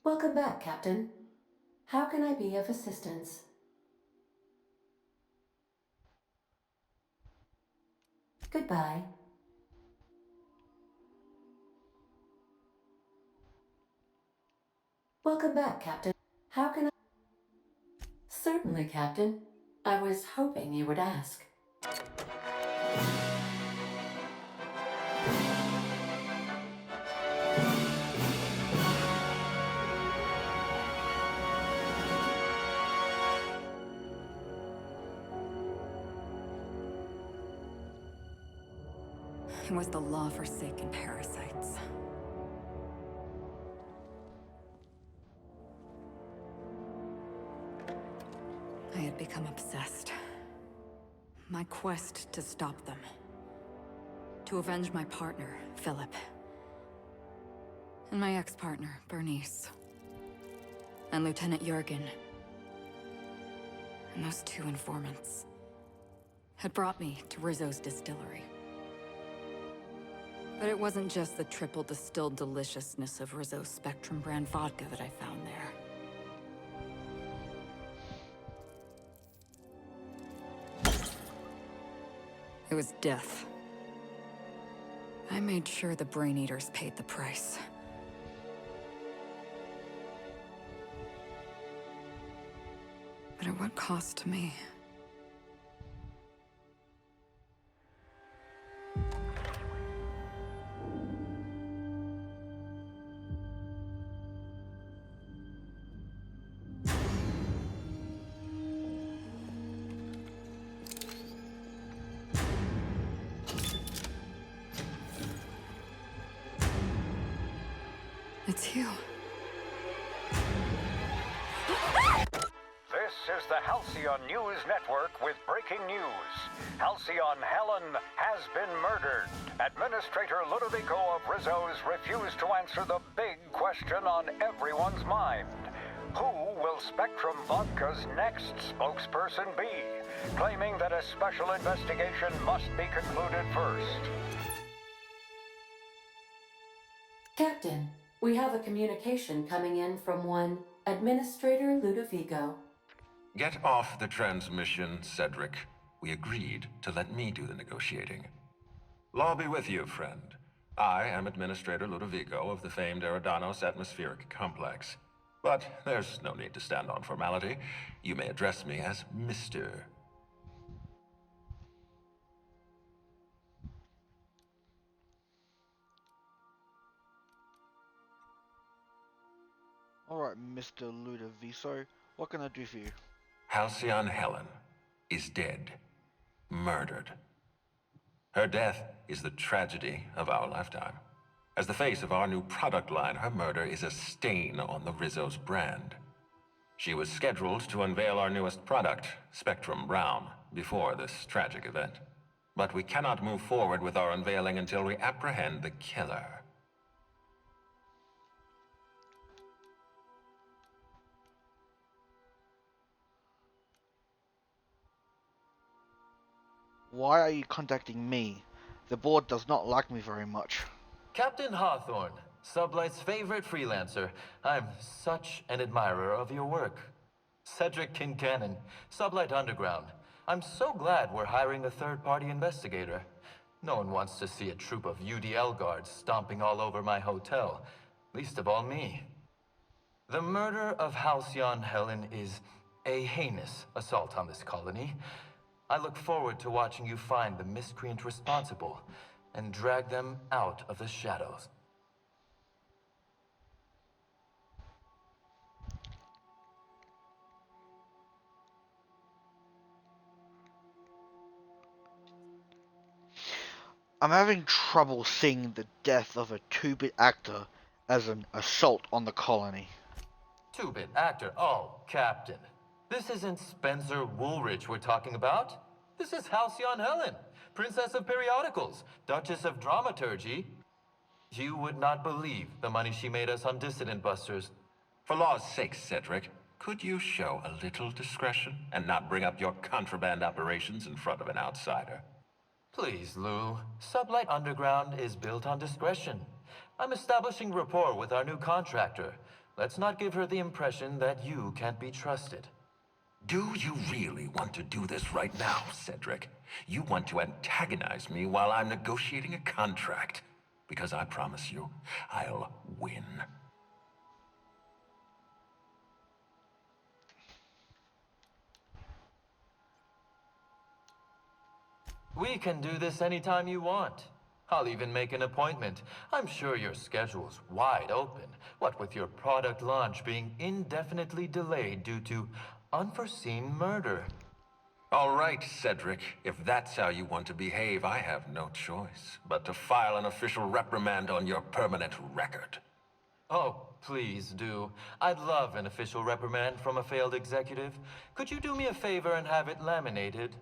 Welcome back, Captain. How can I be of assistance? Goodbye. Welcome back, Captain. How can I? Certainly, Captain. I was hoping you would ask. It was the law-forsaken parasites. I had become obsessed. My quest to stop them. To avenge my partner, Philip. And my ex-partner, Bernice. And Lieutenant Jurgen. And those two informants had brought me to Rizzo's distillery. But it wasn't just the triple distilled deliciousness of Rizzo's Spectrum brand vodka that I found there. It was death. I made sure the Brain Eaters paid the price. But at what cost to me? It's you. This is the Halcyon News Network with breaking news. Halcyon Helen has been murdered. Administrator Ludovico of Rizzo's refused to answer the big question on everyone's mind. Who will Spectrum Vodka's next spokesperson be? Claiming that a special investigation must be concluded first. Captain, we have a communication coming in from one Administrator Ludovico. Get off the transmission, Cedric. We agreed to let me do the negotiating. Law be with you, friend. I am Administrator Ludovico of the famed Eridanos Atmospheric Complex. But there's no need to stand on formality. You may address me as Mr. Alright, Mr. Ludovico, what can I do for you? Halcyon Helen is dead. Murdered. Her death is the tragedy of our lifetime. As the face of our new product line, her murder is a stain on the Rizzo's brand. She was scheduled to unveil our newest product, Spectrum Brown, before this tragic event. But we cannot move forward with our unveiling until we apprehend the killer. Why are you contacting me? The board does not like me very much. Captain Hawthorne, Sublight's favorite freelancer. I'm such an admirer of your work. Cedric Kincannon, Sublight Underground. I'm so glad we're hiring a third-party investigator. No one wants to see a troop of UDL guards stomping all over my hotel, least of all me. The murder of Halcyon Helen is a heinous assault on this colony. I look forward to watching you find the miscreant responsible and drag them out of the shadows. I'm having trouble seeing the death of a 2-bit actor as an assault on the colony. Two-bit actor. Oh, Captain. This isn't Spencer Woolrich we're talking about. This is Halcyon Helen, Princess of Periodicals, Duchess of Dramaturgy. You would not believe the money she made us on Dissident Busters. For law's sake, Cedric, could you show a little discretion and not bring up your contraband operations in front of an outsider? Please, Lou. Sublight Underground is built on discretion. I'm establishing rapport with our new contractor. Let's not give her the impression that you can't be trusted. Do you really want to do this right now, Cedric? You want to antagonize me while I'm negotiating a contract? Because I promise you, I'll win. We can do this anytime you want. I'll even make an appointment. I'm sure your schedule's wide open. What with your product launch being indefinitely delayed due to unforeseen murder. All right, Cedric. If that's how you want to behave, I have no choice but to file an official reprimand on your permanent record. Oh, please do. I'd love an official reprimand from a failed executive. Could you do me a favor and have it laminated?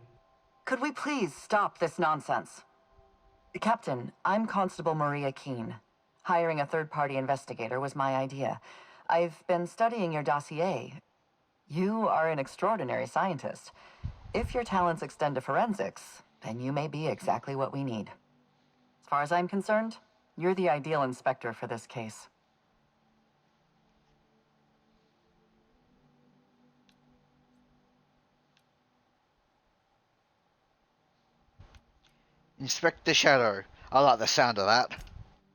Could we please stop this nonsense? Captain, I'm Constable Maria Keene. Hiring a third-party investigator was my idea. I've been studying your dossier. You are an extraordinary scientist. If your talents extend to forensics, then you may be exactly what we need. As far as I'm concerned, you're the ideal inspector for this case. Inspector Shadow. I like the sound of that.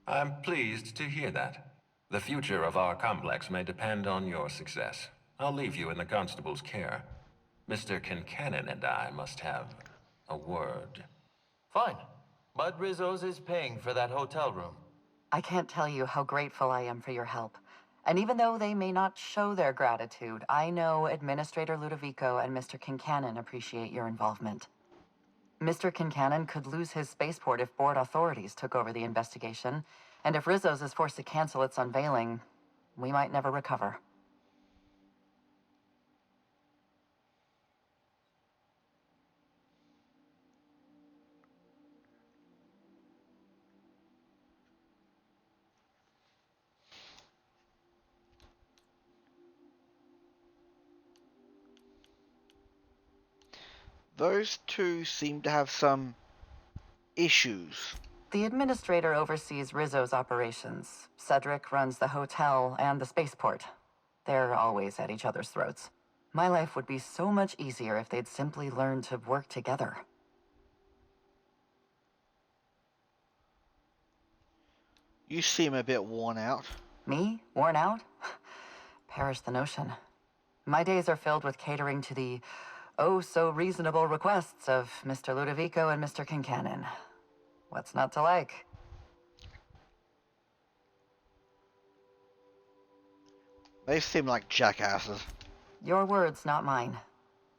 I'm pleased to hear that. The future of our complex may depend on your success. I'll leave you in the constable's care. Mr. Kincannon and I must have a word. Fine. But Rizzo's is paying for that hotel room. I can't tell you how grateful I am for your help. And even though they may not show their gratitude, I know Administrator Ludovico and Mr. Kincannon appreciate your involvement. Mr. Kincannon could lose his spaceport if board authorities took over the investigation, and if Rizzo's is forced to cancel its unveiling, we might never recover. Those two seem to have some issues. The administrator oversees Rizzo's operations. Cedric runs the hotel and the spaceport. They're always at each other's throats. My life would be so much easier if they'd simply learn to work together. You seem a bit worn out. Me? Worn out? Perish the notion. My days are filled with catering to the oh-so-reasonable requests of Mr. Ludovico and Mr. Kincannon. What's not to like? They seem like jackasses. Your words, not mine.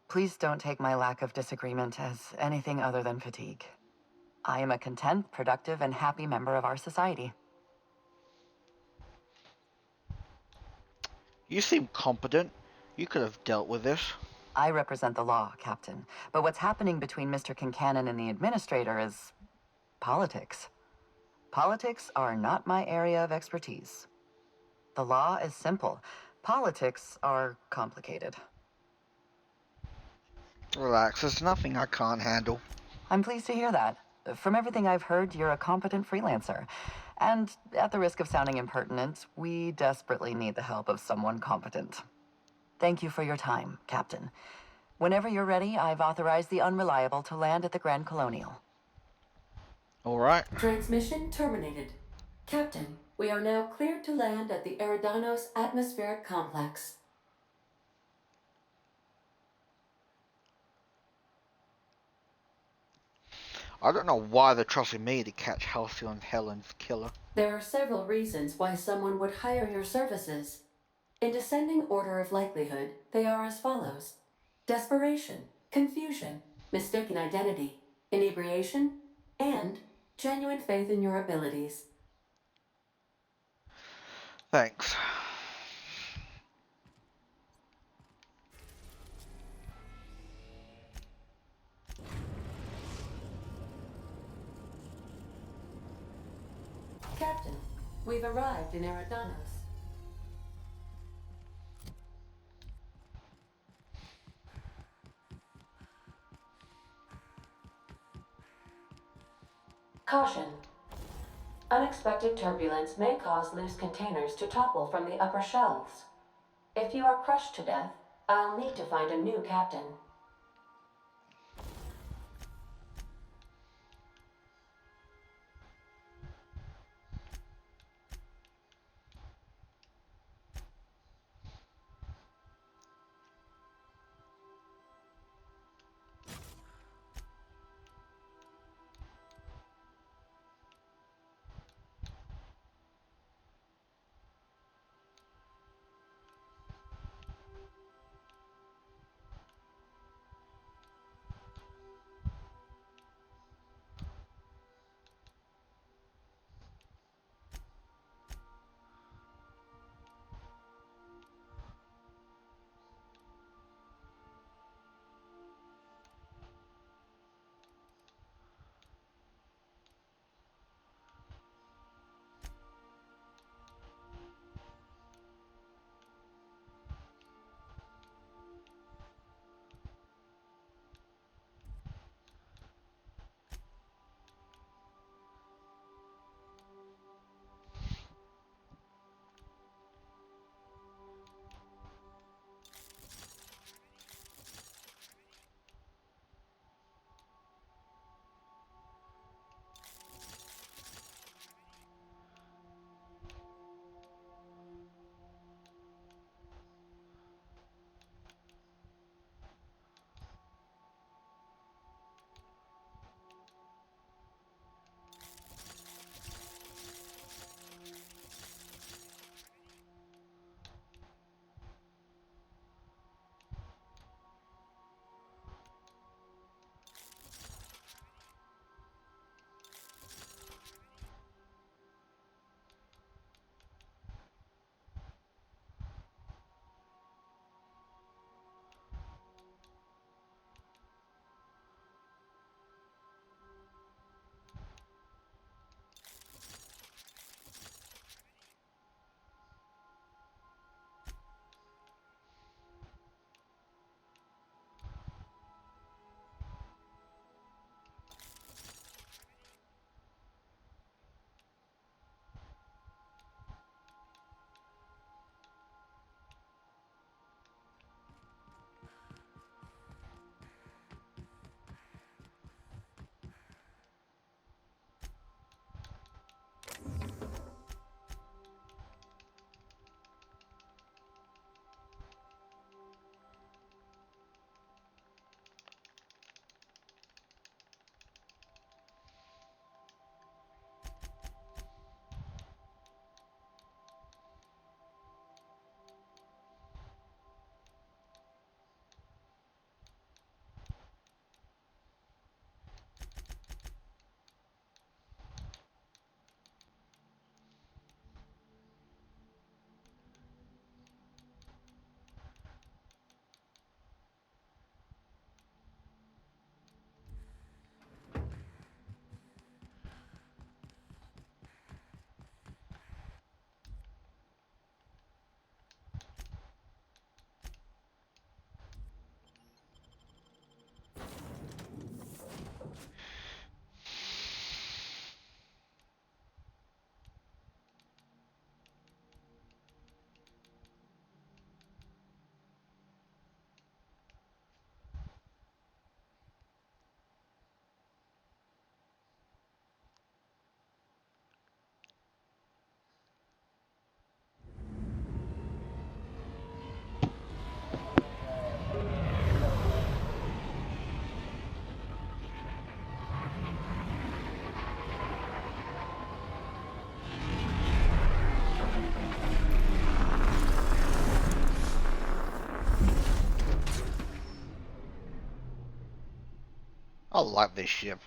Please don't take my lack of disagreement as anything other than fatigue. I am a content, productive, and happy member of our society. You seem competent. You could have dealt with this. I represent the law, Captain. But what's happening between Mr. Kincannon and the Administrator is politics. Politics are not my area of expertise. The law is simple. Politics are complicated. Relax, there's nothing I can't handle. I'm pleased to hear that. From everything I've heard, you're a competent freelancer. And at the risk of sounding impertinent, we desperately need the help of someone competent. Thank you for your time, Captain. Whenever you're ready, I've authorized the Unreliable to land at the Grand Colonial. Alright. Transmission terminated. Captain, we are now cleared to land at the Eridanos Atmospheric Complex. I don't know why they're trusting me to catch Halcyon Helen's killer. There are several reasons why someone would hire your services. In descending order of likelihood, they are as follows: desperation, confusion, mistaken identity, inebriation, and genuine faith in your abilities. Thanks. Captain, we've arrived in Eridanos. Caution. Unexpected turbulence may cause loose containers to topple from the upper shelves. If you are crushed to death, I'll need to find a new captain. I like this ship.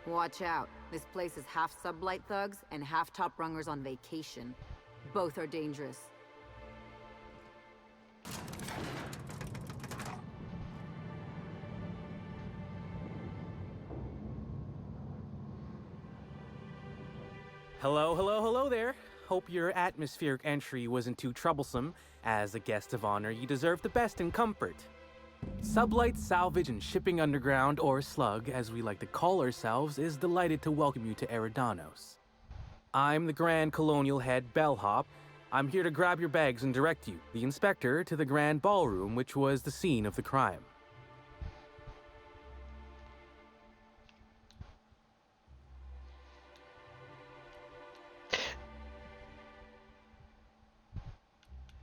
Watch out. This place is half sublight thugs and half top rungers on vacation. Both are dangerous. Hello, hello, hello there. Hope your atmospheric entry wasn't too troublesome. As a guest of honor, you deserve the best in comfort. Sublight Salvage and Shipping Underground, or Slug, as we like to call ourselves, is delighted to welcome you to Eridanos. I'm the Grand Colonial Head Bellhop. I'm here to grab your bags and direct you, the Inspector, to the Grand Ballroom, which was the scene of the crime.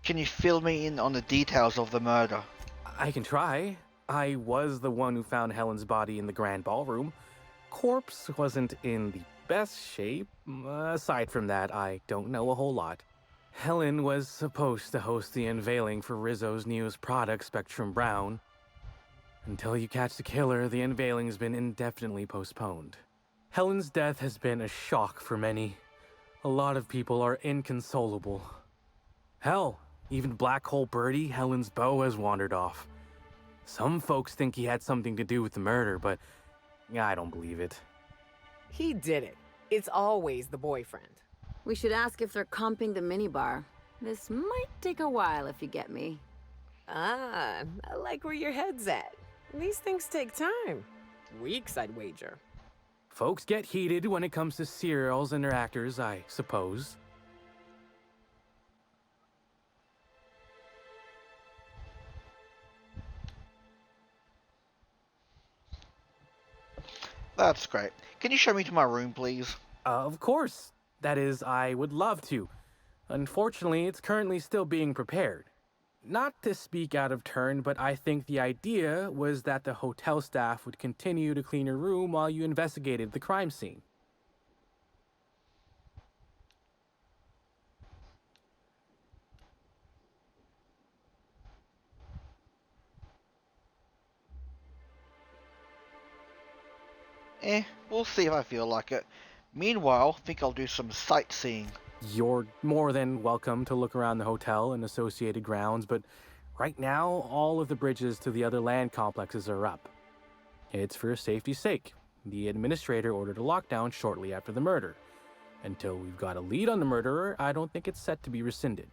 Can you fill me in on the details of the murder? I can try. I was the one who found Helen's body in the Grand Ballroom. Corpse wasn't in the best shape. Aside from that, I don't know a whole lot. Helen was supposed to host the unveiling for Rizzo's newest product, Spectrum Brown. Until you catch the killer, the unveiling's been indefinitely postponed. Helen's death has been a shock for many. A lot of people are inconsolable. Hell, even Black Hole Birdie, Helen's beau, has wandered off. Some folks think he had something to do with the murder, but I don't believe it. He did it. It's always the boyfriend. We should ask if they're comping the minibar. This might take a while if you get me. Ah, I like where your head's at. These things take time. Weeks, I'd wager. Folks get heated when it comes to serials and their actors, I suppose. That's great. Can you show me to my room, please? Of course. That is, I would love to. Unfortunately, it's currently still being prepared. Not to speak out of turn, but I think the idea was that the hotel staff would continue to clean your room while you investigated the crime scene. We'll see if I feel like it. Meanwhile, think I'll do some sightseeing. You're more than welcome to look around the hotel and associated grounds, but right now, all of the bridges to the other land complexes are up. It's for safety's sake. The administrator ordered a lockdown shortly after the murder. Until we've got a lead on the murderer, I don't think it's set to be rescinded.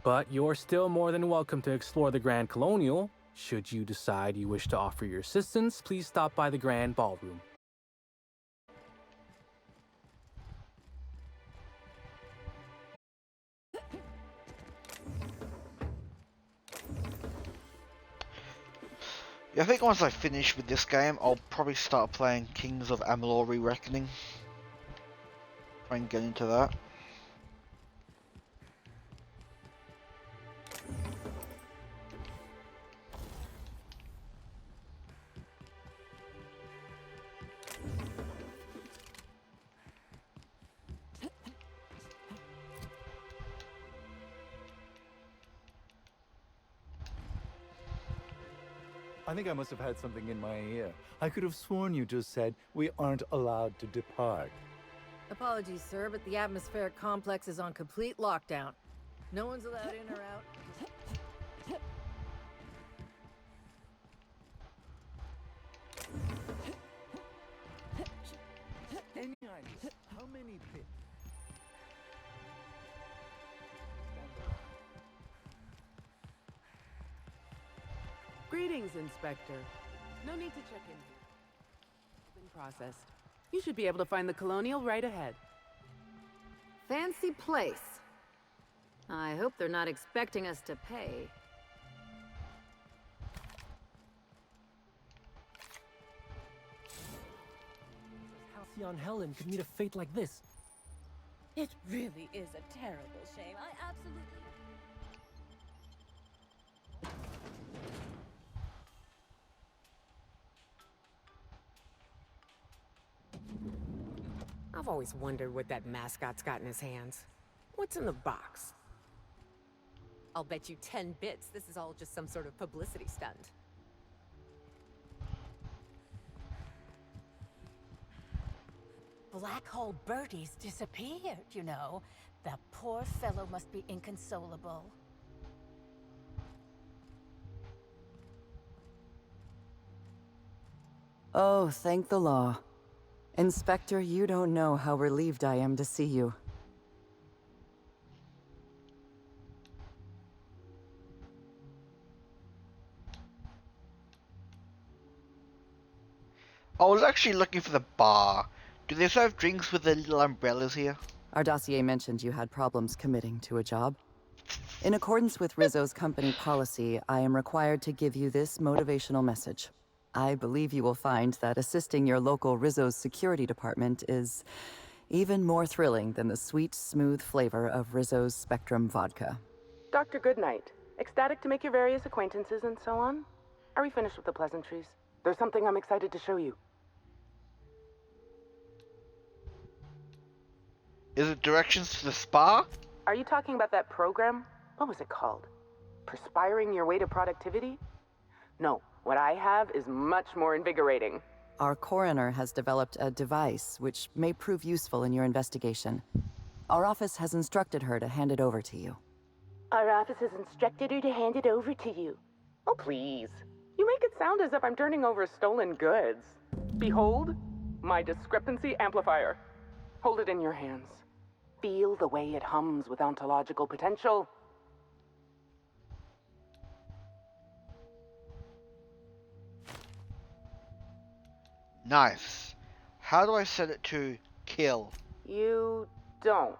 But you're still more than welcome to explore the Grand Colonial. Should you decide you wish to offer your assistance, please stop by the Grand Ballroom. Yeah, I think once I finish with this game, I'll probably start playing Kings of Amalur Re-Reckoning. Try and get into that. I think I must have had something in my ear. I could have sworn you just said we aren't allowed to depart. Apologies, sir, but the atmospheric complex is on complete lockdown. No one's allowed in or out. Any idea how many bits? Greetings, Inspector. No need to check in here. It's been processed. You should be able to find the Colonial right ahead. Fancy place. I hope they're not expecting us to pay. Halcyon Helen could meet a fate like this. It really is a terrible shame. I absolutely... I've always wondered what that mascot's got in his hands. What's in the box? I'll bet you 10 bits this is all just some sort of publicity stunt. black hole Birdie's disappeared, you know. The poor fellow must be inconsolable. Oh, thank the law. Inspector, you don't know how relieved I am to see you. I was actually looking for the bar. Do they serve drinks with the little umbrellas here? Our dossier mentioned you had problems committing to a job. In accordance with Rizzo's company policy, I am required to give you this motivational message. I believe you will find that assisting your local Rizzo's security department is even more thrilling than the sweet, smooth flavor of Rizzo's Spectrum vodka. Dr. Goodnight, ecstatic to make your various acquaintances and so on? Are we finished with the pleasantries? There's something I'm excited to show you. Is it directions to the spa? Are you talking about that program? What was it called? Perspiring Your Way to Productivity? No, what I have is much more invigorating. Our coroner has developed a device which may prove useful in your investigation. Our office has instructed her to hand it over to you. Our office has instructed her to hand it over to you. Oh, please. You make it sound as if I'm turning over stolen goods. Behold, my discrepancy amplifier. Hold it in your hands. Feel the way it hums with ontological potential. Nice. How do I set it to kill? You don't.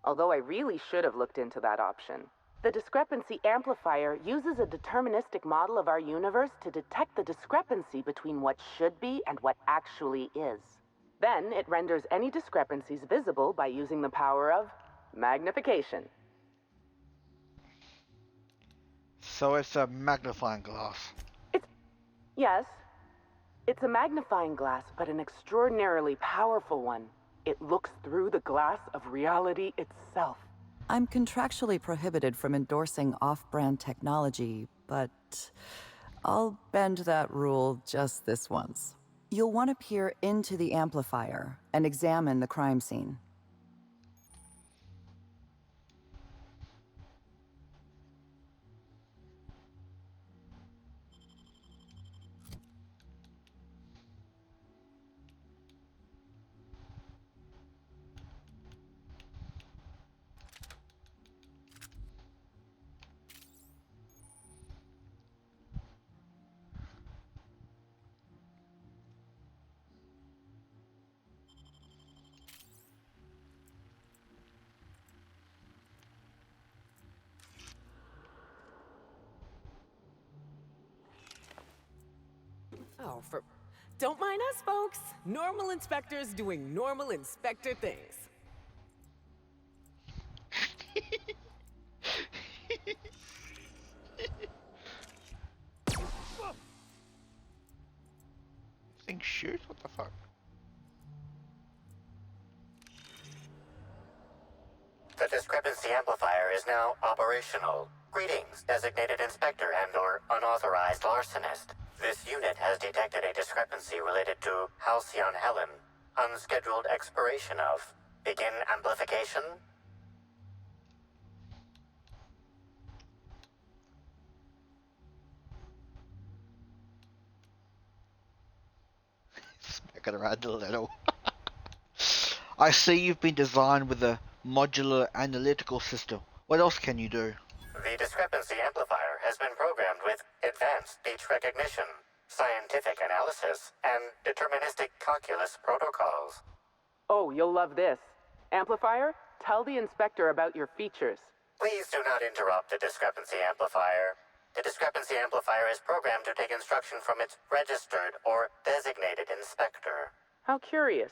Although I really should have looked into that option. The discrepancy amplifier uses a deterministic model of our universe to detect the discrepancy between what should be and what actually is. Then it renders any discrepancies visible by using the power of magnification. So it's a magnifying glass. Yes, it's a magnifying glass, but an extraordinarily powerful one. It looks through the glass of reality itself. I'm contractually prohibited from endorsing off-brand technology, but I'll bend that rule just this once. You'll want to peer into the amplifier and examine the crime scene. Oh, don't mind us, folks. Normal inspectors doing normal inspector things. Think shoot? What the fuck? The discrepancy amplifier is now operational. Greetings, designated inspector and/or unauthorized larcenist. This unit has detected a discrepancy related to Halcyon Helen. Unscheduled expiration of. Begin amplification. Smack it around a little. I see you've been designed with a modular analytical system. What else can you do? The discrepancy amplifier has been programmed with advanced speech recognition, scientific analysis, and deterministic calculus protocols. Oh, you'll love this. Amplifier, tell the inspector about your features. Please do not interrupt the discrepancy amplifier. The discrepancy amplifier is programmed to take instruction from its registered or designated inspector. How curious.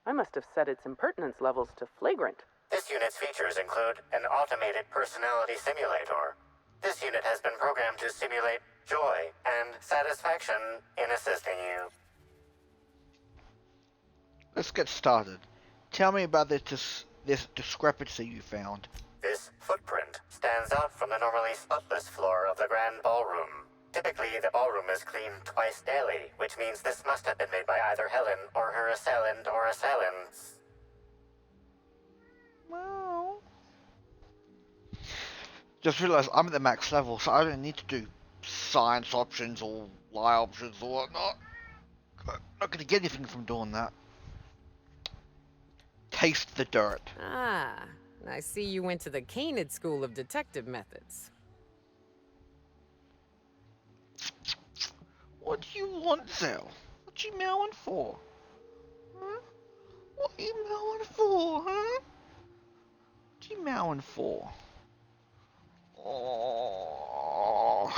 I must have set its impertinence levels to flagrant. This unit's features include an automated personality simulator. This unit has been programmed to simulate joy and satisfaction in assisting you. Let's get started. Tell me about this discrepancy you found. This footprint stands out from the normally spotless floor of the grand ballroom. Typically, the ballroom is cleaned twice daily, which means this must have been made by either Helen or her assailant or assailants. Well, just realised I'm at the max level, so I don't need to do science options or lie options or whatnot. I'm not going to get anything from doing that. Taste the dirt. Ah, I see you went to the Canid School of Detective Methods. What do you want, Zell? What you mowing for? Huh? What you mowing for, huh? What you mowing for? Oh.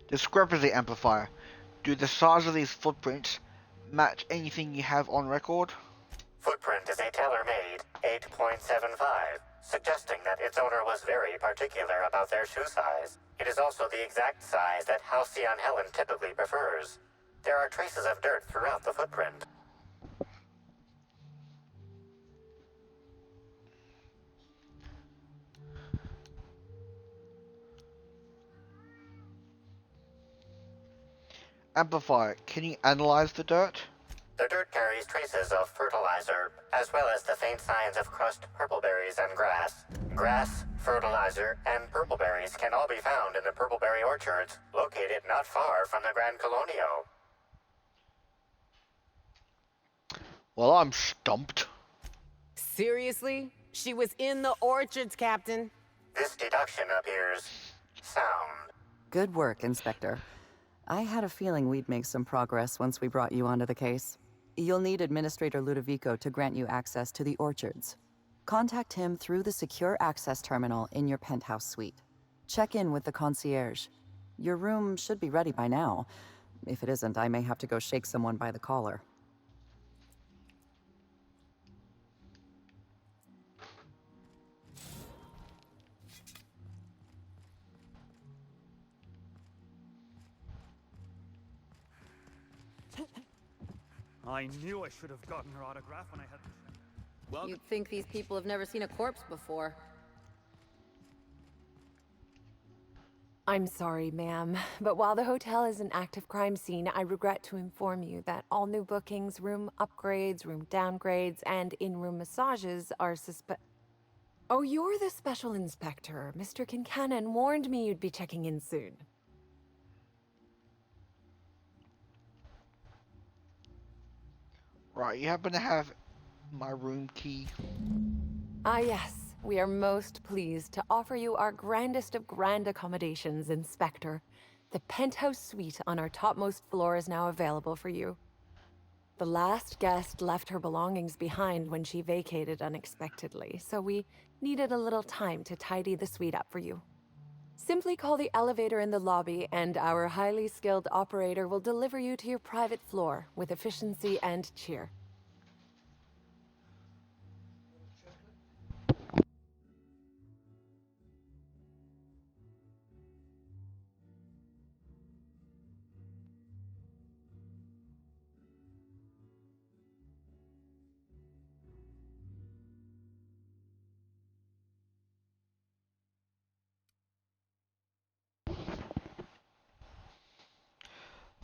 Discrepancy amplifier. Do the size of these footprints match anything you have on record? Footprint is a tailor-made 8.75, suggesting that its owner was very particular about their shoe size. It is also the exact size that Halcyon Helen typically prefers. There are traces of dirt throughout the footprint. Amplifier, can you analyze the dirt? The dirt carries traces of fertilizer, as well as the faint signs of crushed purpleberries and grass. Grass, fertilizer, and purpleberries can all be found in the purpleberry orchards, located not far from the Grand Colonio. Well, I'm stumped. Seriously? She was in the orchards, Captain. This deduction appears sound. Good work, Inspector. I had a feeling we'd make some progress once we brought you onto the case. You'll need Administrator Ludovico to grant you access to the orchards. Contact him through the secure access terminal in your penthouse suite. Check in with the concierge. Your room should be ready by now. If it isn't, I may have to go shake someone by the collar. I knew I should have gotten her autograph when I had the... You'd think these people have never seen a corpse before. I'm sorry, ma'am, but while the hotel is an active crime scene, I regret to inform you that all new bookings, room upgrades, room downgrades, and in-room massages are Oh, you're the special inspector. Mr. Kincannon warned me you'd be checking in soon. Right, you happen to have my room key? Ah, yes. We are most pleased to offer you our grandest of grand accommodations, Inspector. The penthouse suite on our topmost floor is now available for you. The last guest left her belongings behind when she vacated unexpectedly, so we needed a little time to tidy the suite up for you. Simply call the elevator in the lobby, and our highly skilled operator will deliver you to your private floor with efficiency and cheer.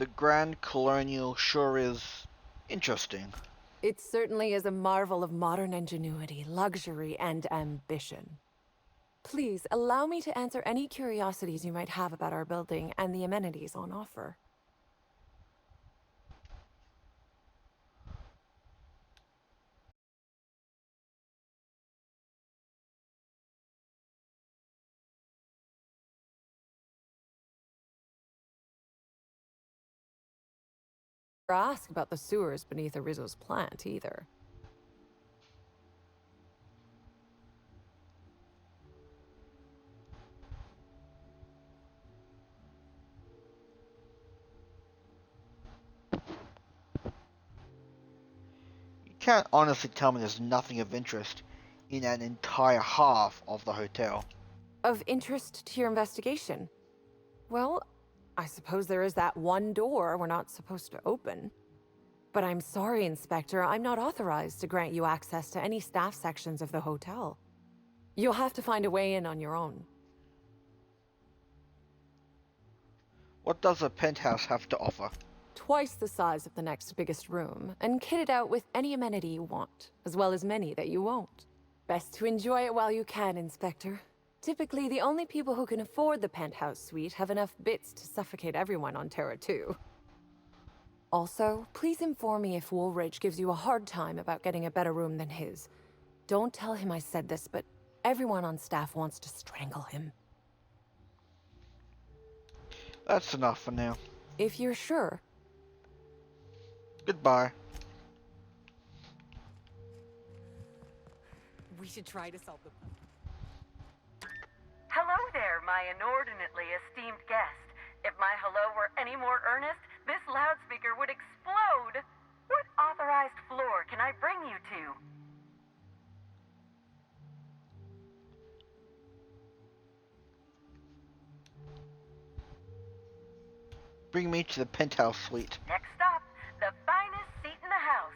The Grand Colonial sure is interesting. It certainly is a marvel of modern ingenuity, luxury, and ambition. Please, allow me to answer any curiosities you might have about our building and the amenities on offer. Ask about the sewers beneath Arizzo's plant, either. You can't honestly tell me there's nothing of interest in an entire half of the hotel. Of interest to your investigation? Well, I suppose there is that one door we're not supposed to open. But I'm sorry, Inspector, I'm not authorized to grant you access to any staff sections of the hotel. You'll have to find a way in on your own. What does a penthouse have to offer? Twice the size of the next biggest room, and kitted out with any amenity you want, as well as many that you won't. Best to enjoy it while you can, Inspector. Typically, the only people who can afford the penthouse suite have enough bits to suffocate everyone on Terra 2. Also, please inform me if Woolridge gives you a hard time about getting a better room than his. Don't tell him I said this, but everyone on staff wants to strangle him. That's enough for now. If you're sure. Goodbye. We should try to solve the... Hello there, my inordinately esteemed guest. If my hello were any more earnest, this loudspeaker would explode. What authorized floor can I bring you to? Bring me to the penthouse suite. Next stop, the finest seat in the house.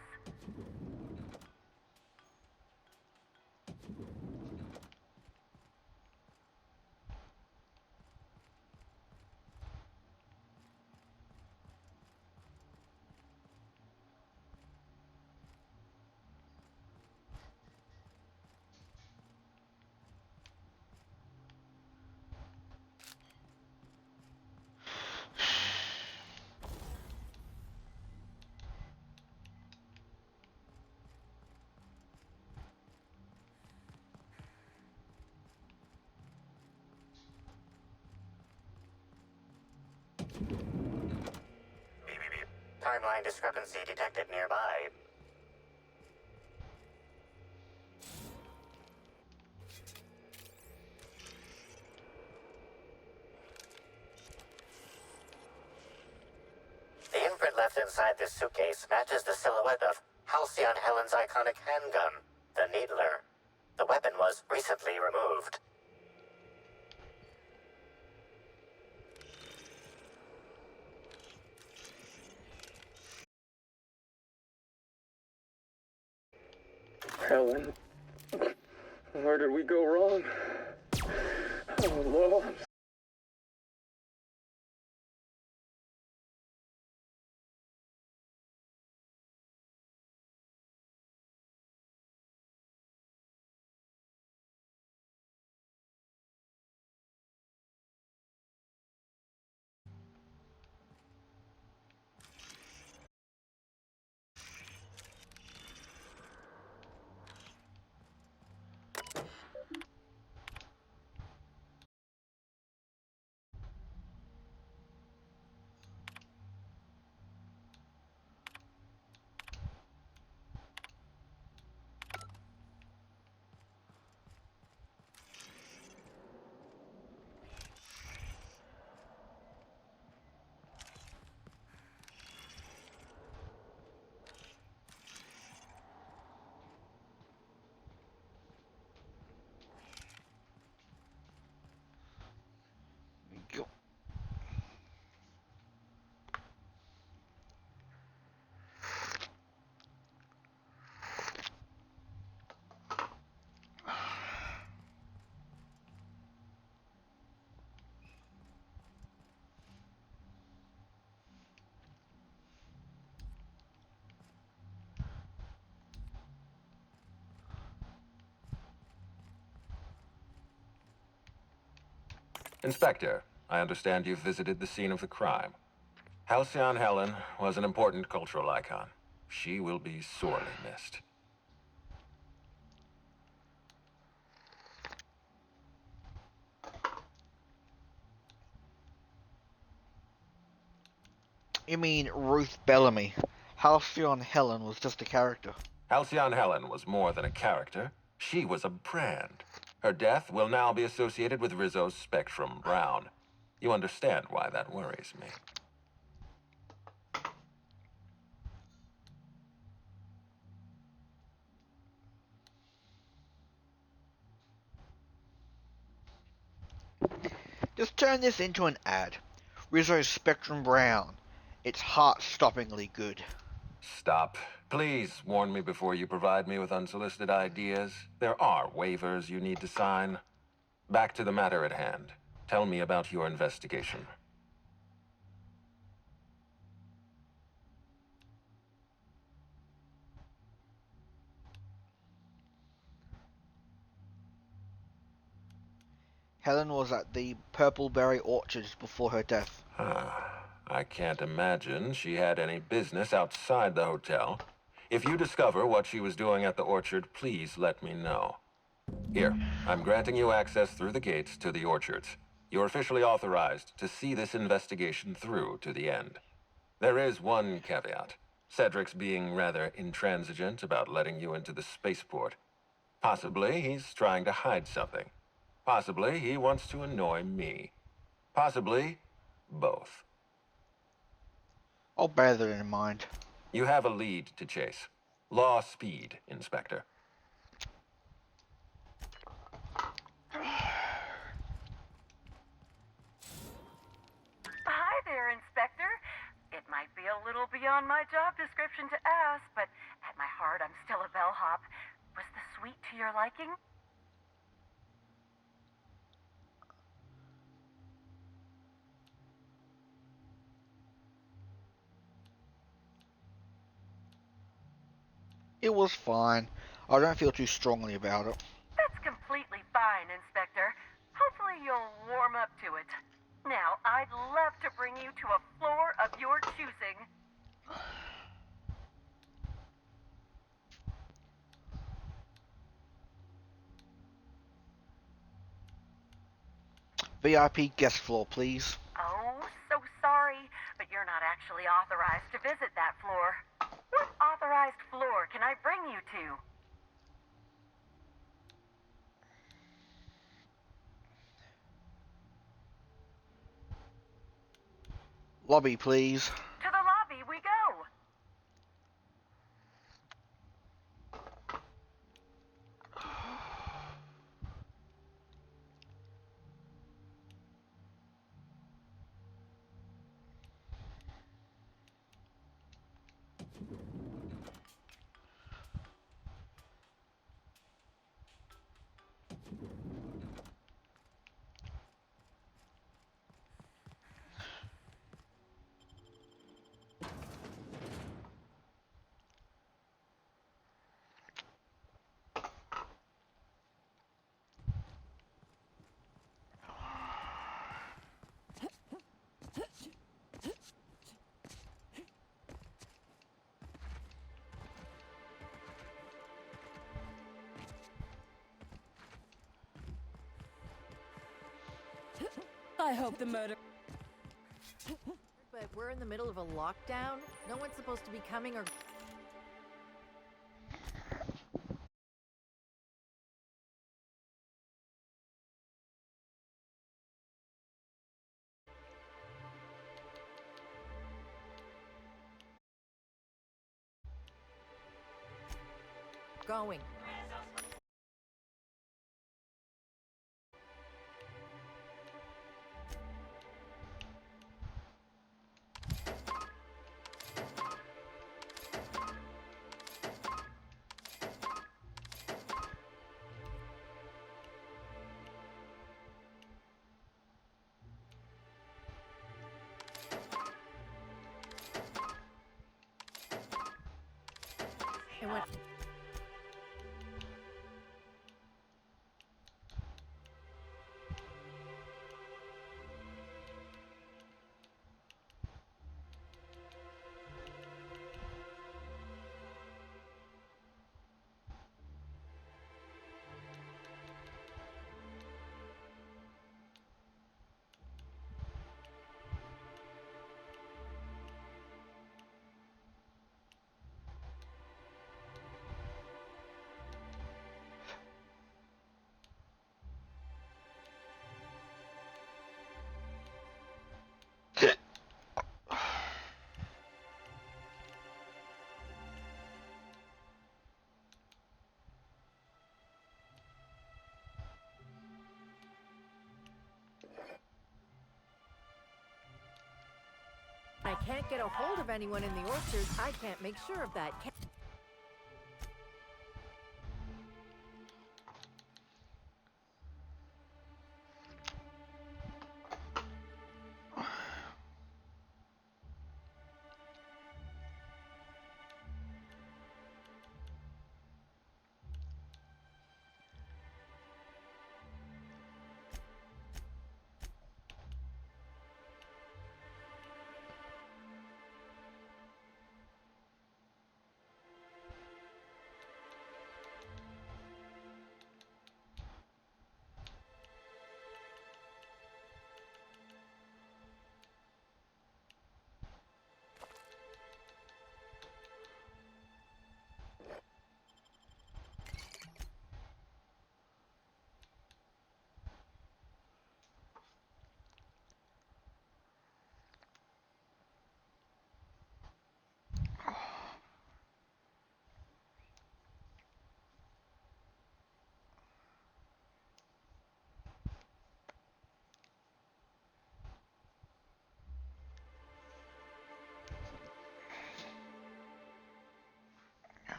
Timeline discrepancy detected nearby. The imprint left inside this suitcase matches the silhouette of Halcyon Helen's iconic handgun, the Needler. The weapon was recently removed. Helen, where did we go wrong? Oh, Lord. Inspector, I understand you've visited the scene of the crime. Halcyon Helen was an important cultural icon. She will be sorely missed. You mean Ruth Bellamy? Halcyon Helen was just a character. Halcyon Helen was more than a character. She was a brand. Her death will now be associated with Rizzo's Spectrum Brown. You understand why that worries me. Just turn this into an ad. Rizzo's Spectrum Brown. It's heart-stoppingly good. Stop. Please warn me before you provide me with unsolicited ideas. There are waivers you need to sign. Back to the matter at hand. Tell me about your investigation. Helen was at the Purpleberry Orchard before her death. I can't imagine she had any business outside the hotel. If you discover what she was doing at the orchard, please let me know. Here, I'm granting you access through the gates to the orchards. You're officially authorized to see this investigation through to the end. There is one caveat. Cedric's being rather intransigent about letting you into the spaceport. Possibly he's trying to hide something. Possibly he wants to annoy me. Possibly both. I'll bear that in mind. You have a lead to chase. Law speed, Inspector. Hi there, Inspector. It might be a little beyond my job description to ask, but at my heart, I'm still a bellhop. Was the suite to your liking? It was fine. I don't feel too strongly about it. That's completely fine, Inspector. Hopefully you'll warm up to it. Now, I'd love to bring you to a floor of your choosing. VIP guest floor, please. Oh, so sorry, but you're not actually authorized to visit that floor. What authorized floor can I bring you to? Lobby, please. To the lobby we go. I hope the murder... But we're in the middle of a lockdown. No one's supposed to be coming or... going. It went... I can't get a hold of anyone in the orchard, I can't make sure of that.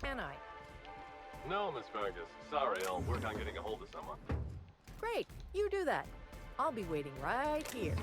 Can I? No, Miss Fergus. Sorry, I'll work on getting a hold of someone. Great, you do that. I'll be waiting right here.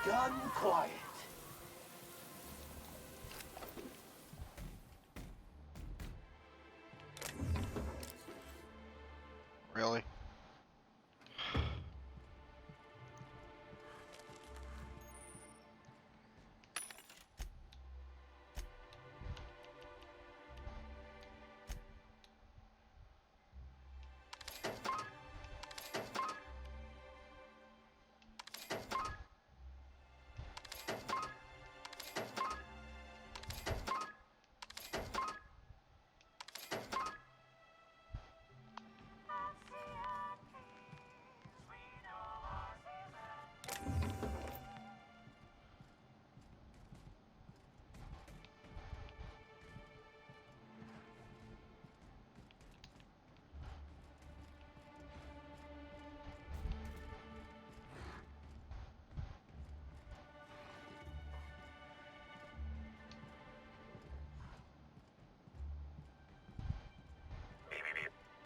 Gun quiet. Really?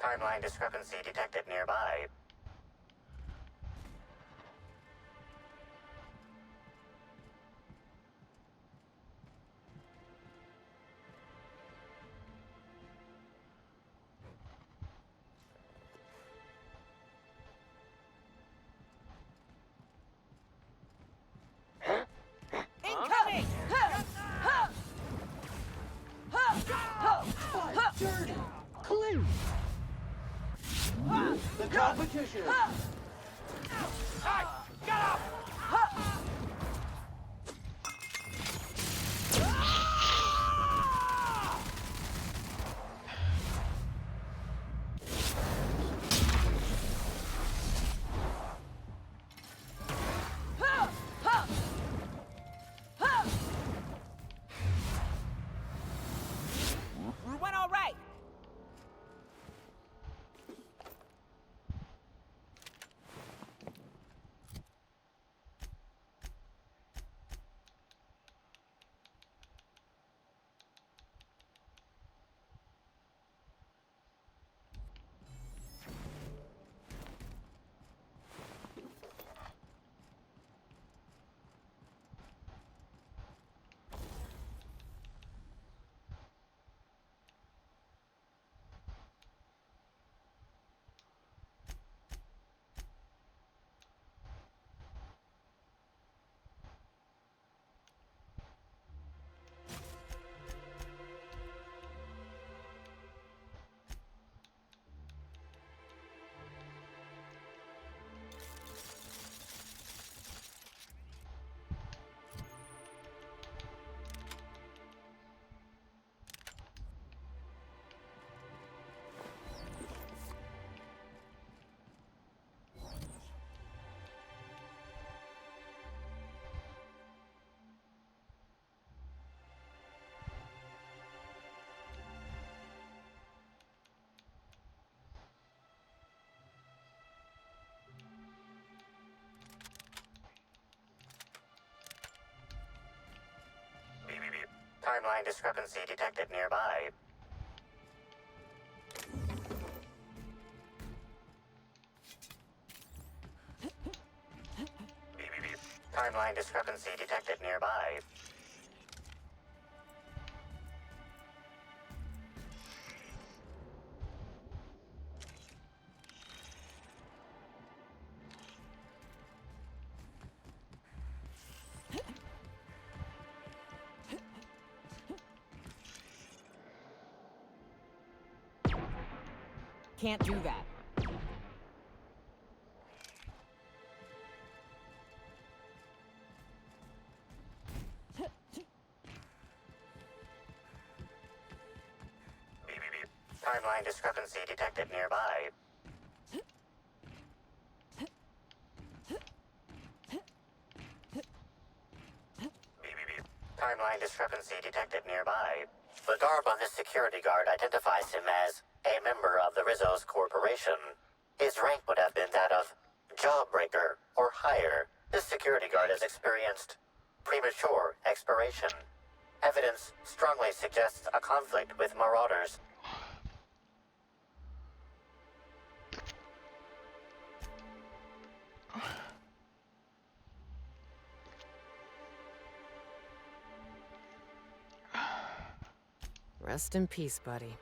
Timeline discrepancy detected nearby. Incoming! Dirty. Clean. The competition. Hey, get up! We went all right. Timeline discrepancy detected nearby. Timeline discrepancy detected nearby. Can't do that. Timeline discrepancy detected nearby. Timeline discrepancy detected nearby. The garb on this security guard identifies him as a member of the Rizzo's Corporation. His rank would have been that of Jawbreaker or higher. This security guard has experienced premature expiration. Evidence strongly suggests a conflict with Marauders. Rest in peace, buddy.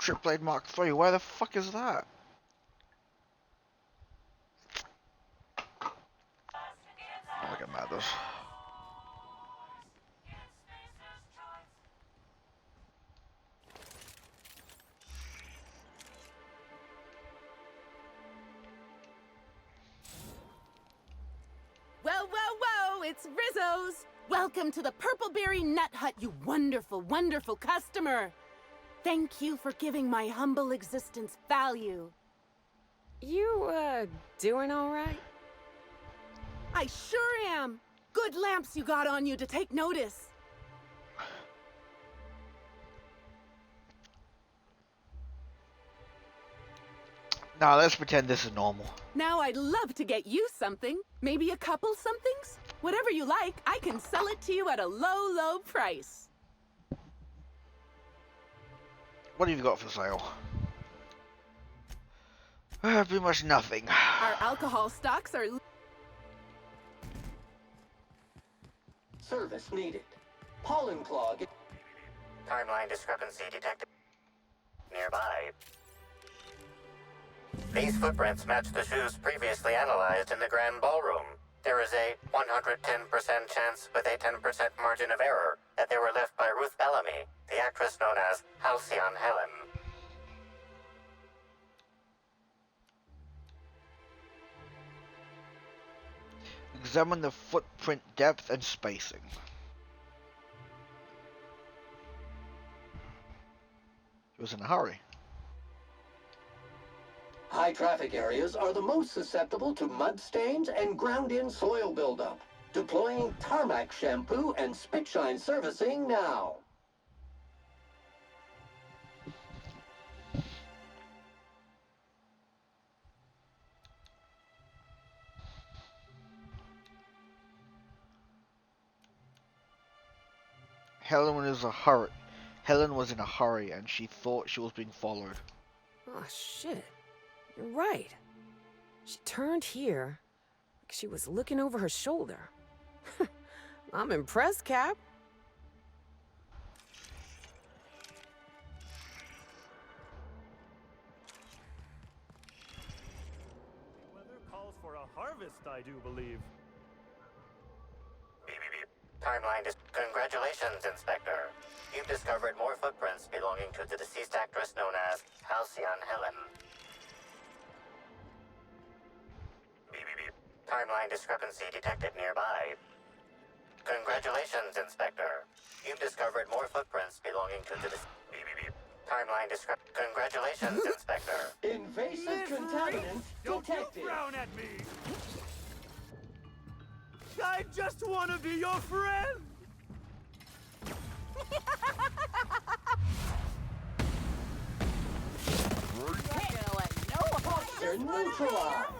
Tripblade Mark III, where the fuck is that? I don't get mad at this. Whoa, whoa, whoa! It's Rizzo's! Welcome to the Purpleberry Nut Hut, you wonderful, wonderful customer! Thank you for giving my humble existence value. You, doing all right? I sure am! Good lamps you got on you to take notice. Now let's pretend this is normal. Now I'd love to get you something. Maybe a couple somethings? Whatever you like, I can sell it to you at a low, low price. What have you got for sale? Pretty much nothing. Our alcohol stocks are... Service needed. Pollen clog. Timeline discrepancy detected nearby. These footprints match the shoes previously analyzed in the Grand Ballroom. There is a 110% chance with a 10% margin of error that they were left by Ruth Bellamy, the actress known as Halcyon Helen. Examine the footprint depth and spacing. He was in a hurry. High traffic areas are the most susceptible to mud stains and ground-in soil buildup. Deploying Tarmac shampoo and Spitshine servicing now. Helen was in a hurry and she thought she was being followed. Oh, shit. You're right. She turned here like she was looking over her shoulder. I'm impressed, Cap. Weather calls for a harvest, I do believe. Timeline is... Congratulations, Inspector. You've discovered more footprints belonging to the deceased actress known as Halcyon Helen. Timeline discrepancy detected nearby. Congratulations, Inspector. You've discovered more footprints belonging to the timeline Congratulations, Inspector. Invasive contaminant detected. Don't frown at me! I just want to be your friend! They're neutralized.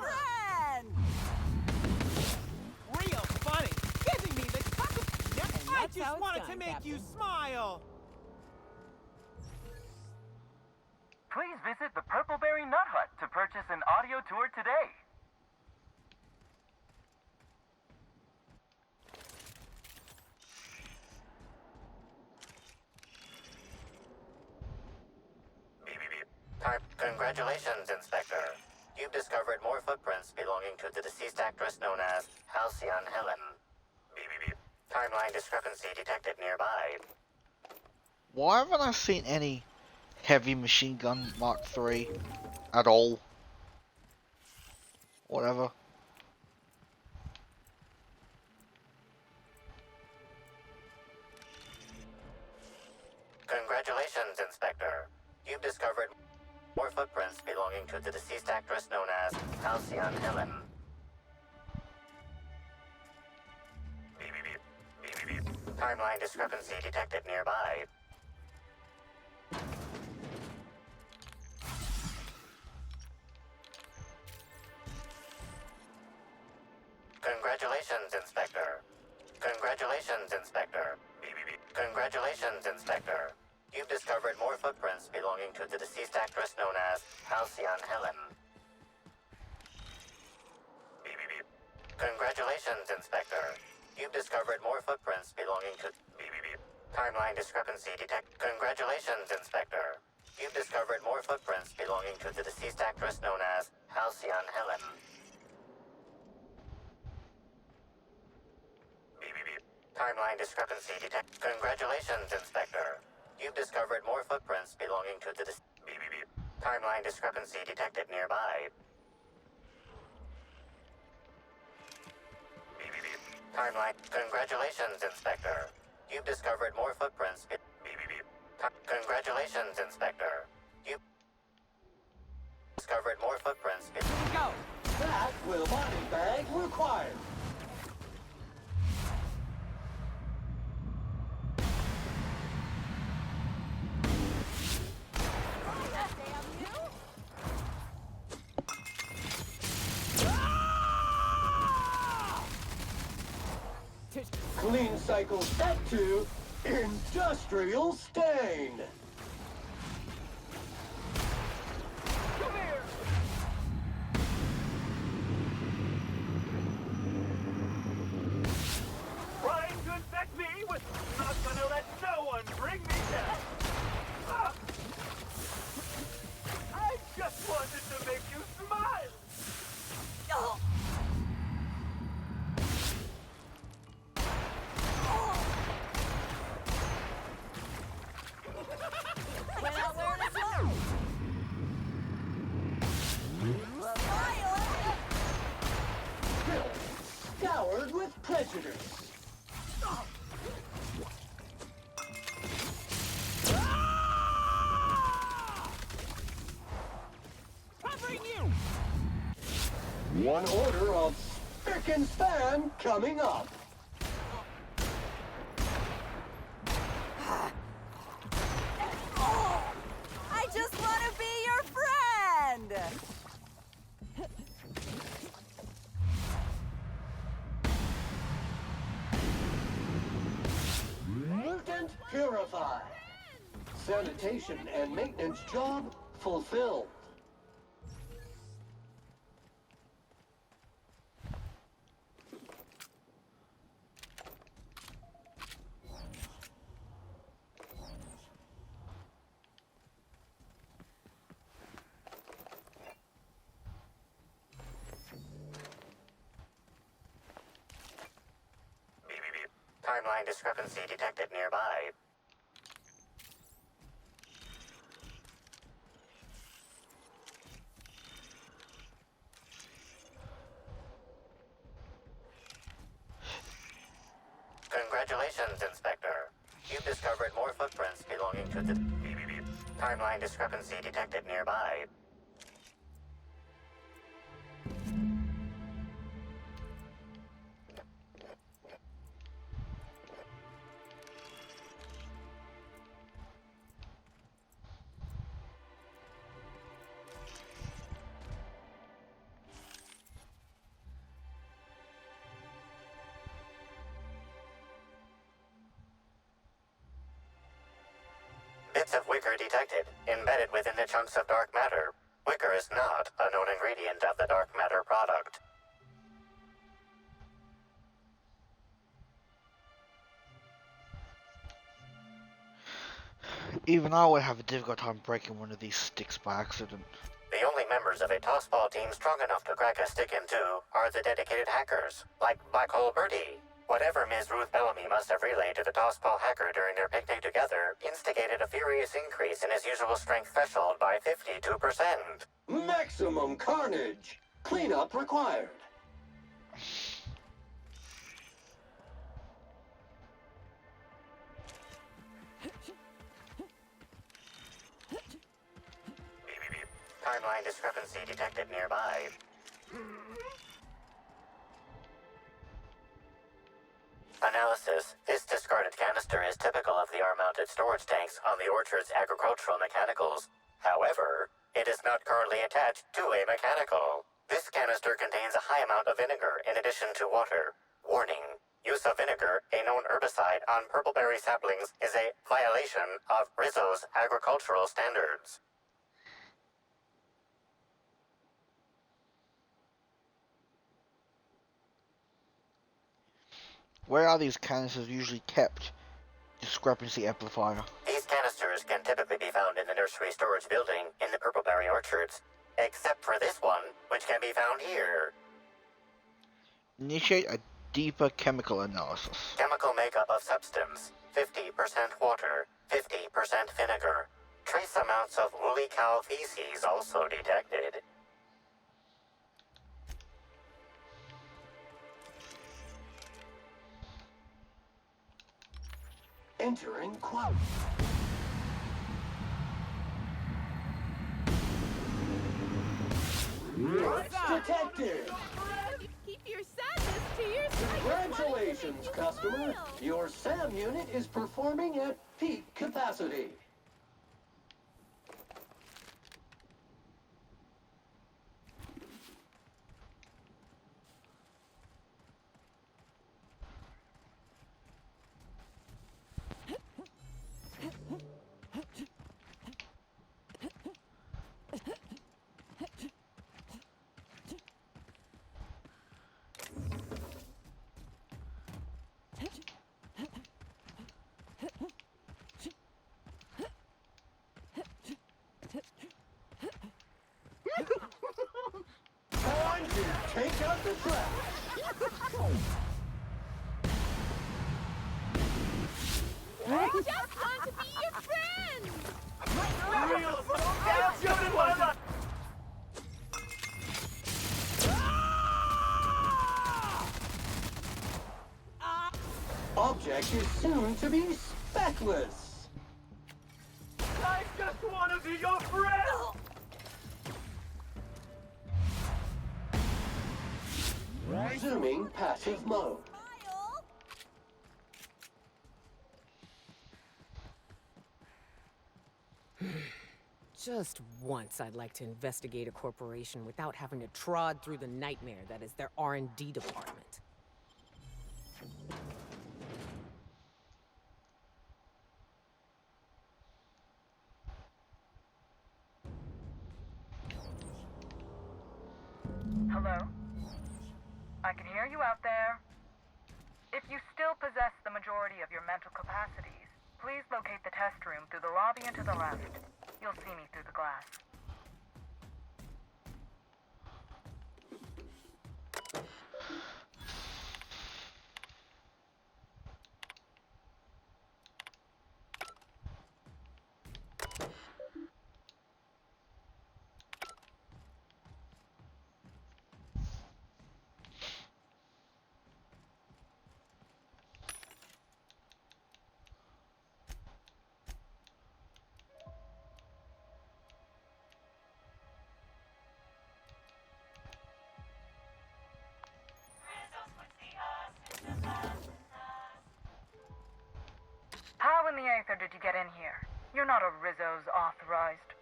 Real funny. Giving me the I just wanted to make you smile. Please visit the Purpleberry Nut Hut to purchase an audio tour today. Congratulations, Inspector. You've discovered more footprints belonging to the deceased actress known as Halcyon Helen. Timeline discrepancy detected nearby. Why haven't I seen any heavy machine gun Mark III at all? Whatever. Congratulations, Inspector. You've discovered more footprints belonging to the deceased actress known as Halcyon Helen. Timeline discrepancy detected nearby. Congratulations, Inspector. Congratulations, Inspector. Congratulations, Inspector. You've discovered more footprints belonging to the deceased actress known as Halcyon Helen. Congratulations, Inspector. You've discovered more footprints belonging to... Timeline discrepancy detect... Congratulations, Inspector. You've discovered more footprints belonging to the deceased actress known as Halcyon Helen. Timeline discrepancy detect... Congratulations, Inspector. You've discovered more footprints belonging to the... Timeline discrepancy detected nearby. Timeline. Congratulations, Inspector. You've discovered more footprints. Congratulations, Inspector. You've discovered more footprints. Go! That with a body bag required. cycle set to industrial stain. Come here! Trying to infect me with not gonna let no one bring me down. Ah. I just wanted to make you smile. Oh. Scoured with prejudice. Covering you! One order of spick and span coming up. I just want to be your friend! Mutant Purify. Sanitation and maintenance job fulfilled. Timeline discrepancy detected nearby. Congratulations, Inspector. You've discovered more footprints belonging to the... Timeline discrepancy detected nearby. Bits of wicker detected, embedded within the chunks of dark matter. Wicker is not a known ingredient of the dark matter product. Even I would have a difficult time breaking one of these sticks by accident. The only members of a tossball team strong enough to crack a stick in two are the dedicated hackers, like Black Hole Birdie. Whatever Ms. Ruth Bellamy must have relayed to the tossball hacker during their picnic together instigated a furious increase in his usual strength threshold by 52%. Maximum carnage. Cleanup required. Timeline discrepancy detected nearby. Analysis. This discarded canister is typical of the R-mounted storage tanks on the orchard's agricultural mechanicals. However, it is not currently attached to a mechanical. This canister contains a high amount of vinegar in addition to water. Warning. Use of vinegar, a known herbicide, on purpleberry saplings is a violation of Rizzo's agricultural standards. Where are these canisters usually kept? Discrepancy amplifier. These canisters can typically be found in the nursery storage building in the Purpleberry Orchards, except for this one, which can be found here. Initiate a deeper chemical analysis. Chemical makeup of substance: 50% water, 50% vinegar. Trace amounts of woolly cow feces also detected. Entering quote. Detected! Keep your sadness to yourself. Congratulations, customer! Your SAM unit is performing at peak capacity. to take out the trash. I just want to be your friend! Real that's just what I Object is soon to be speckless. I just want to be your friend! Resuming passive mode. Just once I'd like to investigate a corporation without having to trod through the nightmare that is their R&D department. Hello? I can hear you out there. If you still possess the majority of your mental capacities, please locate the test room through the lobby and to the left. You'll see me through the glass. How in the Aether did you get in here? You're not a Rizzo's authorized.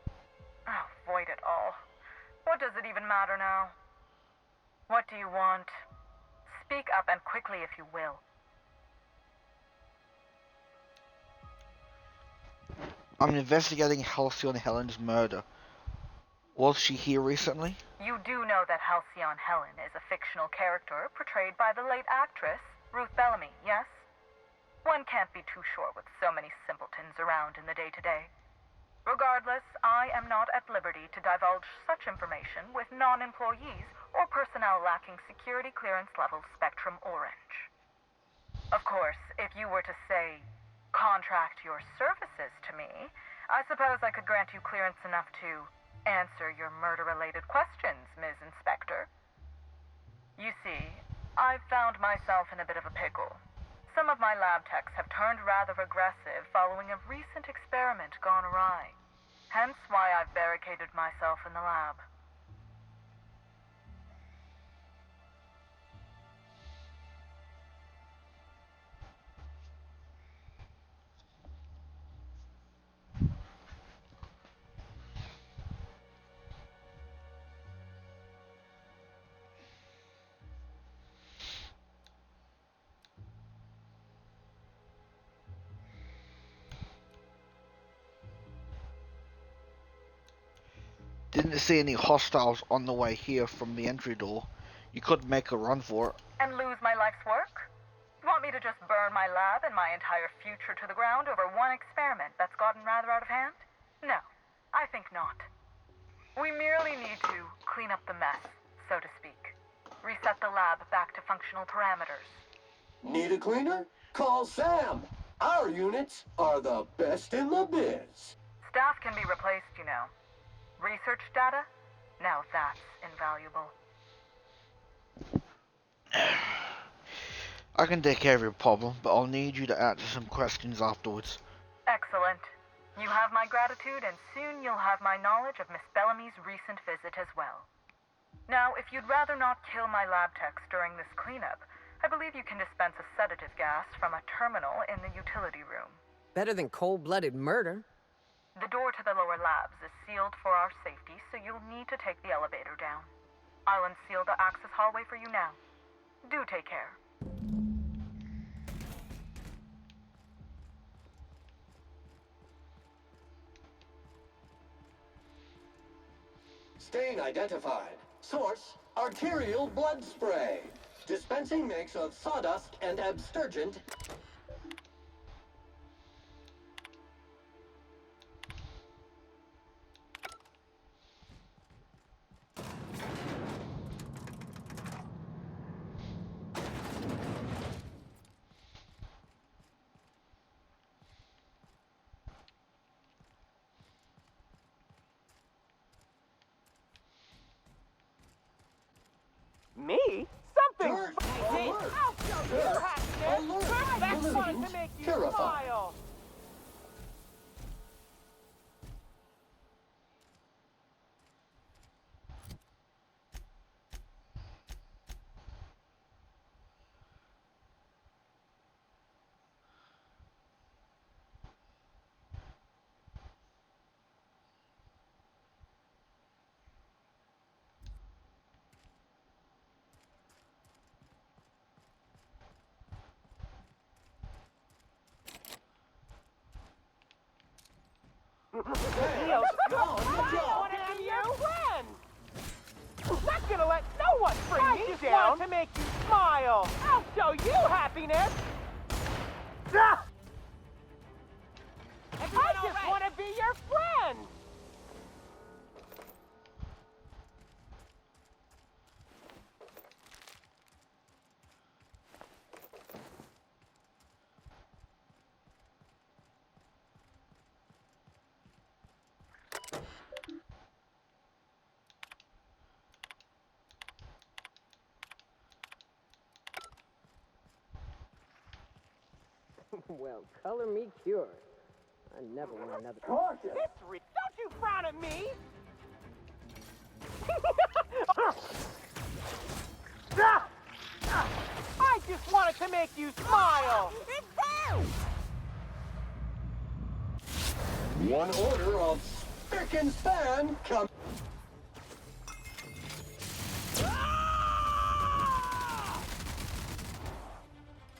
Oh, void it all. What does it even matter now? What do you want? Speak up and quickly if you will. I'm investigating Halcyon Helen's murder. Was she here recently? You do know that Halcyon Helen is a fictional character portrayed by the late actress, Ruth Bellamy, yes? One can't be too sure with so many simpletons around in the day-to-day. Regardless, I am not at liberty to divulge such information with non-employees or personnel lacking security clearance level Spectrum Orange. Of course, if you were to say, contract your services to me, I suppose I could grant you clearance enough to answer your murder-related questions, Ms. Inspector. You see, I've found myself in a bit of a pickle. Some of my lab techs have turned rather aggressive following a recent experiment gone awry. Hence why I've barricaded myself in the lab. Didn't see any hostiles on the way here from the entry door. You could make a run for it. And lose my life's work? You want me to just burn my lab and my entire future to the ground over one experiment that's gotten rather out of hand? No, I think not. We merely need to clean up the mess, so to speak. Reset the lab back to functional parameters. Need a cleaner? Call Sam. Our units are the best in the biz. Staff can be replaced, you know. Research data? Now that's invaluable. I can take care of your problem, but I'll need you to answer some questions afterwards. Excellent. You have my gratitude, and soon you'll have my knowledge of Miss Bellamy's recent visit as well. Now, if you'd rather not kill my lab techs during this cleanup, I believe you can dispense a sedative gas from a terminal in the utility room. Better than cold-blooded murder. The door to the lower labs is sealed for our safety, so you'll need to take the elevator down. I'll unseal the access hallway for you now. Do take care. Stain identified. Source, arterial blood spray. Dispensing mix of sawdust and abstergent. purified. Smile. Hey, I want to be your friend. I'm not gonna let no one bring me down. I just want to make you smile. I'll show you happiness. Ah! I just want to be your friend. Well, color me cured. I never want another. History. Don't you frown at me. I just wanted to make you smile. one order of spick and span come.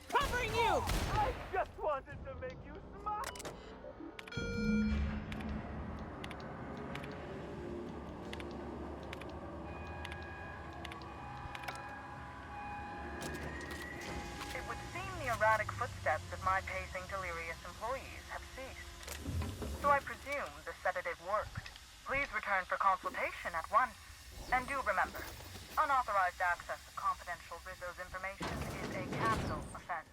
Covering you. I just wanted to make you smile. It would seem the erratic footsteps of my pacing delirious employees have ceased. So I presume the sedative worked. Please return for consultation at once. And do remember, unauthorized access to confidential Rizzo's information is a capital offense.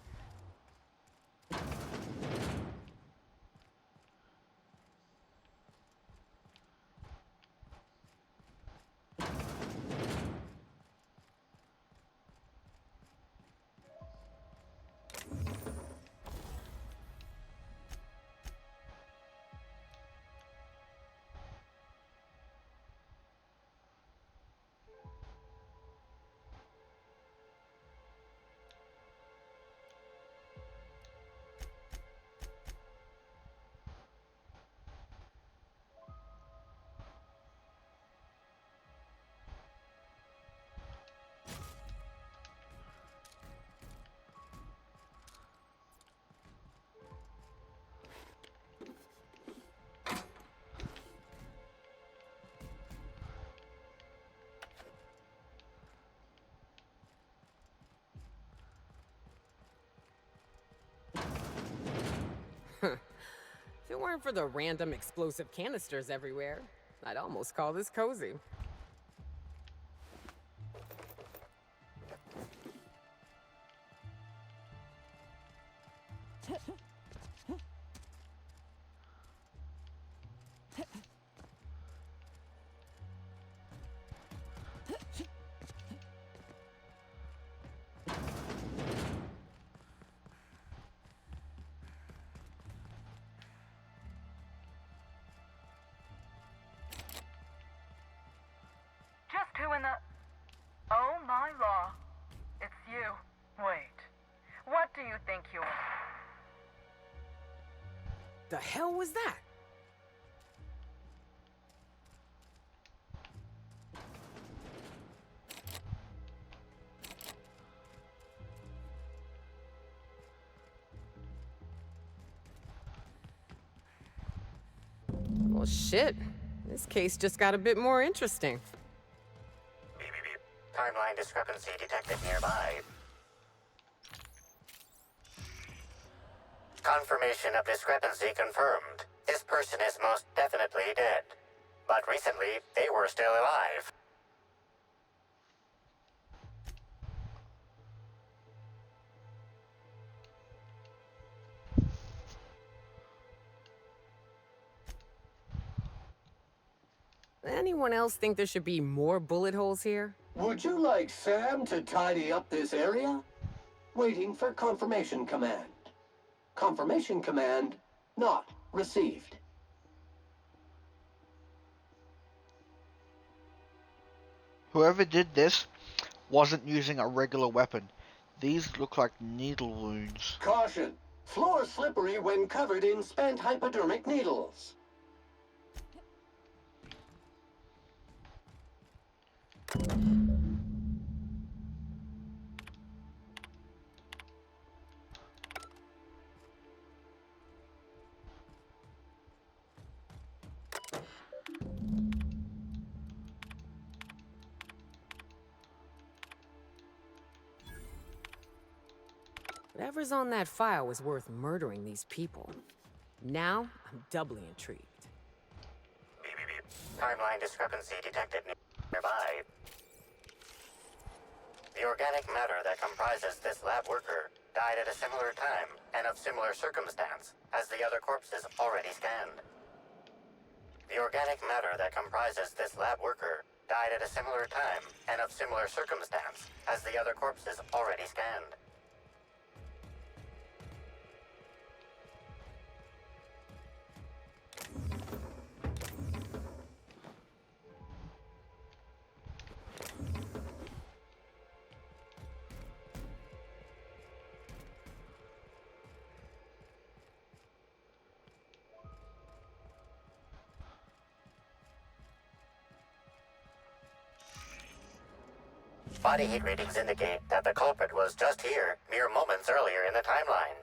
If it weren't for the random explosive canisters everywhere, I'd almost call this cozy. Just who in the... Oh my law. It's you. Wait. What do you think you're... The hell was that? Well, shit. This case just got a bit more interesting. Beep, beep, beep. Timeline discrepancy detected nearby. Confirmation of discrepancy confirmed. This person is most definitely dead. But recently, they were still alive. Anyone else think there should be more bullet holes here? Would you like Sam to tidy up this area? Waiting for confirmation command. Confirmation command not received. Whoever did this wasn't using a regular weapon. These look like needle wounds. Caution! Floor slippery when covered in spent hypodermic needles. Whatever's on that file was worth murdering these people. Now, I'm doubly intrigued. Beep, beep, beep. Timeline discrepancy detected nearby. The organic matter that comprises this lab worker died at a similar time and of similar circumstance as the other corpses already scanned. The organic matter that comprises this lab worker died at a similar time and of similar circumstance as the other corpses already scanned. Body heat readings indicate that the culprit was just here, mere moments earlier in the timeline.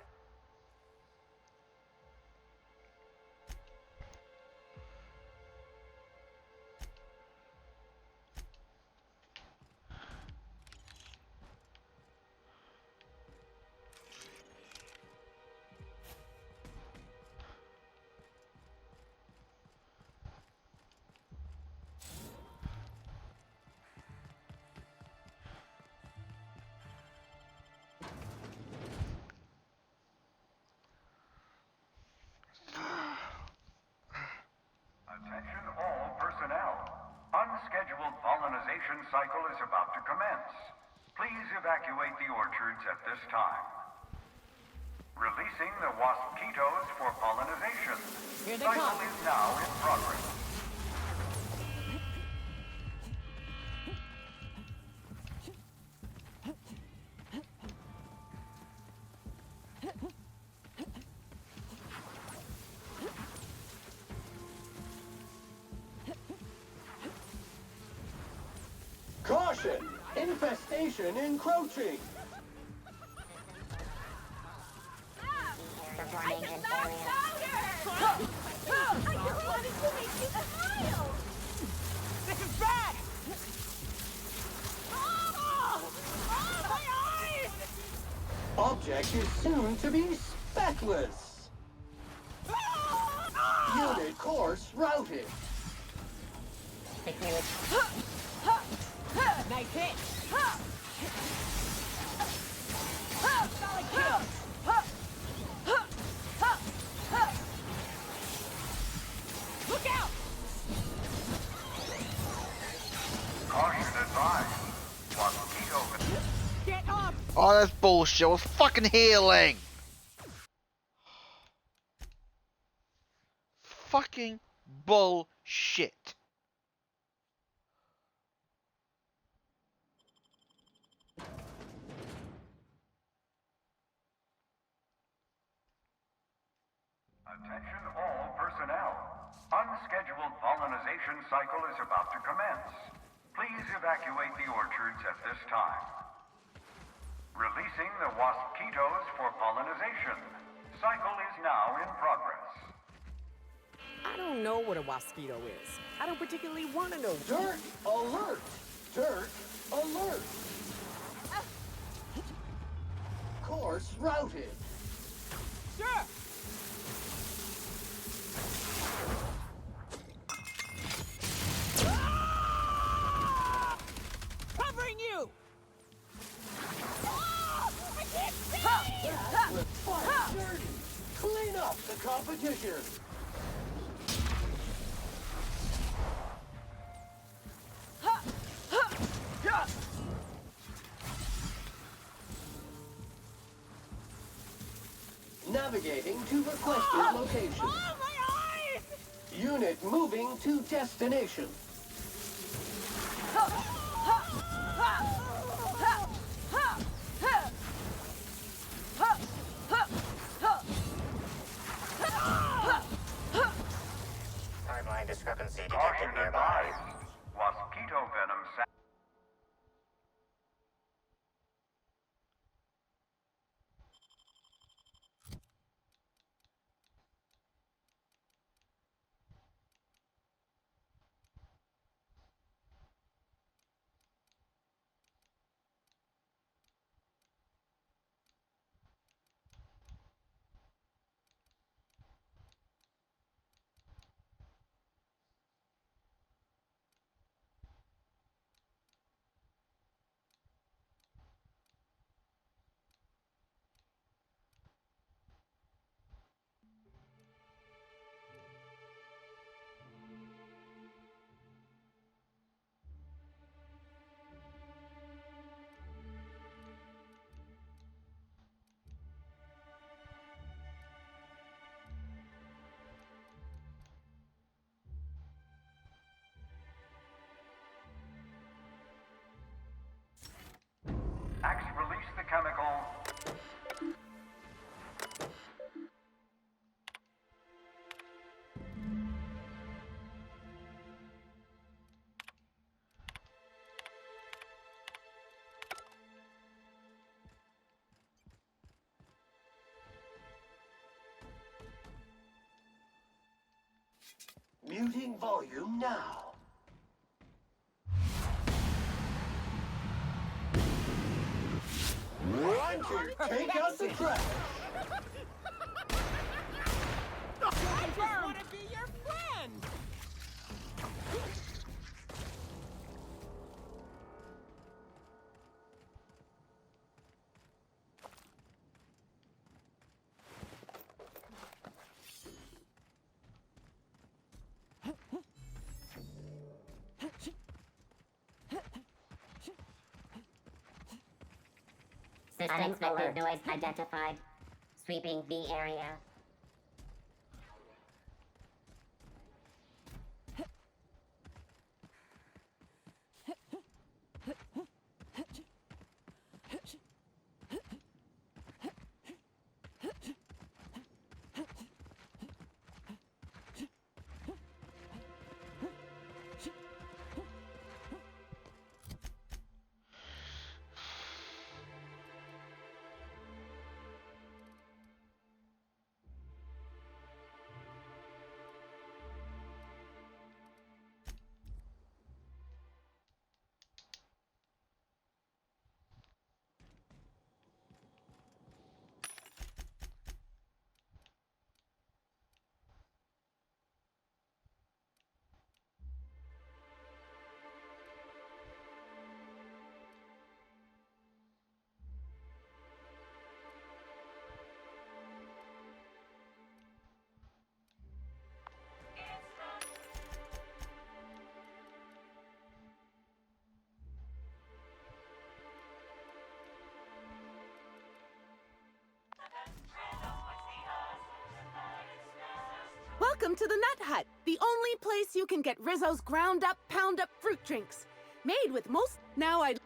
Attention all personnel. Unscheduled pollinization cycle is about to commence. Please evacuate the orchards at this time. Releasing the waspitos for pollinization. Here they Cycle come. is now in progress. Caution! Infestation encroaching! This is bad! Object is soon to be speckless. Unit course routed. Nice hit! Solid kill! Look out! Caution advised. Waspito. Get up! Oh, that's bullshit. I was fucking healing. Fucking bullshit. Attention all personnel. Unscheduled pollinization cycle is about to commence. Please evacuate the orchards at this time. Releasing the waspitos for pollinization. Cycle is now in progress. I don't know what a waspito is. I don't particularly want to know. Dirt alert! Dirt alert! Course routed. Sure! Covering you! I can't see! With fire dirty. Clean up the competition. navigating to requested location. Oh, my eyes! Unit moving to destination. Timeline discrepancy detected Caution nearby. advised. Mosquito venom Axe, release the chemical. Muting volume now. Ranger, take out the trash. I just want to be your friend! Unexpected noise identified. Sweeping the area. Welcome to the Nut Hut, the only place you can get Rizzo's ground-up, pound-up fruit drinks. Made with most... Now I'd...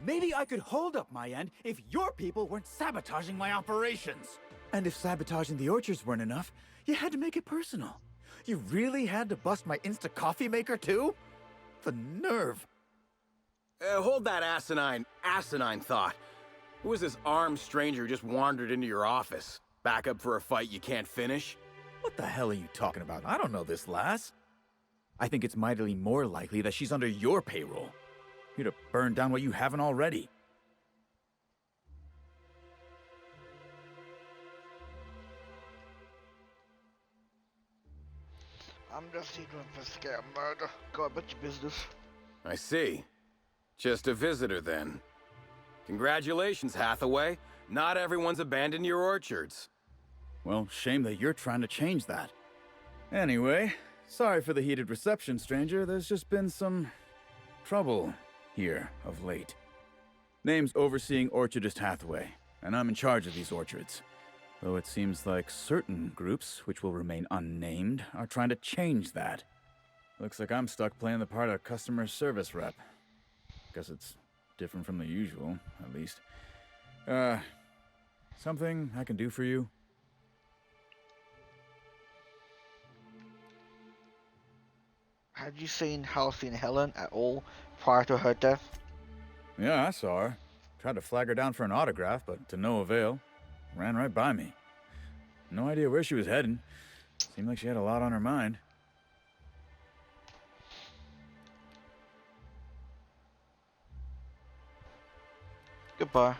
Maybe I could hold up my end if your people weren't sabotaging my operations. And if sabotaging the orchards weren't enough, you had to make it personal. You really had to bust my Insta coffee maker too? The nerve. Hold that asinine thought. Who was this armed stranger who just wandered into your office? Back up for a fight you can't finish? What the hell are you talking about? I don't know this lass. I think it's mightily more likely that she's under your payroll. You'd have burned down what you haven't already. I'm just here to investigate a murder. Go about your business. I see. Just a visitor, then. Congratulations, Hathaway. Not everyone's abandoned your orchards. Well, shame that you're trying to change that. Anyway, sorry for the heated reception, stranger. There's just been some trouble here of late. Name's Overseeing Orchardist Hathaway, and I'm in charge of these orchards. Though it seems like certain groups, which will remain unnamed, are trying to change that. Looks like I'm stuck playing the part of customer service rep. Guess it's different from the usual, at least. Something I can do for you? Had you seen Halcyon Helen at all prior to her death? Yeah, I saw her. Tried to flag her down for an autograph, but to no avail. Ran right by me. No idea where she was heading. Seemed like she had a lot on her mind. Goodbye.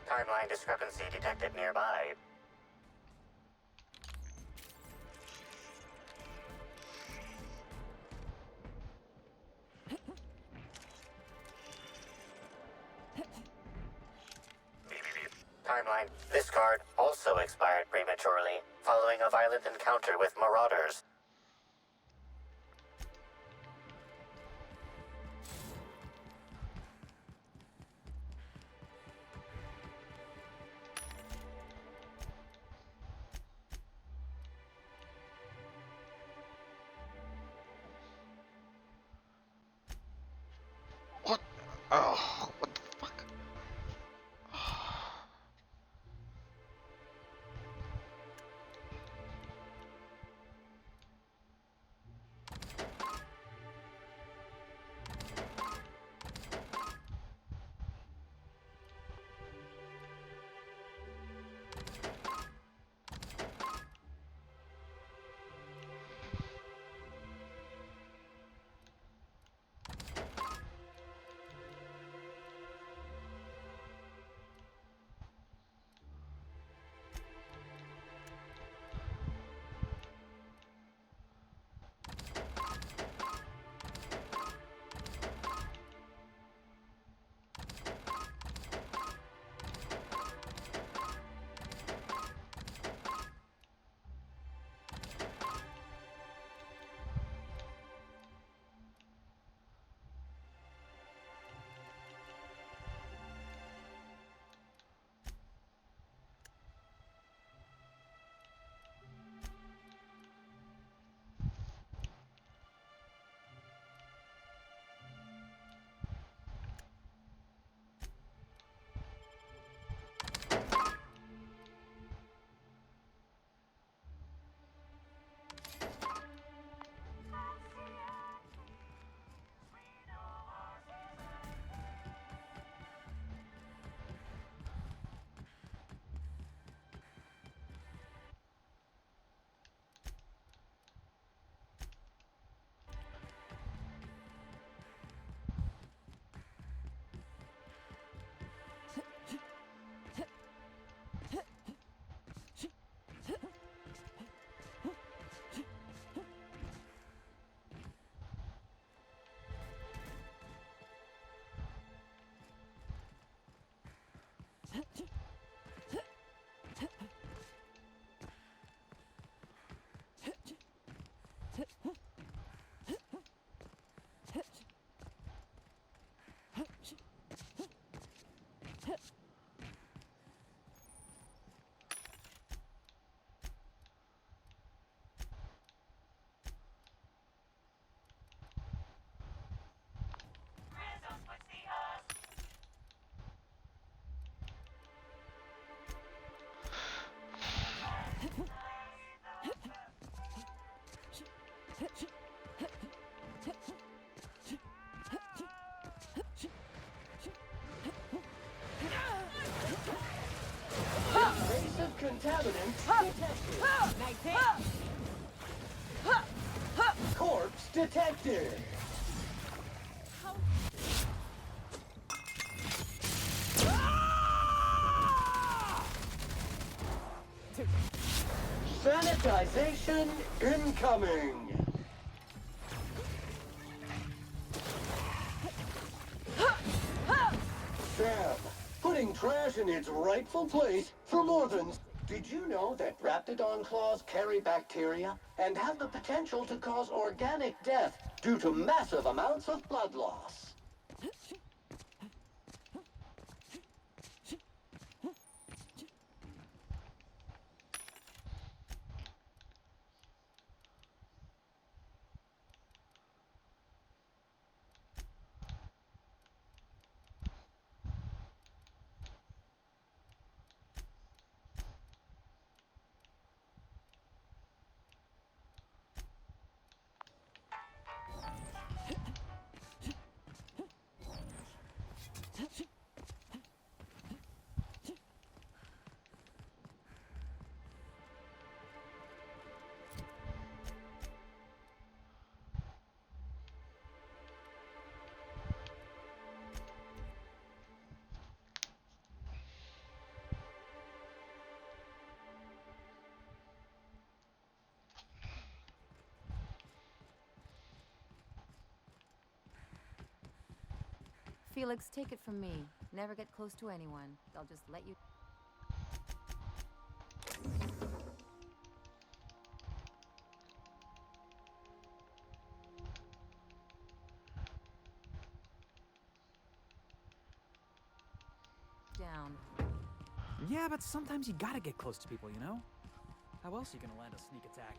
Timeline discrepancy detected nearby. Timeline. This card also expired prematurely, following a violent encounter with marauders. What? Oh, what the fuck? Contaminant detected. Corpse detected. Sanitization incoming. Sam, putting trash in its rightful place for more than... Did you know that Raptidon claws carry bacteria and have the potential to cause organic death due to massive amounts of blood loss? Felix, take it from me. Never get close to anyone. They'll just let you... down. Yeah, but sometimes you gotta get close to people, you know? How else are you gonna land a sneak attack?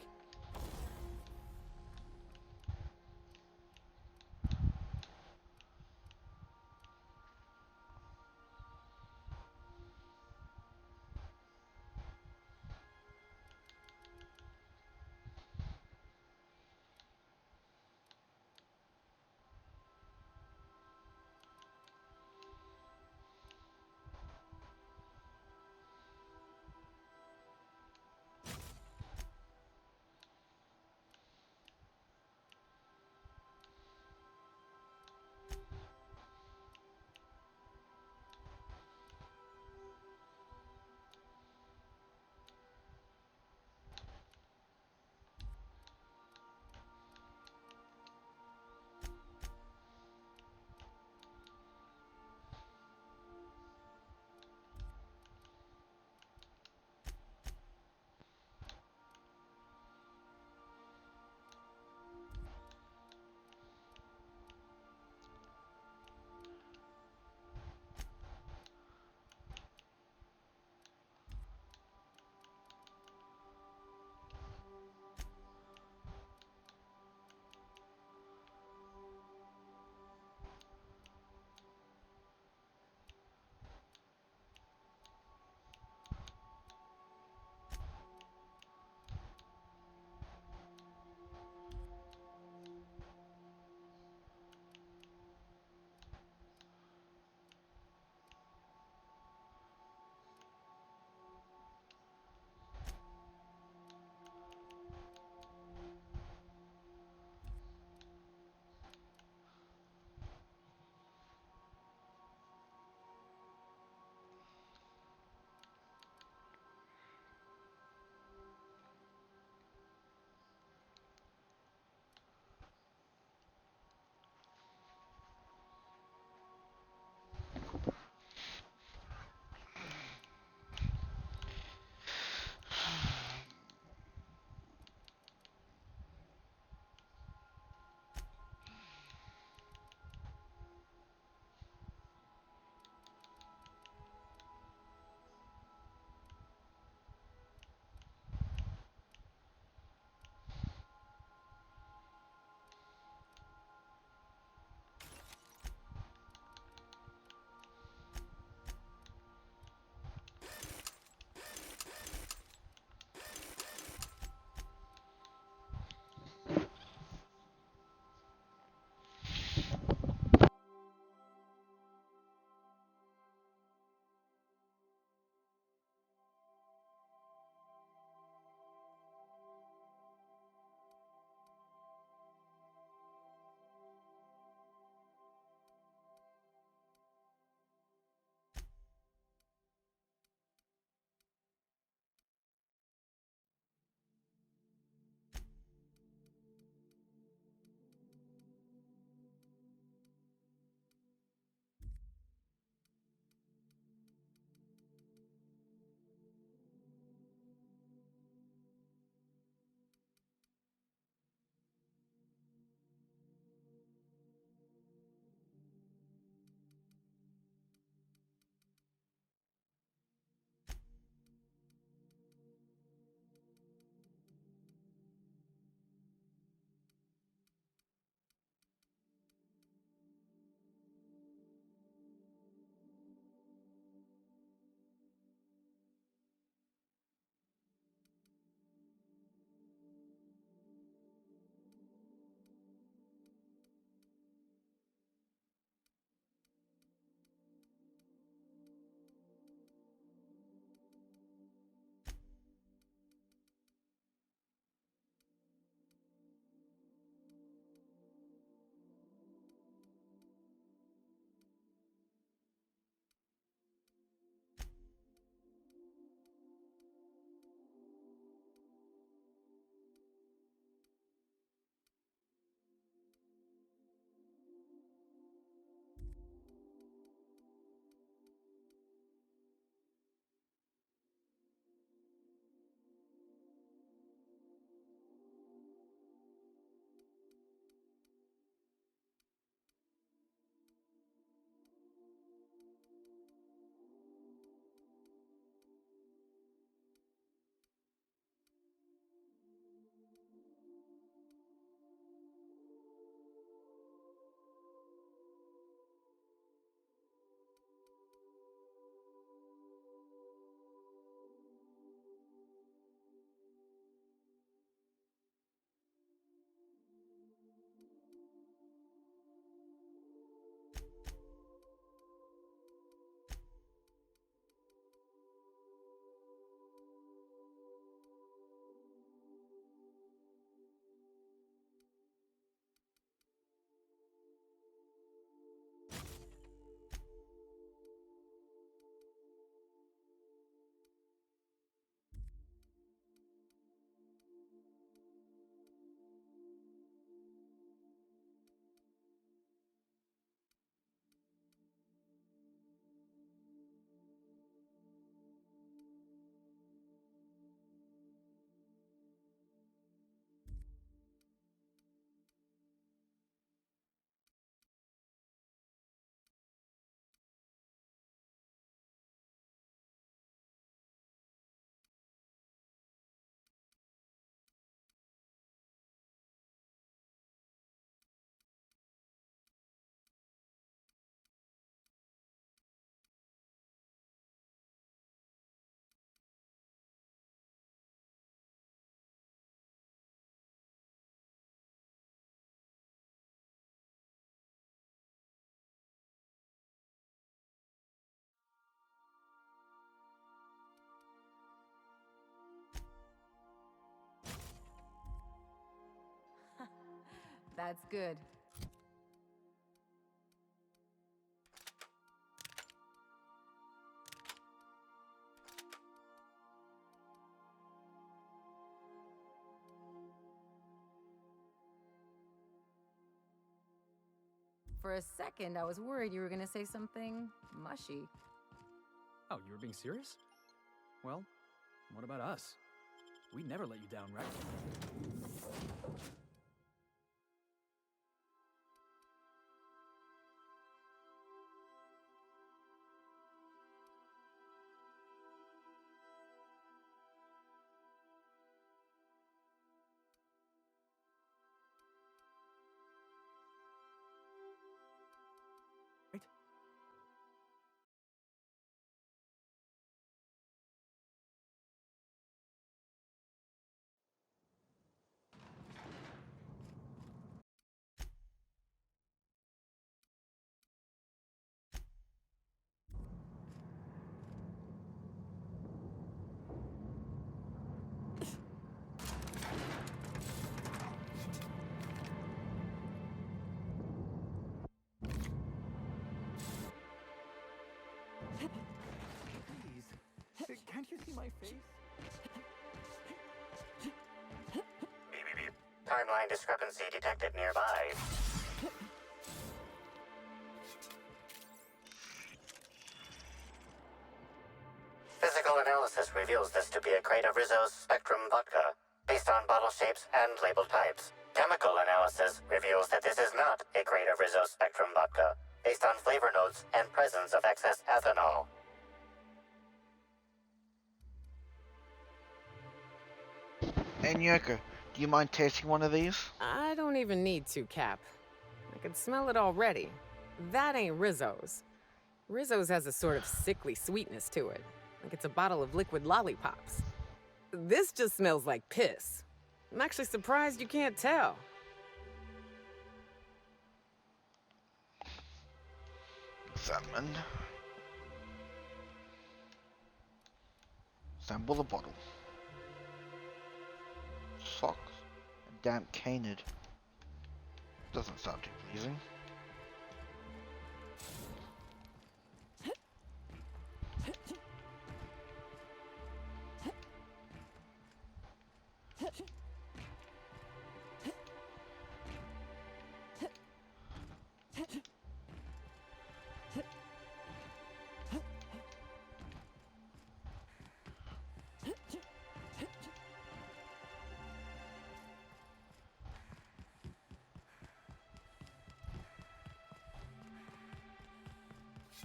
That's good. For a second, I was worried you were gonna say something mushy. Oh, you were being serious? Well, what about us? We never let you down, right? Can't you see my face? Timeline discrepancy detected nearby. Physical analysis reveals this to be a crate of Rizzo's Spectrum vodka, based on bottle shapes and label types. Chemical analysis reveals that this is not a crate of Rizzo's Spectrum vodka, based on flavor notes and presence of excess ethanol. And Yoko, do you mind tasting one of these? I don't even need to, Cap. I can smell it already. That ain't Rizzo's. Rizzo's has a sort of sickly sweetness to it, like it's a bottle of liquid lollipops. This just smells like piss. I'm actually surprised you can't tell. Examine. Sample the bottle. Socks. A damp canid. Doesn't sound too pleasing.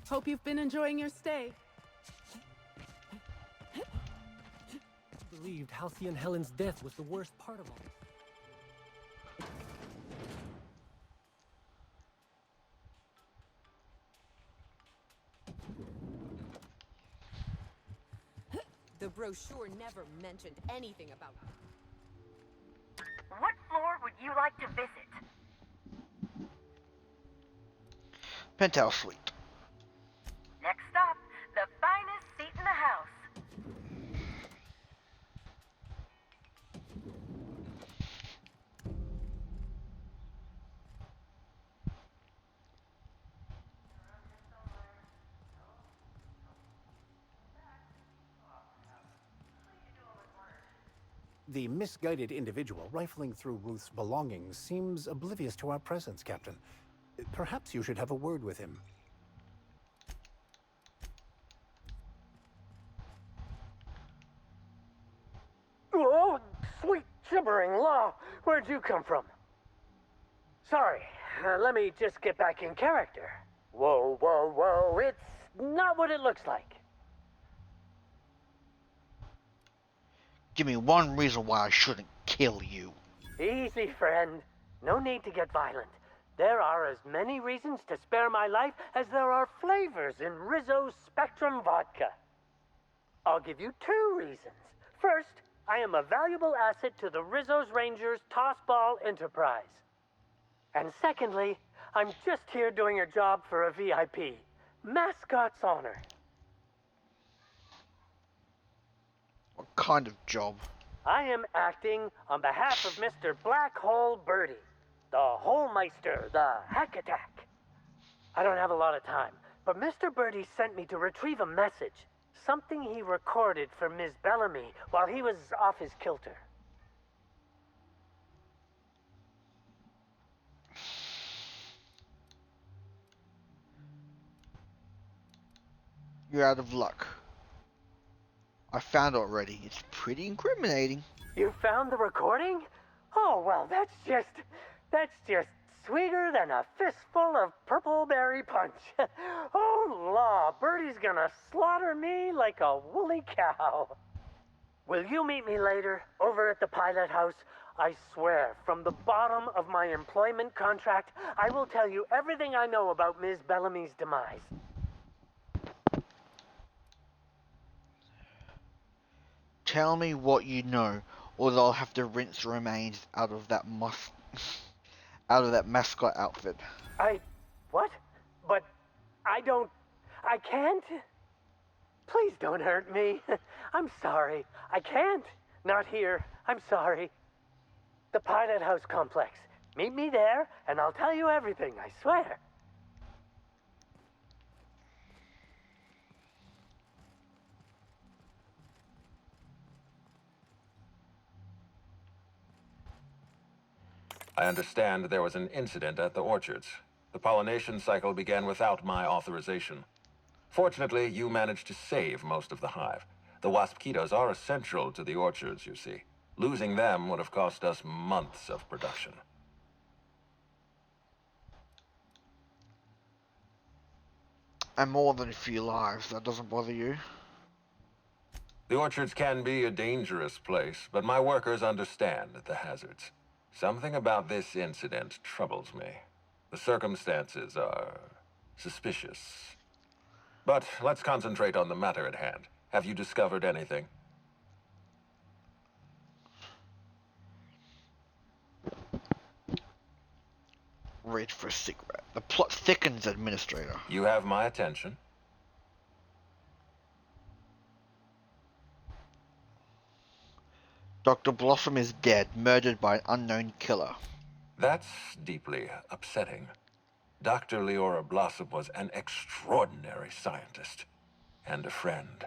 Hope you've been enjoying your stay. Believed Halcyon Helen's death was the worst part of all. The brochure never mentioned anything about it. What floor would you like to visit? Penthouse suite. Next stop, the finest seat in the house. The misguided individual rifling through Ruth's belongings seems oblivious to our presence, Captain. Perhaps you should have a word with him. Oh, sweet gibbering law! Where'd you come from? Sorry, let me just get back in character. Whoa, whoa, whoa, it's not what it looks like. Give me one reason why I shouldn't kill you. Easy, friend. No need to get violent. There are as many reasons to spare my life as there are flavors in Rizzo's Spectrum vodka. I'll give you 2 reasons. First, I am a valuable asset to the Rizzo's Rangers Tossball Enterprise. And secondly, I'm just here doing a job for a VIP. Mascot's honor. What kind of job? I am acting on behalf of Mr. Black Hole Birdie. the Holmeister, the Hack Attack. I don't have a lot of time, but Mr. Birdie sent me to retrieve a message. Something he recorded for Ms. Bellamy while he was off his kilter. You're out of luck. I found it already. It's pretty incriminating. You found the recording? Oh, well, that's just sweeter than a fistful of purple berry punch. Oh, law, Birdie's gonna slaughter me like a woolly cow. Will you meet me later, over at the pilot house? I swear, from the bottom of my employment contract, I will tell you everything I know about Ms. Bellamy's demise. Tell me what you know, or I'll have to rinse the remains out of that mascot outfit. What? But I can't? Please don't hurt me. I'm sorry. I can't. Not here. I'm sorry. The Pilot House complex. Meet me there, and I'll tell you everything, I swear. I understand there was an incident at the orchards. The pollination cycle began without my authorization. Fortunately, you managed to save most of the hive. The wasp-ketos are essential to the orchards, you see. Losing them would have cost us months of production. And more than a few lives, that doesn't bother you? The orchards can be a dangerous place, but my workers understand the hazards. Something about this incident troubles me. The circumstances are suspicious. But let's concentrate on the matter at hand. Have you discovered anything? Reach for a cigarette. The plot thickens, Administrator. You have my attention. Dr. Blossom is dead, murdered by an unknown killer. That's deeply upsetting. Dr. Leora Blossom was an extraordinary scientist and a friend.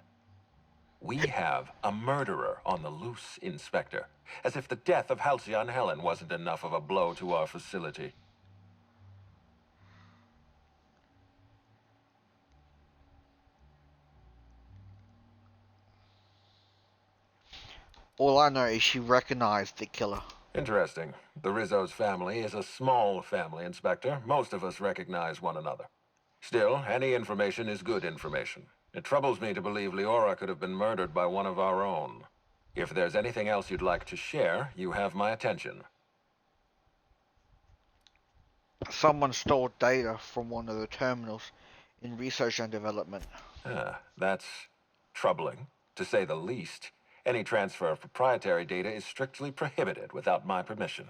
We have a murderer on the loose, Inspector, as if the death of Halcyon Helen wasn't enough of a blow to our facility. All I know is she recognized the killer. Interesting. The Rizzo's family is a small family, Inspector. Most of us recognize one another. Still, any information is good information. It troubles me to believe Leora could have been murdered by one of our own. If there's anything else you'd like to share, you have my attention. Someone stole data from one of the terminals in research and development. That's troubling, to say the least. Any transfer of proprietary data is strictly prohibited without my permission.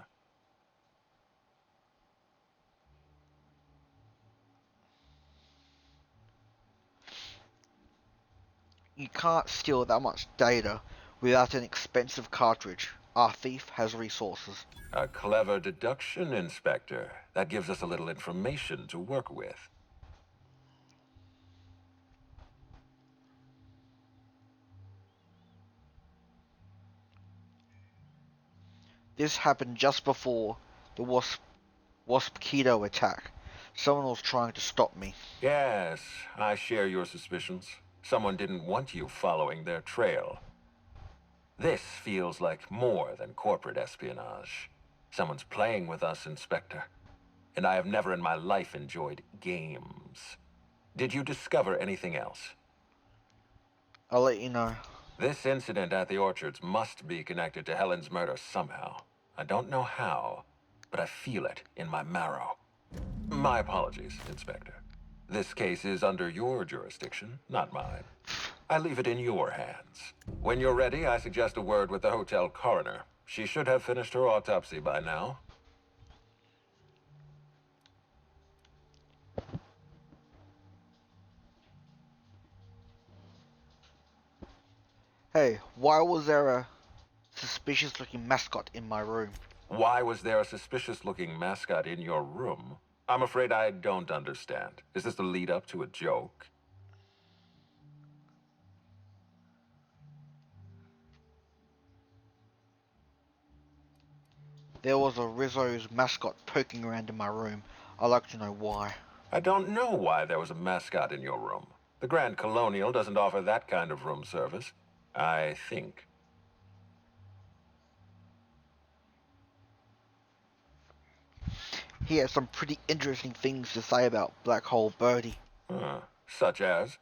You can't steal that much data without an expensive cartridge. Our thief has resources. A clever deduction, Inspector. That gives us a little information to work with. This happened just before the wasp-keto attack. Someone was trying to stop me. Yes, I share your suspicions. Someone didn't want you following their trail. This feels like more than corporate espionage. Someone's playing with us, Inspector. And I have never in my life enjoyed games. Did you discover anything else? I'll let you know. This incident at the orchards must be connected to Helen's murder somehow. I don't know how, but I feel it in my marrow. My apologies, Inspector. This case is under your jurisdiction, not mine. I leave it in your hands. When you're ready, I suggest a word with the hotel coroner. She should have finished her autopsy by now. Hey, why was there a suspicious-looking mascot in my room? Why was there a suspicious-looking mascot in your room? I'm afraid I don't understand. Is this the lead-up to a joke? There was a Rizzo's mascot poking around in my room. I'd like to know why. I don't know why there was a mascot in your room. The Grand Colonial doesn't offer that kind of room service, I think. He has some pretty interesting things to say about Black Hole Birdie. Such as?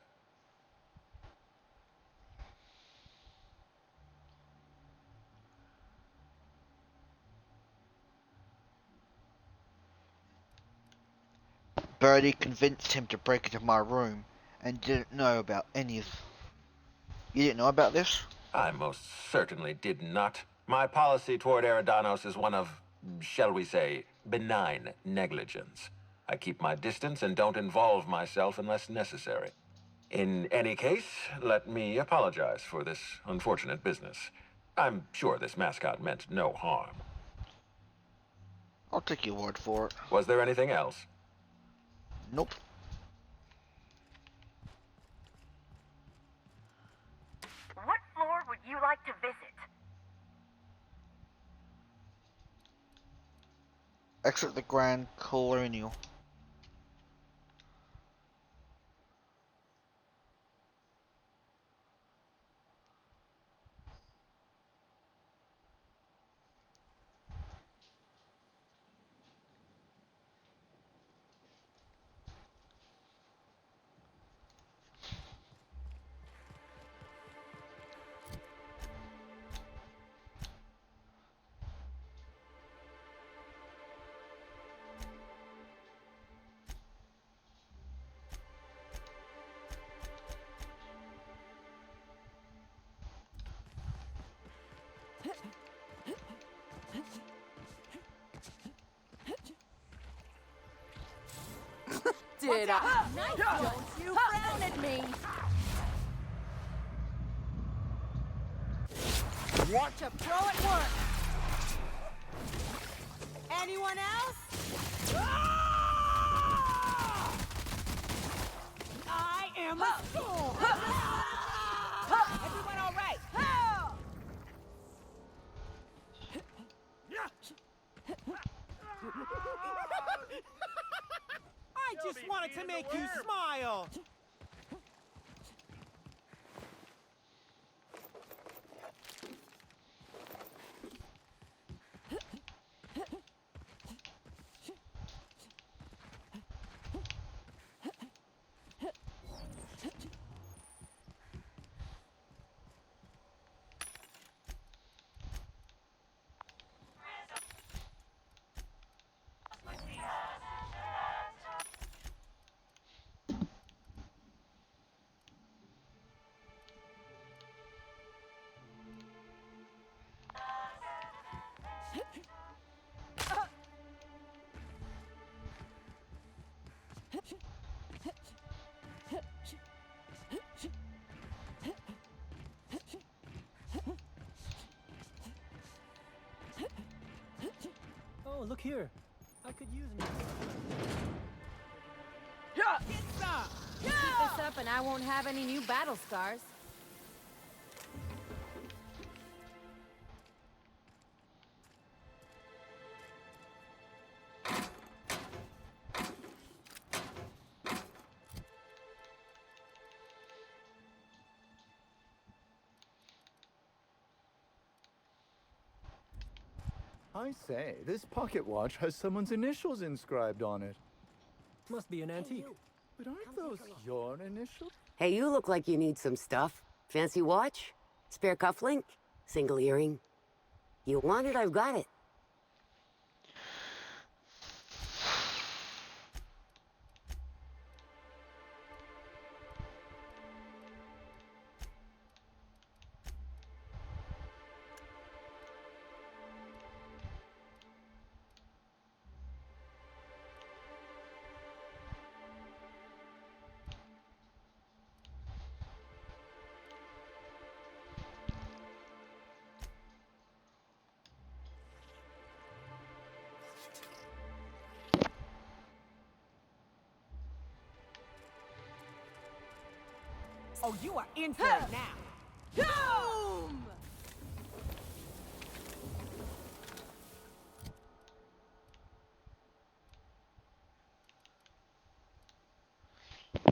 Birdie convinced him to break into my room and didn't know about any of... You didn't know about this? I most certainly did not. My policy toward Eridanos is one of, shall we say, benign negligence. I keep my distance and don't involve myself unless necessary. In any case, let me apologize for this unfortunate business. I'm sure this mascot meant no harm. I'll take your word for it. Was there anything else? Nope. What floor would you like to visit? Exit the Grand Colonial. Did I? Don't you frown at me. Watch a pro at work. Anyone else? I am a storm. Everyone all right? I just wanted to make you smile! Oh, look here. I could use an... Keep this up and I won't have any new battle scars. I say, this pocket watch has someone's initials inscribed on it. Must be an antique. But aren't those your initials? Hey, you look like you need some stuff. Fancy watch? Spare cufflink? Single earring? You want it, I've got it. Oh, you are in for it now. Boom!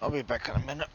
I'll be back in a minute.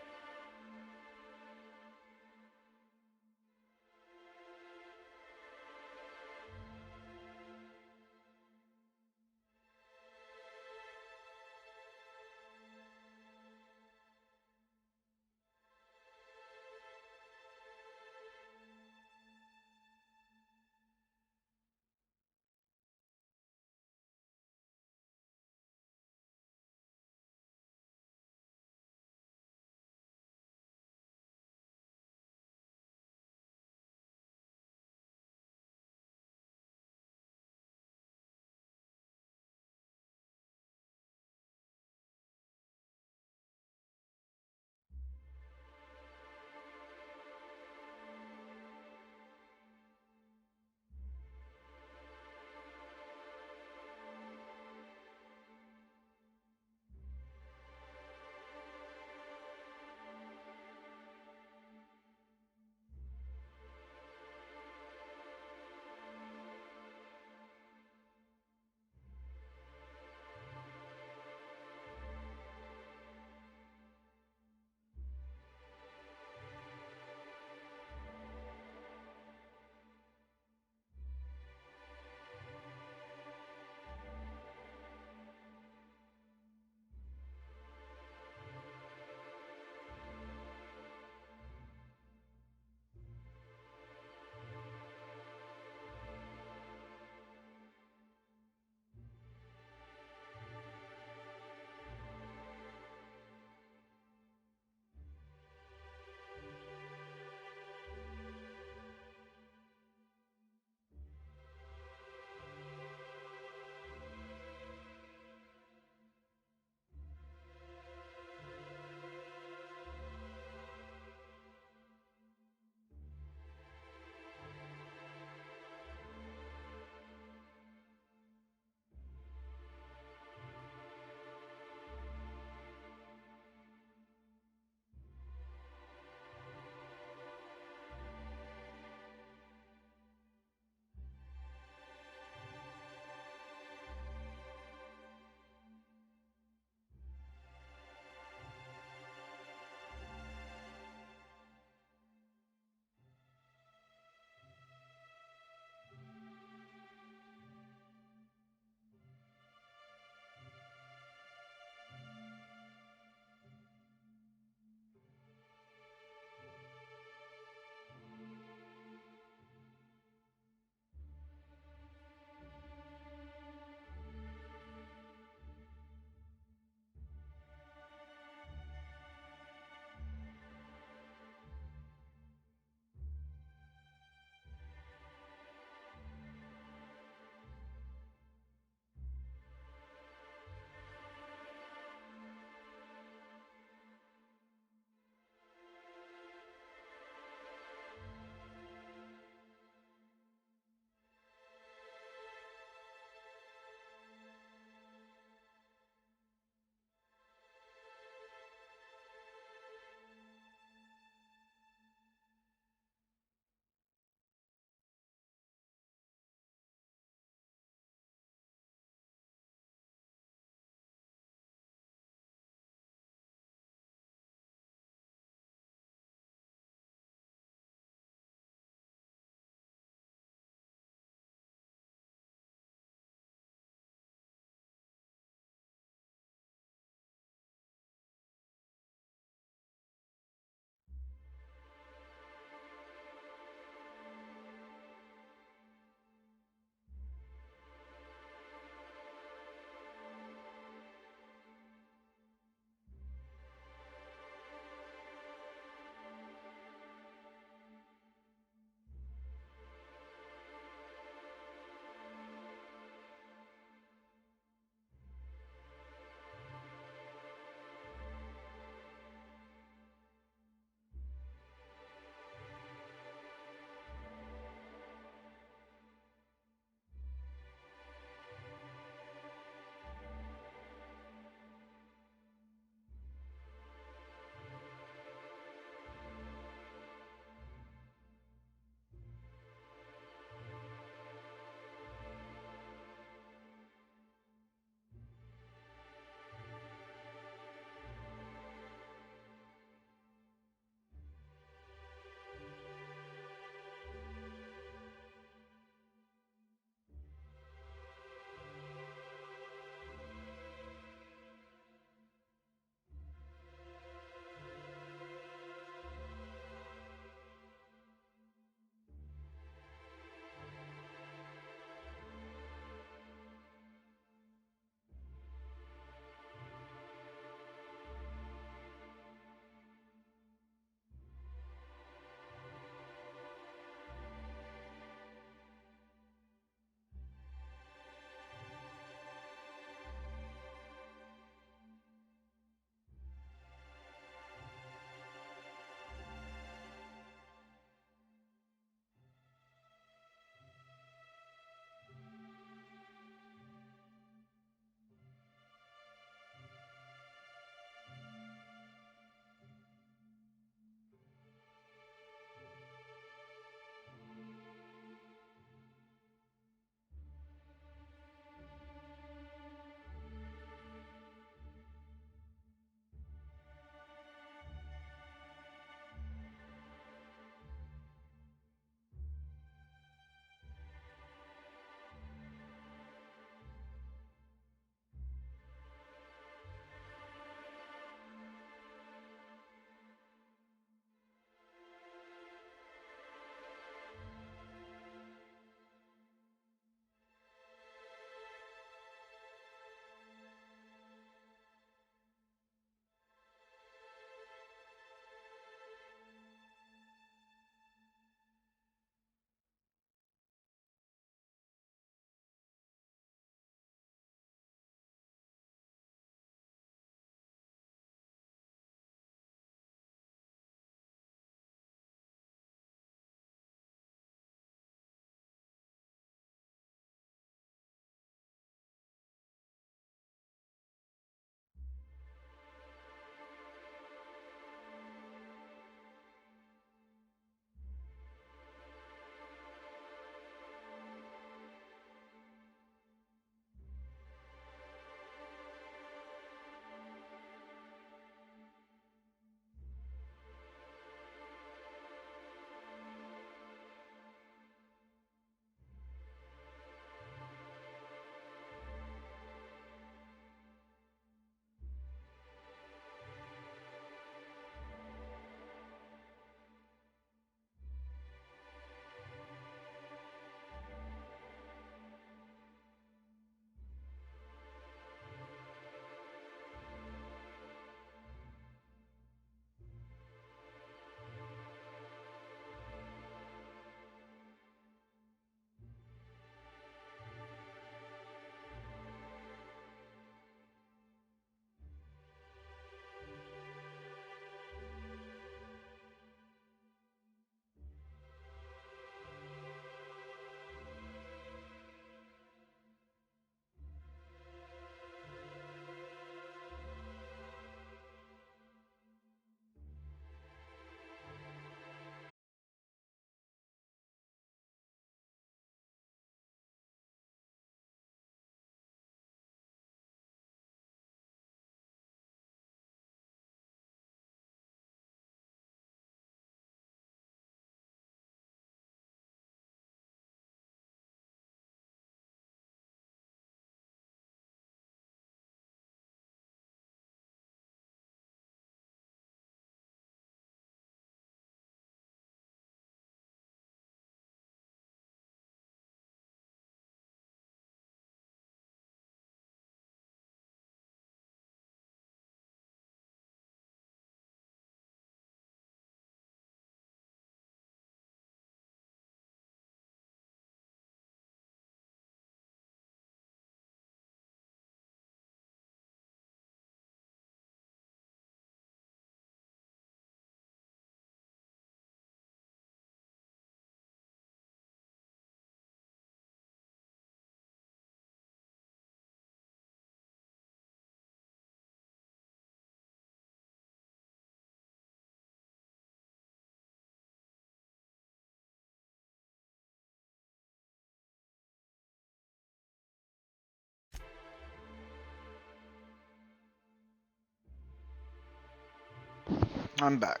I'm back.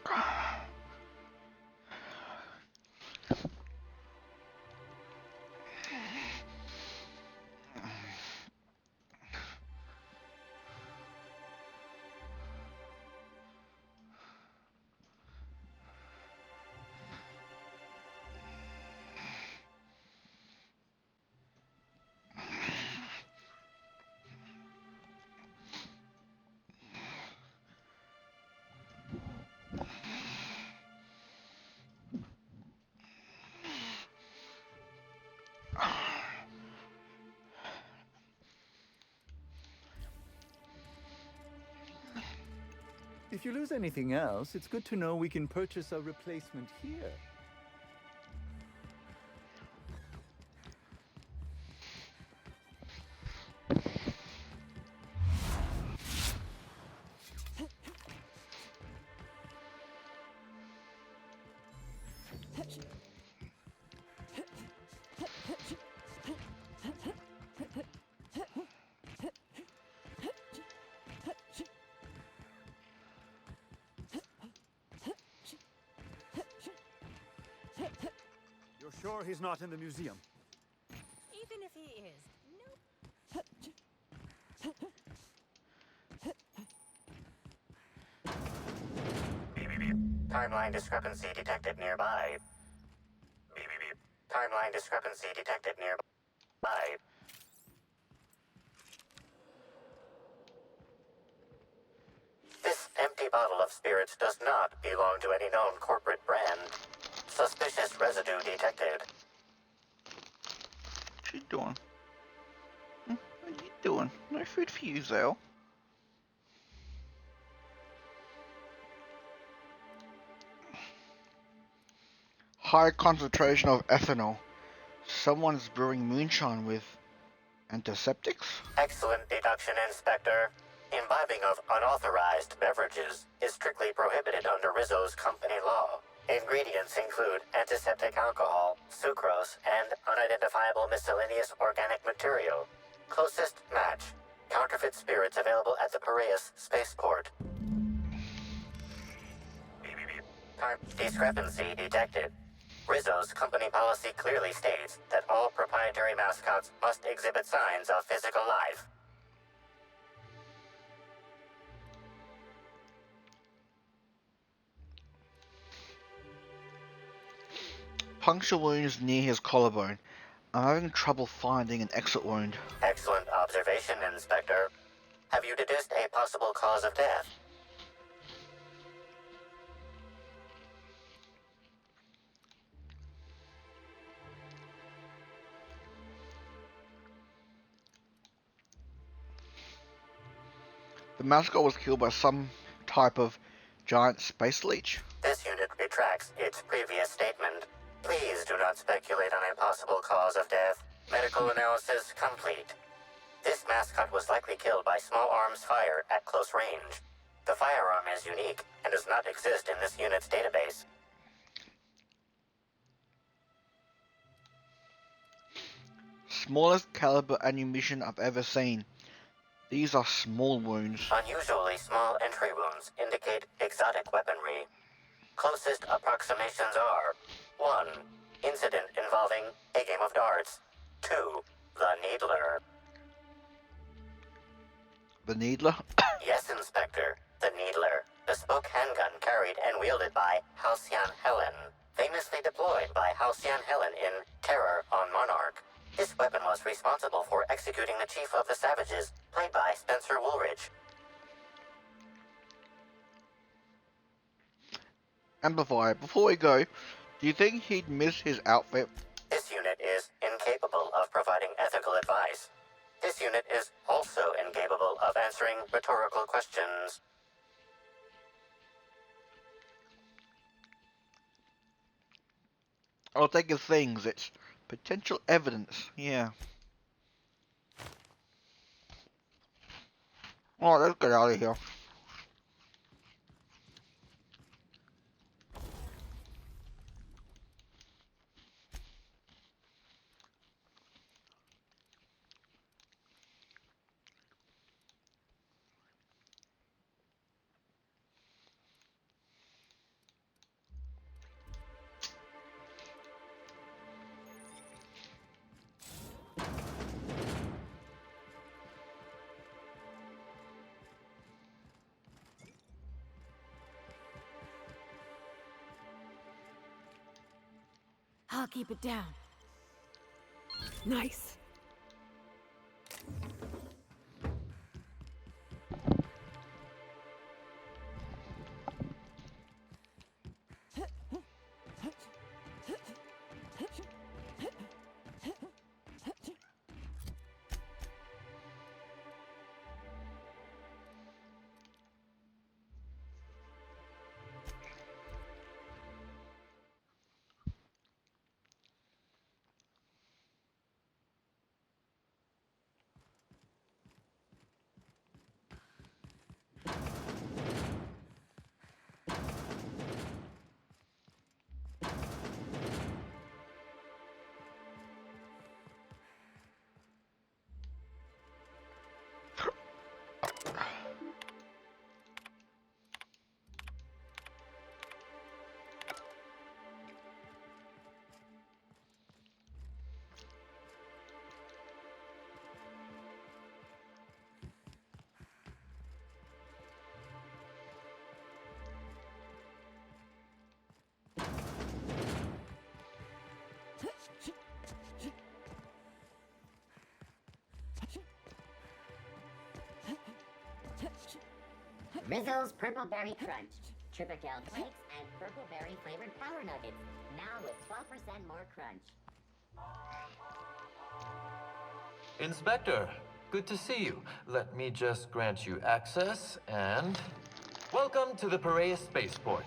If you lose anything else, it's good to know we can purchase a replacement here. You're sure he's not in the museum? Even if he is, Timeline discrepancy detected nearby. Timeline discrepancy detected nearby. This empty bottle of spirits does not belong to any known corporate brand. Suspicious residue detected. What you doing? What you doing? No food for you, Zale. High concentration of ethanol. Someone's brewing moonshine with antiseptics? Excellent deduction, Inspector. Imbibing of unauthorized beverages is strictly prohibited under Rizzo's company law. Ingredients include antiseptic alcohol, sucrose, and unidentifiable miscellaneous organic material. Closest match. Counterfeit spirits available at the Piraeus spaceport. Time discrepancy detected. Rizzo's company policy clearly states that all proprietary mascots must exhibit signs of physical life. Puncture wounds near his collarbone. I'm having trouble finding an exit wound. Excellent observation, Inspector. Have you deduced a possible cause of death? The mascot was killed by some type of giant space leech. This unit retracts its previous statement. Please do not speculate on a possible cause of death. Medical analysis complete. This mascot was likely killed by small arms fire at close range. The firearm is unique and does not exist in this unit's database. Smallest caliber ammunition I've ever seen. These are small wounds. Unusually small entry wounds indicate exotic weaponry. Closest approximations are 1. Incident involving a game of darts. 2. The Needler. The Needler? Yes, Inspector. The Needler. Bespoke handgun carried and wielded by Halcyon Helen. Famously deployed by Halcyon Helen in Terror on Monarch. This weapon was responsible for executing the Chief of the Savages, played by Spencer Woolridge. Amplifier, before we go, do you think he'd miss his outfit? This unit is incapable of providing ethical advice. This unit is also incapable of answering rhetorical questions. I'll take his things. It's potential evidence. Yeah. Alright, let's get out of here. I'll keep it down. Nice. Rizzo's Purple Berry Crunch, Tripical Flakes, and Purple Berry flavored Power Nuggets, now with 12% more crunch. Inspector, good to see you. Let me just grant you access and... Welcome to the Piraeus Spaceport.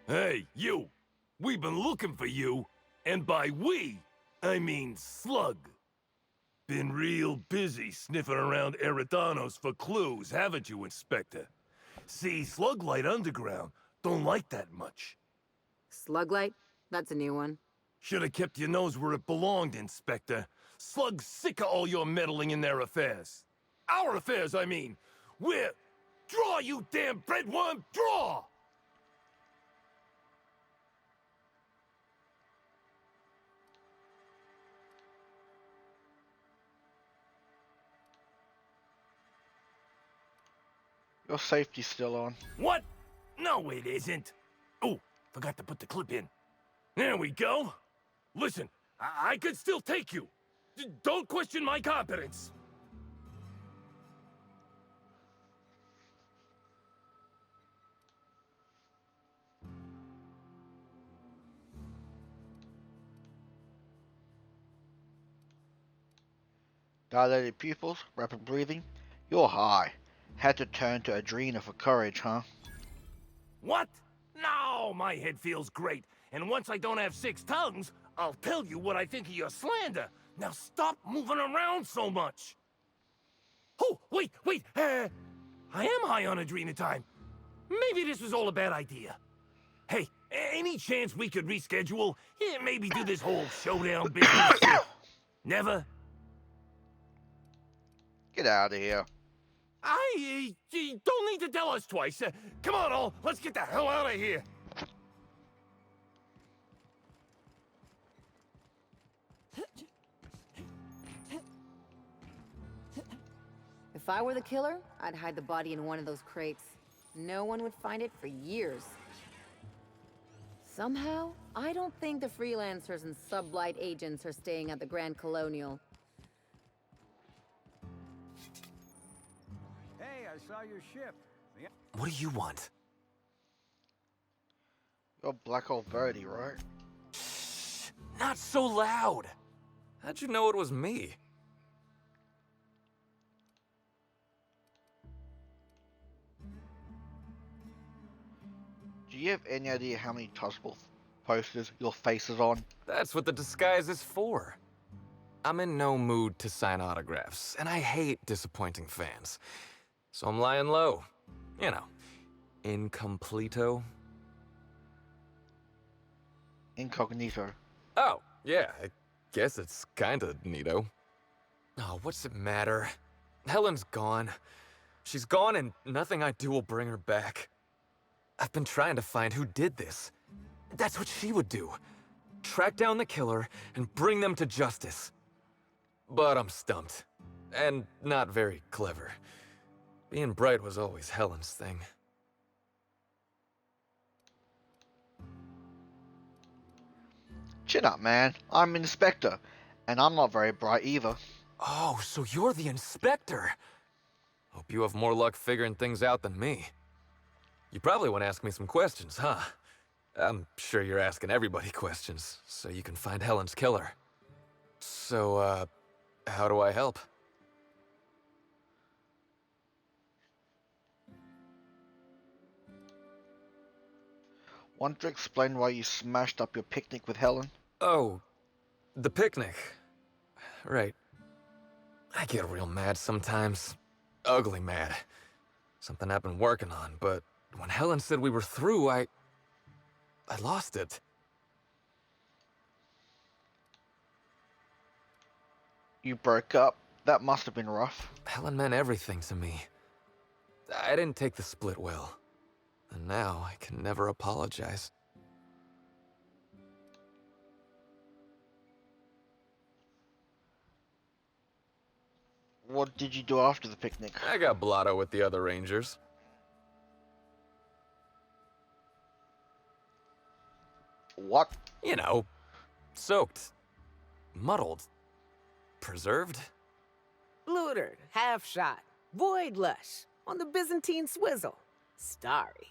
Hey, you! We've been looking for you, and by we, I mean Slug. Been real busy sniffing around Eridanos for clues, haven't you, Inspector? See, Sluglight Underground don't like that much. Sluglight? That's a new one. Should've kept your nose where it belonged, Inspector. Slug's sick of all your meddling in their affairs. Our affairs, I mean. We're... Draw, you damn breadworm, draw! Your safety's still on. What? No, it isn't. Oh, forgot to put the clip in. There we go. Listen, I could still take you. Don't question my competence. Dilated pupils, rapid breathing. You're high. Had to turn to Adrena for courage, huh? What? No, my head feels great. And once I don't have 6 tongues, I'll tell you what I think of your slander. Now stop moving around so much. Oh, wait. I am high on adrenatime. Maybe this was all a bad idea. Hey, any chance we could reschedule? Yeah, maybe do this whole showdown business. Never? Get out of here. I don't need to tell us twice. Come on, all. Let's get the hell out of here. If I were the killer, I'd hide the body in one of those crates. No one would find it for years. Somehow, I don't think the freelancers and sublight agents are staying at the Grand Colonial. Hey, I saw your ship. What do you want? You're Black Hole Birdie, right? Not so loud! How'd you know it was me? Do you have any idea how many touchable posters your face is on? That's what the disguise is for. I'm in no mood to sign autographs, and I hate disappointing fans. So I'm lying low. You know, incompleto? Incognito. Oh, yeah, I guess it's kinda neato. Oh, what's it matter? Helen's gone. She's gone and nothing I do will bring her back. I've been trying to find who did this. That's what she would do. Track down the killer and bring them to justice. But I'm stumped. And not very clever. Being bright was always Helen's thing. Chin up, man. I'm Inspector, and I'm not very bright either. Oh, so you're the inspector. Hope you have more luck figuring things out than me. You probably want to ask me some questions, huh? I'm sure you're asking everybody questions, so you can find Helen's killer. So, how do I help? Want to explain why you smashed up your picnic with Helen? Oh, the picnic. Right. I get real mad sometimes. Ugly mad. Something I've been working on, but when Helen said we were through, I lost it. You broke up? That must have been rough. Helen meant everything to me. I didn't take the split well. And now I can never apologize. What did you do after the picnic? I got blotto with the other Rangers. What? You know, soaked, muddled, preserved. Blutered, half shot, void lush, on the Byzantine swizzle, starry.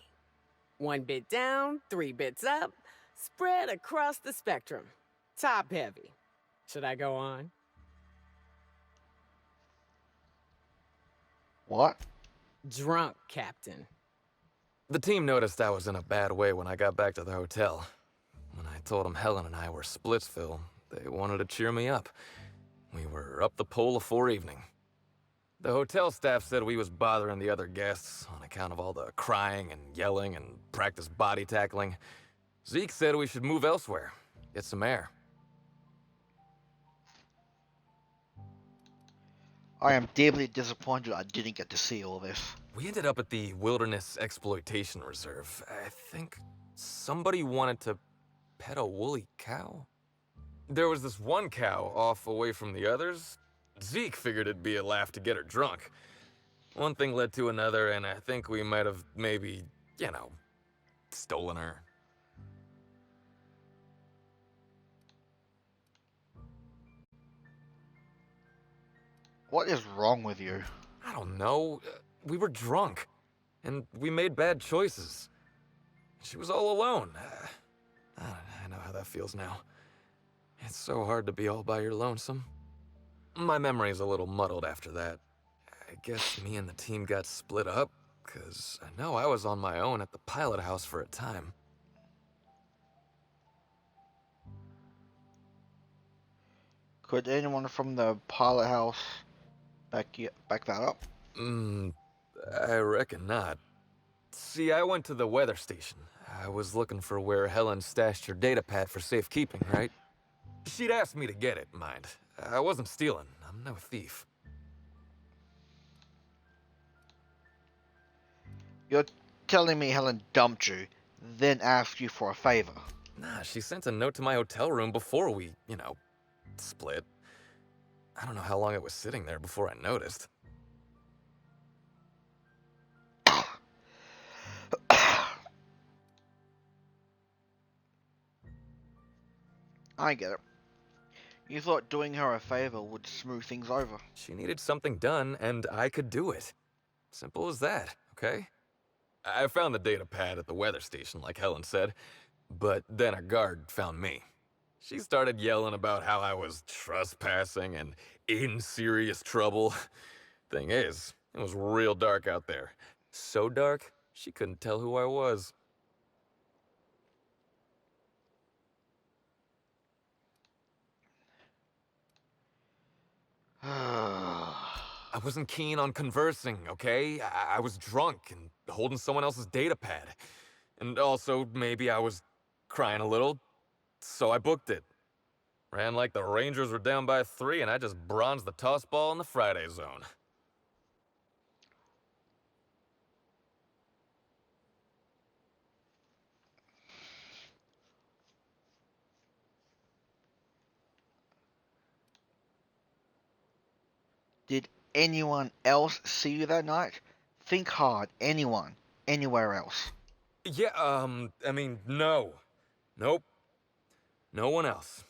1 bit down, 3 bits up, spread across the spectrum. Top heavy. Should I go on? What? Drunk, Captain. The team noticed I was in a bad way when I got back to the hotel. When I told them Helen and I were Splitsville, they wanted to cheer me up. We were up the pole afore evening. The hotel staff said we was bothering the other guests on account of all the crying and yelling and practice body tackling. Zeke said we should move elsewhere, get some air. I am deeply disappointed I didn't get to see all this. We ended up at the Wilderness Exploitation Reserve. I think somebody wanted to pet a woolly cow? There was this one cow off away from the others. Zeke figured it'd be a laugh to get her drunk. One thing led to another, and I think we might have maybe, you know, stolen her. What is wrong with you? I don't know. We were drunk, and we made bad choices. She was all alone. I know how that feels now. It's so hard to be all by your lonesome. My memory's a little muddled after that. I guess me and the team got split up, 'cause I know I was on my own at the pilot house for a time. Could anyone from the pilot house back that up? I reckon not. See, I went to the weather station. I was looking for where Helen stashed her data pad for safekeeping, right? She'd asked me to get it, mind. I wasn't stealing. I'm no thief. You're telling me Helen dumped you, then asked you for a favor? Nah, she sent a note to my hotel room before we, you know, split. I don't know how long it was sitting there before I noticed. I get it. You thought doing her a favor would smooth things over. She needed something done, and I could do it. Simple as that, okay? I found the data pad at the weather station, like Helen said, but then a guard found me. She started yelling about how I was trespassing and in serious trouble. Thing is, it was real dark out there. So dark, she couldn't tell who I was. I wasn't keen on conversing, okay? I was drunk and holding someone else's data pad. And also, maybe I was crying a little, so I booked it. Ran like the Rangers were down by 3, and I just bronzed the toss ball in the Friday zone. Did anyone else see you that night? Think hard. Anyone. Anywhere else. Yeah, I mean, no. Nope. No one else.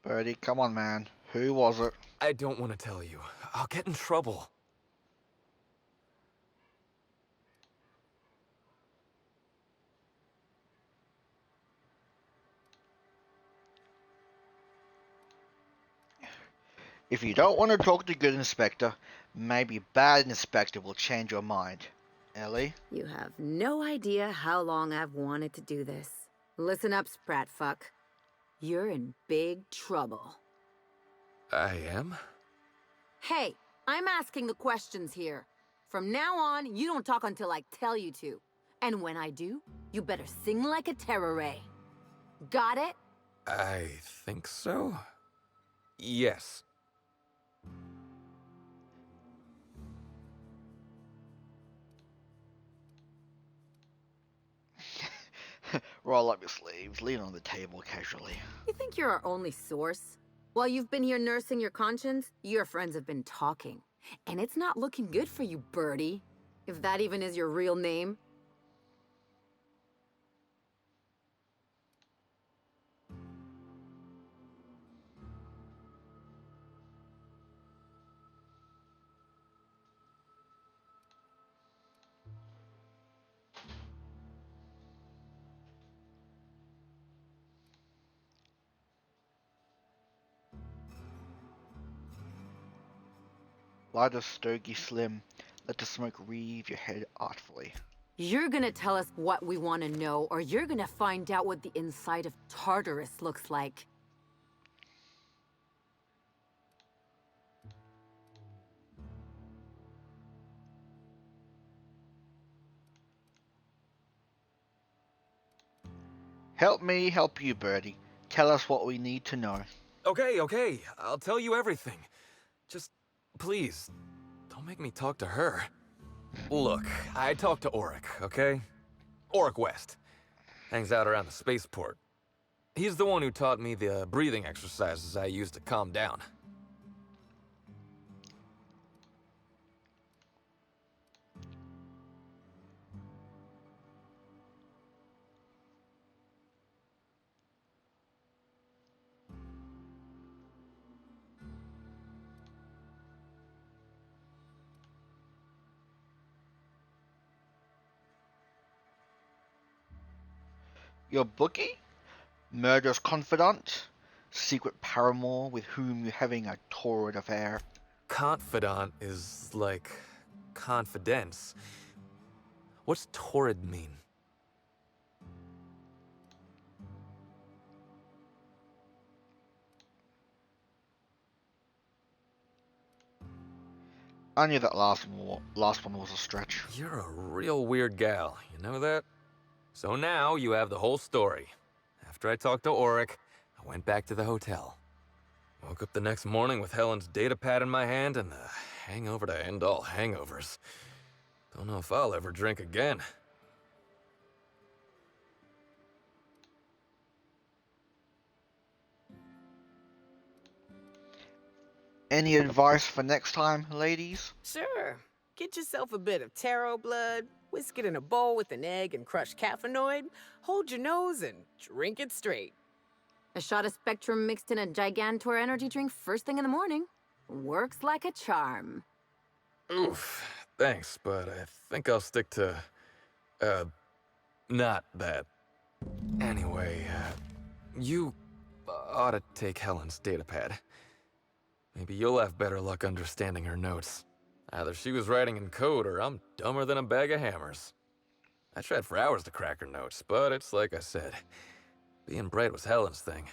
Birdie, come on, man. Who was it? I don't want to tell you. I'll get in trouble. If you don't want to talk to good inspector, maybe bad inspector will change your mind. Ellie? You have no idea how long I've wanted to do this. Listen up, Spratfuck. You're in big trouble. I am? Hey, I'm asking the questions here. From now on, you don't talk until I tell you to. And when I do, you better sing like a terror ray. Got it? I think so. Yes. Roll up your sleeves, lean on the table casually. You think you're our only source? While you've been here nursing your conscience, your friends have been talking. And it's not looking good for you, Birdie. If that even is your real name. Light a stogie slim. Let the smoke reave your head artfully. You're gonna tell us what we want to know, or you're gonna find out what the inside of Tartarus looks like. Help me help you, Birdie. Tell us what we need to know. Okay. I'll tell you everything. Just, please, don't make me talk to her. Look, I talked to Auric, okay? Auric West. Hangs out around the spaceport. He's the one who taught me the breathing exercises I use to calm down. Your bookie? Murderous confidant? Secret paramour with whom you're having a torrid affair? Confidant is like confidence. What's torrid mean? I knew that last one was a stretch. You're a real weird gal, you know that? So now you have the whole story. After I talked to Auric, I went back to the hotel. Woke up the next morning with Helen's data pad in my hand and the hangover to end all hangovers. Don't know if I'll ever drink again. Any advice for next time, ladies? Sure. Get yourself a bit of taro blood, whisk it in a bowl with an egg and crushed caffeinoid, hold your nose and drink it straight. A shot of Spectrum mixed in a Gigantor energy drink first thing in the morning. Works like a charm. Oof, thanks, but I think I'll stick to, not that. Anyway, you ought to take Helen's datapad. Maybe you'll have better luck understanding her notes. Either she was writing in code or I'm dumber than a bag of hammers. I tried for hours to crack her notes, but it's like I said. Being bright was Helen's thing.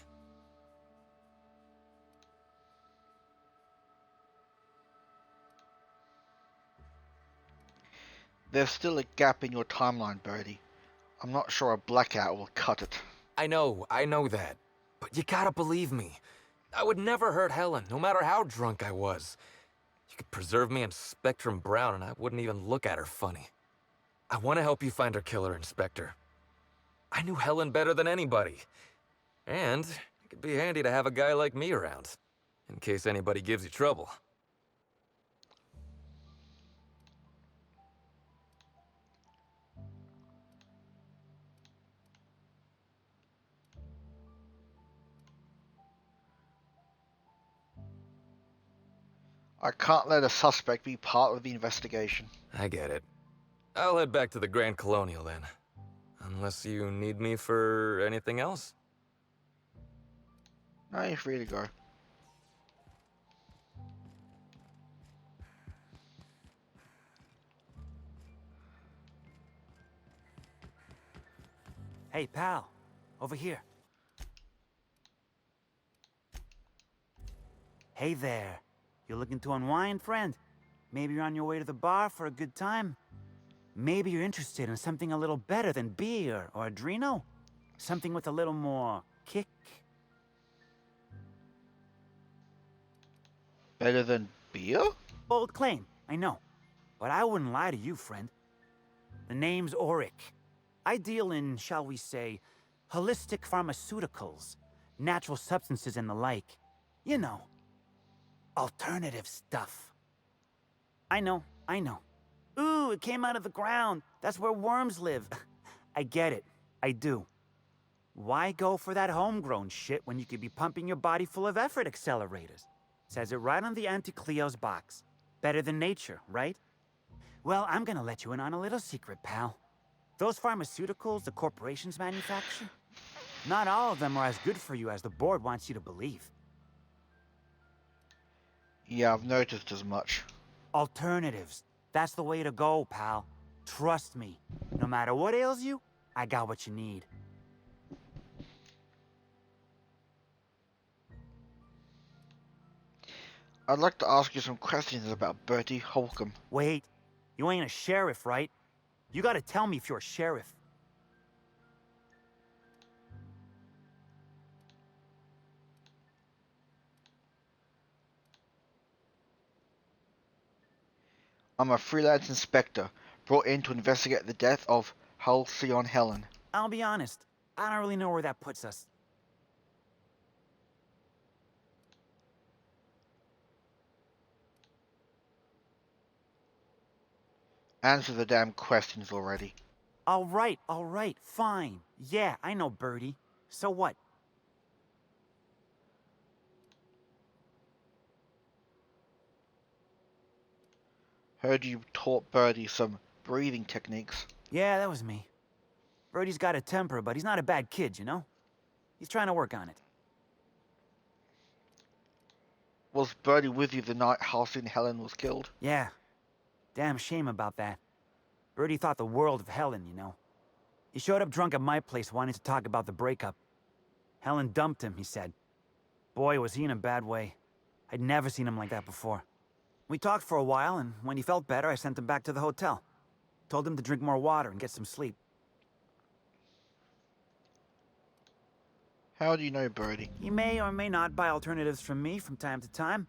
There's still a gap in your timeline, Birdie. I'm not sure a blackout will cut it. I know that. But you gotta believe me. I would never hurt Helen, no matter how drunk I was. You could preserve me in Spectrum Brown and I wouldn't even look at her funny. I want to help you find her killer, Inspector. I knew Helen better than anybody. And it could be handy to have a guy like me around, in case anybody gives you trouble. I can't let a suspect be part of the investigation. I get it. I'll head back to the Grand Colonial then. Unless you need me for anything else? No, you're free to go. Hey, pal. Over here. Hey there. You looking to unwind, friend? Maybe you're on your way to the bar for a good time? Maybe you're interested in something a little better than beer or Adreno? Something with a little more kick? Better than beer? Bold claim, I know. But I wouldn't lie to you, friend. The name's Auric. I deal in, shall we say, holistic pharmaceuticals, natural substances and the like. You know, alternative stuff. I know. Ooh, it came out of the ground. That's where worms live. I get it. I do. Why go for that homegrown shit when you could be pumping your body full of effort accelerators? Says it right on the Auntie Cleo's box. Better than nature, right? Well, I'm gonna let you in on a little secret, pal. Those pharmaceuticals the corporations manufacture, not all of them are as good for you as the board wants you to believe. Yeah, I've noticed as much. Alternatives. That's the way to go, pal. Trust me. No matter what ails you, I got what you need. I'd like to ask you some questions about Bertie Holcomb. Wait. You ain't a sheriff, right? You gotta tell me if you're a sheriff. I'm a freelance inspector, brought in to investigate the death of Halcyon Helen. I'll be honest, I don't really know where that puts us. Answer the damn questions already. All right, fine. Yeah, I know Birdie. So what? Heard you taught Birdie some breathing techniques. Yeah, that was me. Birdie's got a temper, but he's not a bad kid, you know? He's trying to work on it. Was Birdie with you the night Halcyon Helen was killed? Yeah. Damn shame about that. Birdie thought the world of Helen, you know. He showed up drunk at my place wanting to talk about the breakup. Helen dumped him, he said. Boy, was he in a bad way. I'd never seen him like that before. We talked for a while, and when he felt better, I sent him back to the hotel. Told him to drink more water and get some sleep. How do you know Birdie? He may or may not buy alternatives from me from time to time.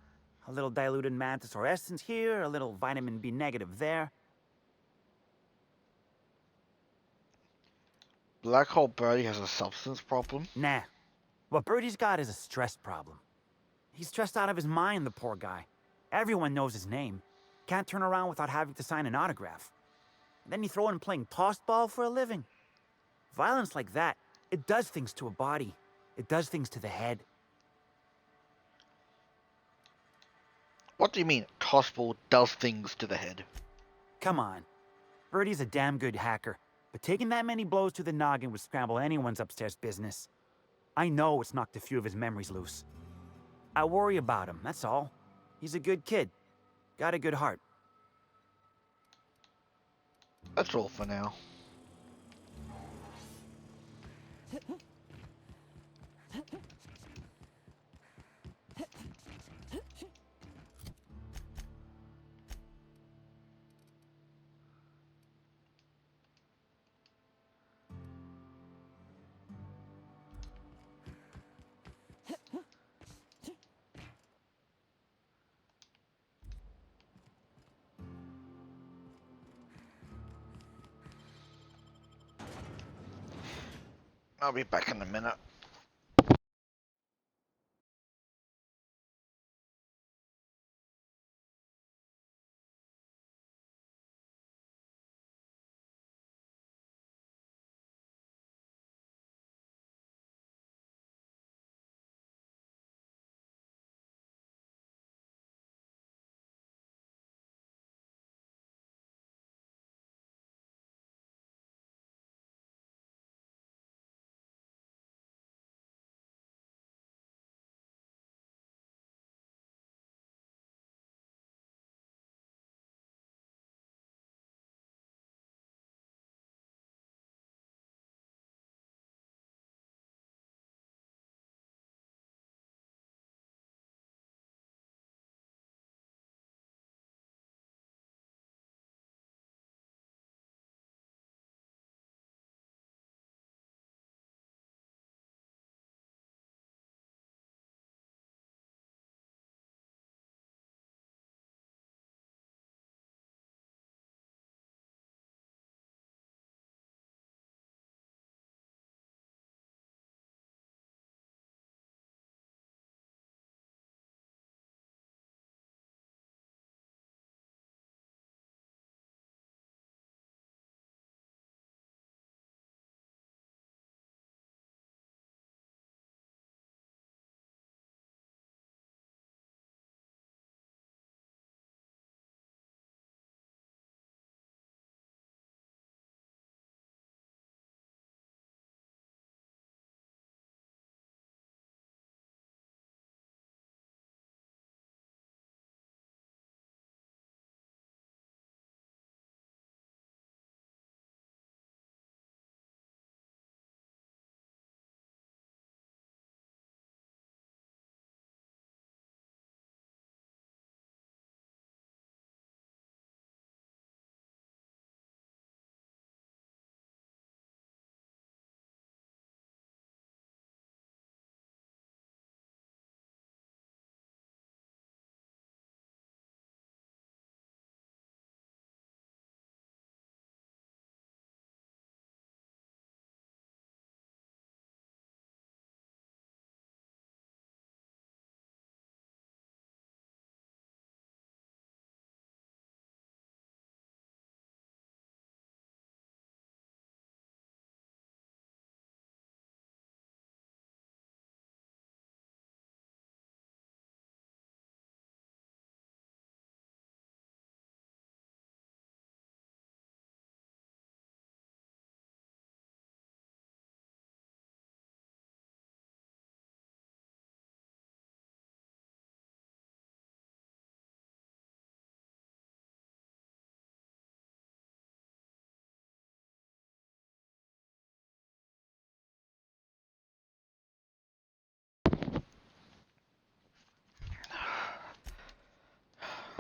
A little diluted mantis or essence here, a little vitamin B negative there. Black Hole Birdie has a substance problem? Nah. What Birdie's got is a stress problem. He's stressed out of his mind, the poor guy. Everyone knows his name. Can't turn around without having to sign an autograph. Then you throw in playing tossed ball for a living. Violence like that, it does things to a body. It does things to the head. What do you mean, tossball does things to the head? Come on. Birdie's a damn good hacker, but taking that many blows to the noggin would scramble anyone's upstairs business. I know it's knocked a few of his memories loose. I worry about him, that's all. He's a good kid. Got a good heart. That's all for now. I'll be back in a minute.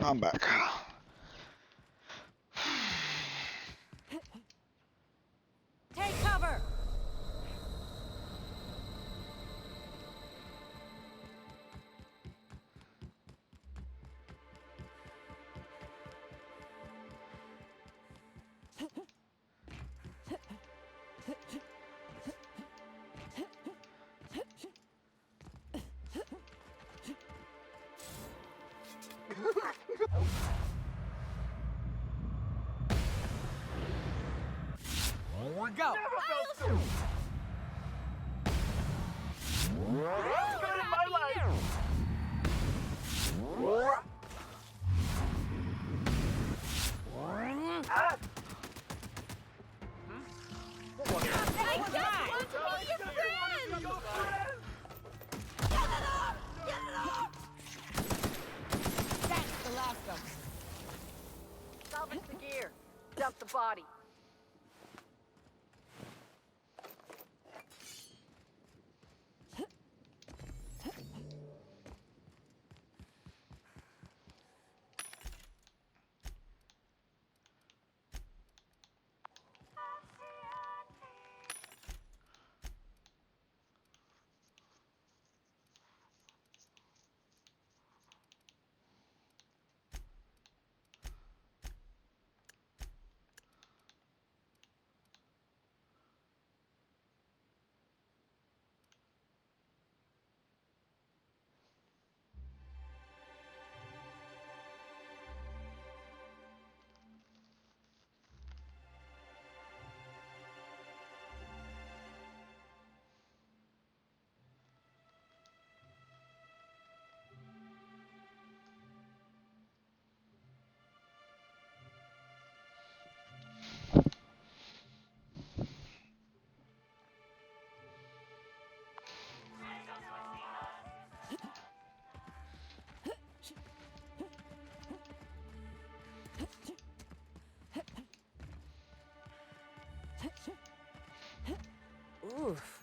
I'm back. Take cover! Go! Never felt so good in my life! That's the last of them. Salvage the gear. Dump the body.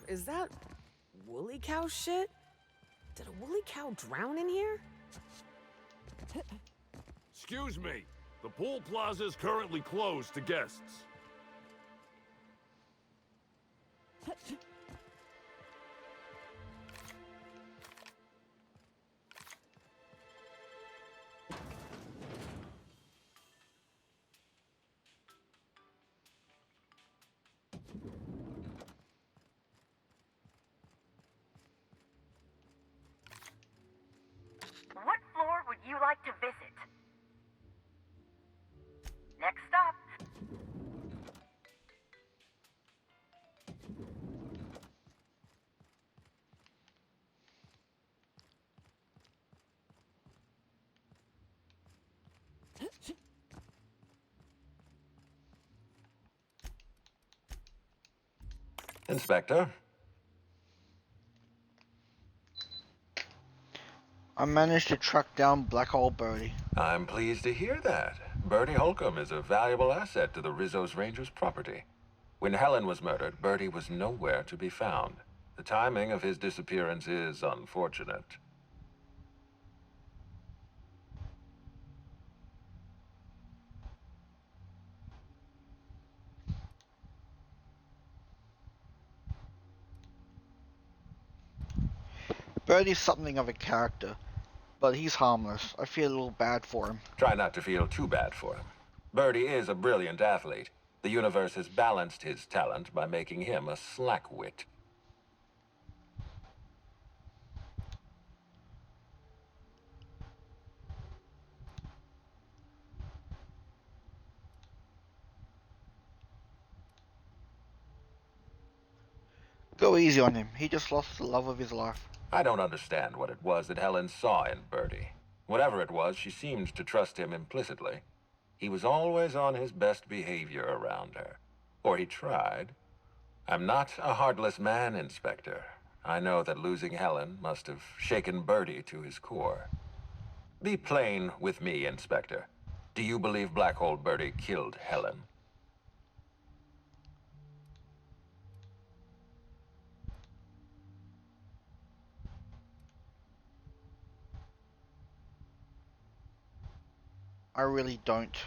is that woolly cow shit? Did a woolly cow drown in here? Excuse me. The pool plaza is currently closed to guests. What floor would you like to visit? Next stop. Inspector? I managed to track down Black Hole Birdie. I'm pleased to hear that. Birdie Holcomb is a valuable asset to the Rizzo's Rangers property. When Helen was murdered, Birdie was nowhere to be found. The timing of his disappearance is unfortunate. Birdie's something of a character, but he's harmless. I feel a little bad for him. Try not to feel too bad for him. Birdie is a brilliant athlete. The universe has balanced his talent by making him a slackwit. Go easy on him. He just lost the love of his life. I don't understand what it was that Helen saw in Birdie. Whatever it was, she seemed to trust him implicitly. He was always on his best behavior around her. Or he tried. I'm not a heartless man, Inspector. I know that losing Helen must have shaken Birdie to his core. Be plain with me, Inspector. Do you believe Black Hole Birdie killed Helen? I really don't.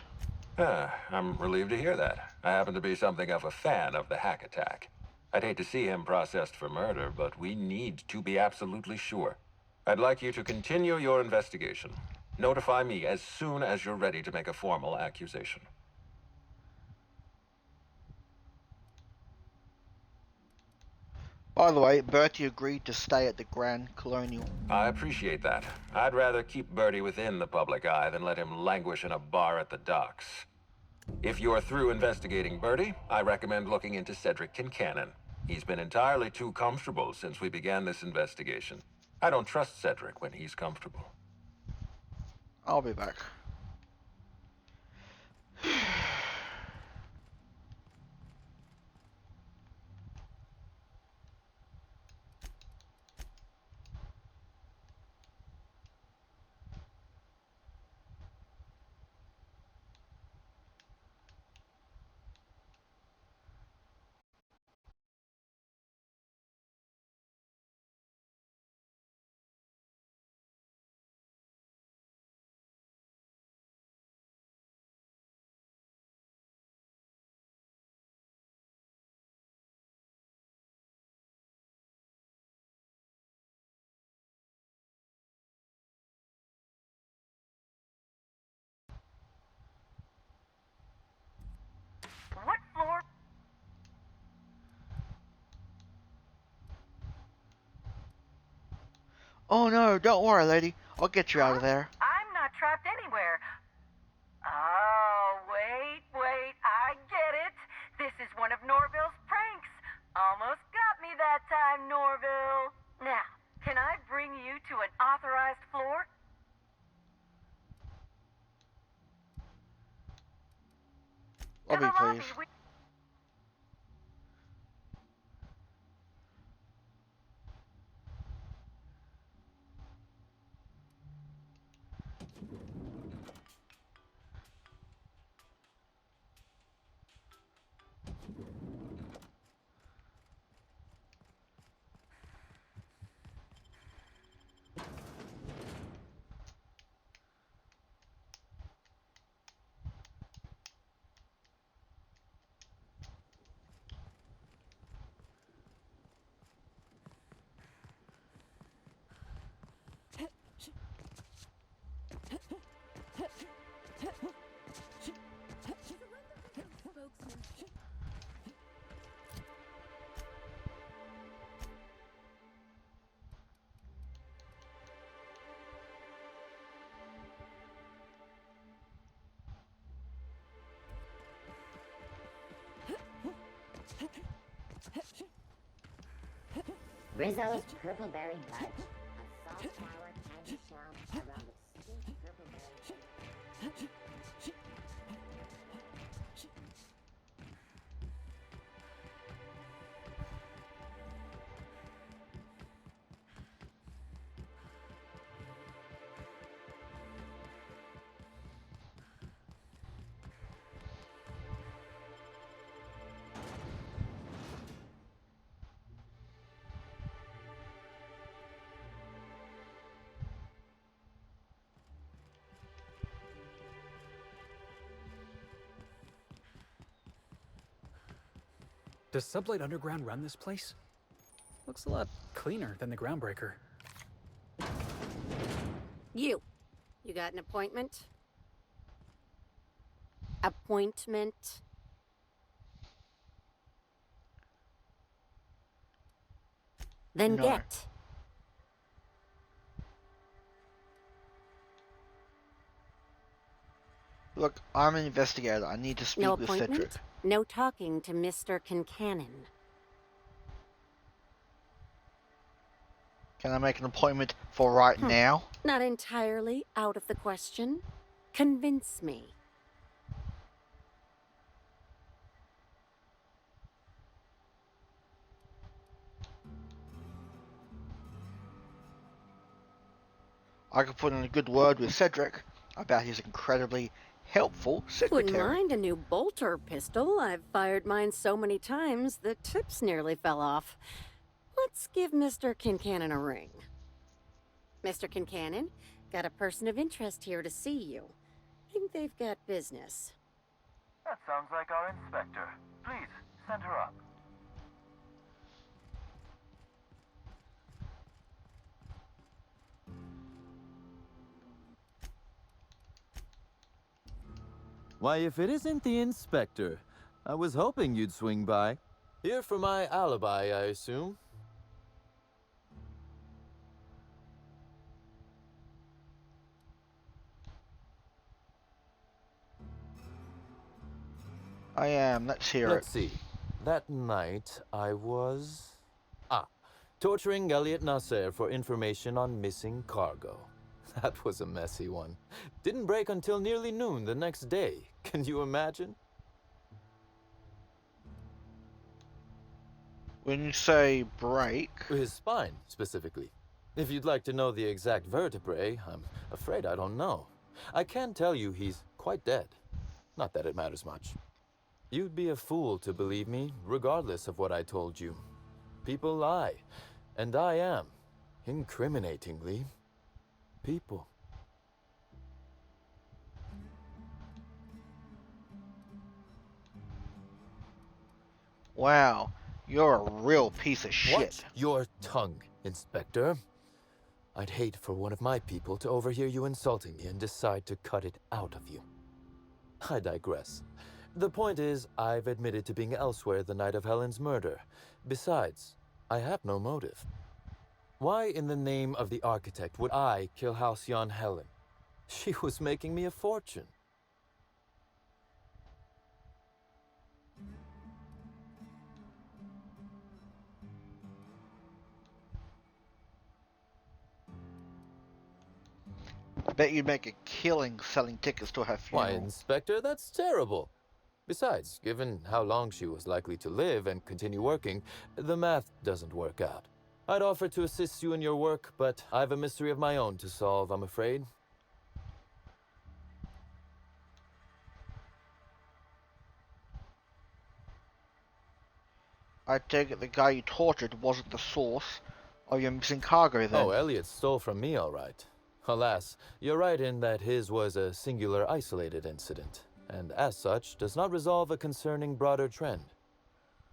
I'm relieved to hear that. I happen to be something of a fan of the hack attack. I'd hate to see him processed for murder, but we need to be absolutely sure. I'd like you to continue your investigation. Notify me as soon as you're ready to make a formal accusation. By the way, Bertie agreed to stay at the Grand Colonial. I appreciate that. I'd rather keep Birdie within the public eye than let him languish in a bar at the docks. If you're through investigating Birdie, I recommend looking into Cedric Kincannon. He's been entirely too comfortable since we began this investigation. I don't trust Cedric when he's comfortable. I'll be back. What floor? Oh no, don't worry, lady. I'll get you out of there. I'm not trapped anywhere. Oh, wait. I get it. This is one of Norville's pranks. Almost got me that time, Norville. Now, can I bring you to an authorized floor? Lobby, please. Rizzo's Purpleberry Punch. A soft, sour candy shell around the sweet purpleberry. Does Sublight Underground run this place? Looks a lot cleaner than the Groundbreaker. You got an appointment? Appointment? Then No. get. Look, I'm an investigator. I need to speak No with appointment? Cedric. No talking to Mr. Kincannon. Can I make an appointment for right now? Not entirely out of the question. Convince me. I could put in a good word with Cedric about his incredibly helpful secretary. Wouldn't mind a new bolter pistol. I've fired mine so many times the tips nearly fell off. Let's give Mr. Kincannon a ring. Mr. Kincannon, got a person of interest here to see you. Think they've got business. That sounds like our inspector. Please, send her up. Why, if it isn't the inspector, I was hoping you'd swing by. Here for my alibi, I assume. I am. Let's hear Let's it. see. That night, I was... torturing Elliot Nasser for information on missing cargo. That was a messy one. Didn't break until nearly noon the next day. Can you imagine? When you say break... His spine, specifically. If you'd like to know the exact vertebrae, I'm afraid I don't know. I can tell you he's quite dead. Not that it matters much. You'd be a fool to believe me, regardless of what I told you. People lie, and I am, incriminatingly, people. Wow, you're a real piece of shit. Watch your tongue, Inspector. I'd hate for one of my people to overhear you insulting me and decide to cut it out of you. I digress. The point is, I've admitted to being elsewhere the night of Helen's murder. Besides, I have no motive. Why in the name of the architect would I kill Halcyon Helen? She was making me a fortune. I bet you'd make a killing selling tickets to her funeral. Why, Inspector, that's terrible. Besides, given how long she was likely to live and continue working, the math doesn't work out. I'd offer to assist you in your work, but I've a mystery of my own to solve, I'm afraid. I take it the guy you tortured wasn't the source of your missing cargo then. Oh, Elliot stole from me, all right. Alas, you're right in that his was a singular, isolated incident, and as such, does not resolve a concerning broader trend.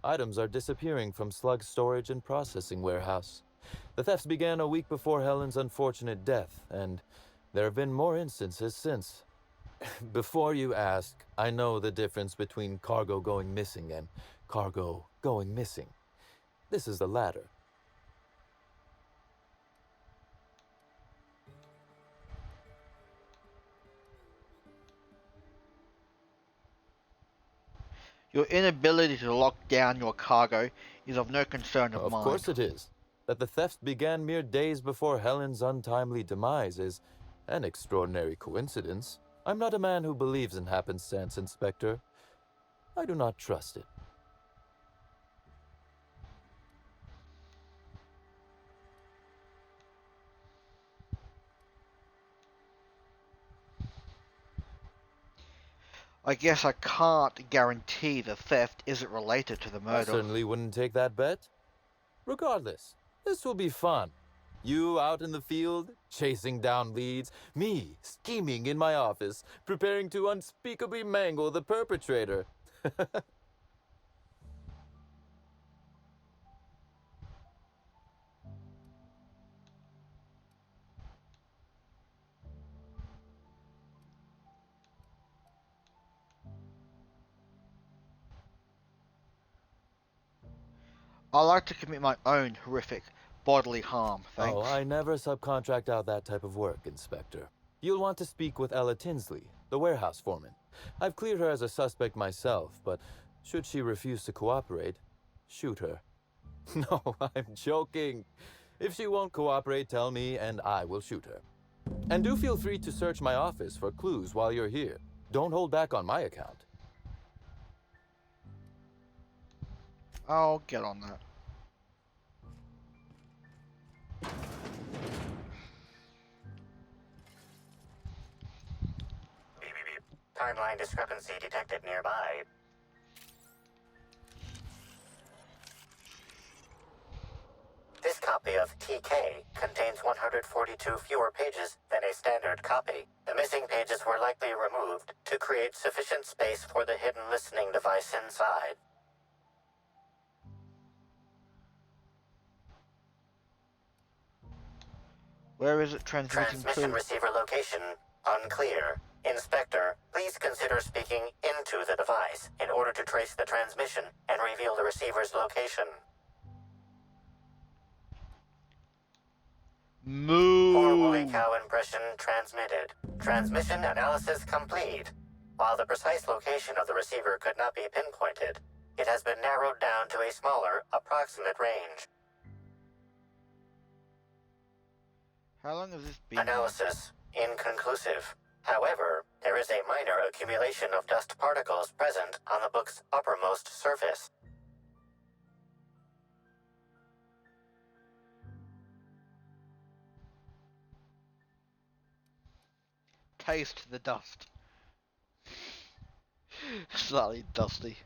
Items are disappearing from Slug's storage and processing warehouse. The thefts began a week before Helen's unfortunate death, and there have been more instances since. Before you ask, I know the difference between cargo going missing and cargo going missing. This is the latter. Your inability to lock down your cargo is of no concern of mine. Of course it is. That the theft began mere days before Helen's untimely demise is an extraordinary coincidence. I'm not a man who believes in happenstance, Inspector. I do not trust it. I guess I can't guarantee the theft isn't related to the I murder. certainly wouldn't take that bet. Regardless, this will be fun. You out in the field, chasing down leads. Me, scheming in my office, preparing to unspeakably mangle the perpetrator. I like to commit my own horrific bodily harm, thanks. Oh, I never subcontract out that type of work, Inspector. You'll want to speak with Ella Tinsley, the warehouse foreman. I've cleared her as a suspect myself, but should she refuse to cooperate, shoot her. No, I'm joking. If she won't cooperate, tell me and I will shoot her. And do feel free to search my office for clues while you're here. Don't hold back on my account. I'll get on that. Timeline discrepancy detected nearby. This copy of TK contains 142 fewer pages than a standard copy. The missing pages were likely removed to create sufficient space for the hidden listening device inside. Where is it transmitting Transmission to? receiver location unclear. Inspector, please consider speaking into the device in order to trace the transmission and reveal the receiver's location. Moo. Poor woolly cow impression transmitted. Transmission analysis complete. While the precise location of the receiver could not be pinpointed, it has been narrowed down to a smaller, approximate range. How long has this been? Analysis inconclusive. However, there is a minor accumulation of dust particles present on the book's uppermost surface. Taste the dust. Slightly dusty.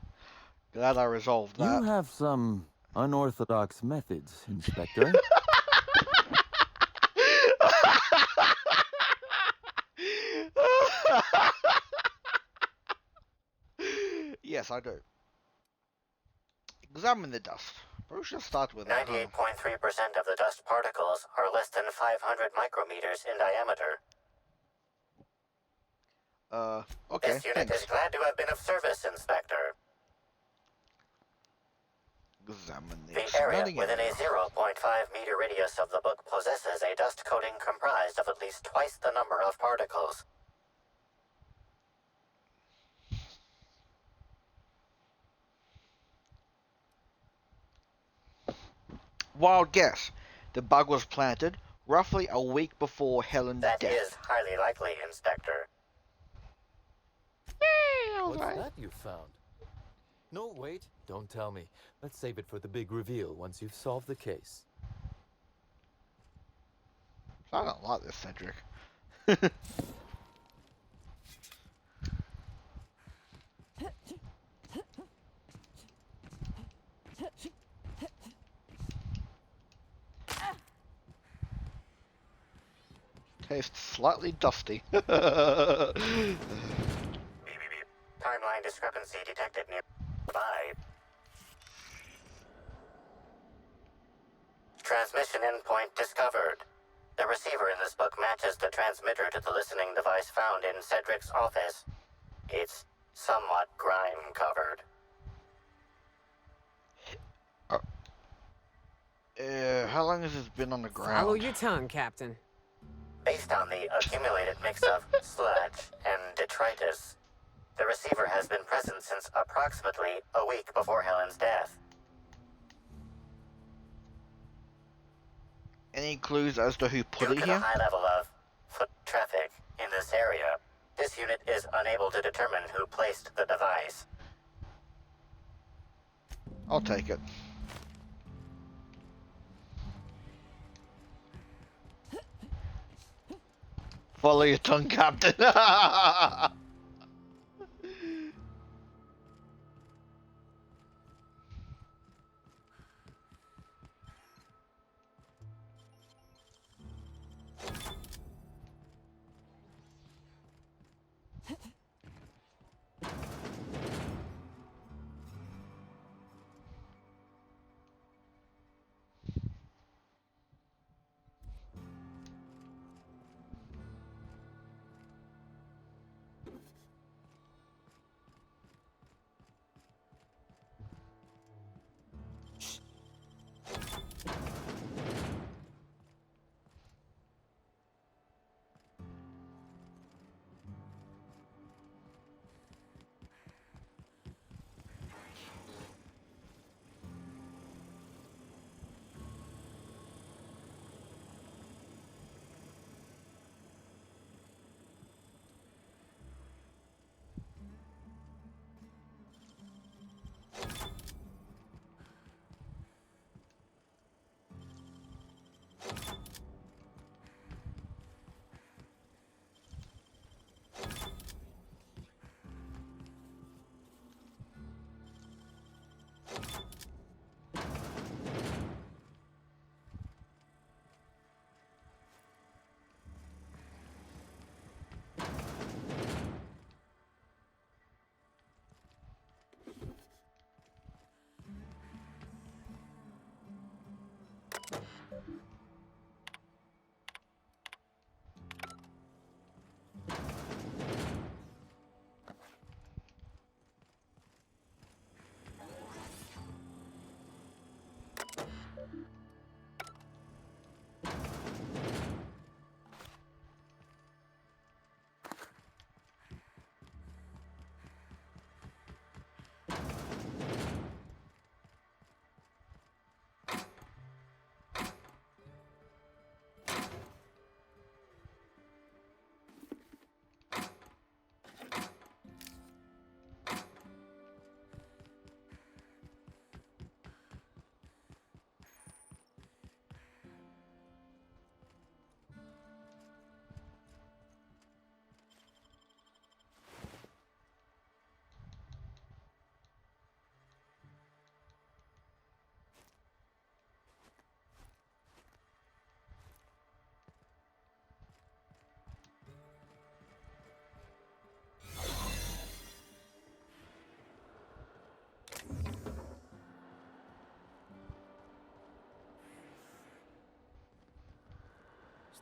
Glad I resolved that. You have some unorthodox methods, Inspector. Yes, I do. Examine the dust. Probably should start with that. 98.3% of the dust particles are less than 500 micrometers in diameter. Okay, This unit thanks. is glad to have been of service, Inspector. Examine the The area surrounding within a area. 0.5 meter radius of the book possesses a dust coating comprised of at least twice the number of particles. Wild guess. The bug was planted roughly a week before Helen's That death. is highly likely, Inspector. What's that you found? No, wait, don't tell me. Let's save it for the big reveal once you've solved the case. I don't like this, Cedric. Tastes slightly dusty. Timeline discrepancy detected nearby. Transmission endpoint discovered. The receiver in this book matches the transmitter to the listening device found in Cedric's office. It's somewhat grime-covered. How long has this been on the ground? Follow your tongue, Captain. Based on the accumulated mix of sludge and detritus, the receiver has been present since approximately a week before Helen's death. Any clues as to who put Due it to the here? high level of foot traffic in this area, this unit is unable to determine who placed the device. I'll take it. Follow your tongue, Captain.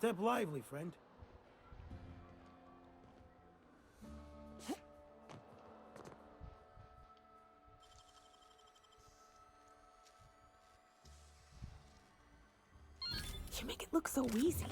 Step lively, friend. You make it look so easy.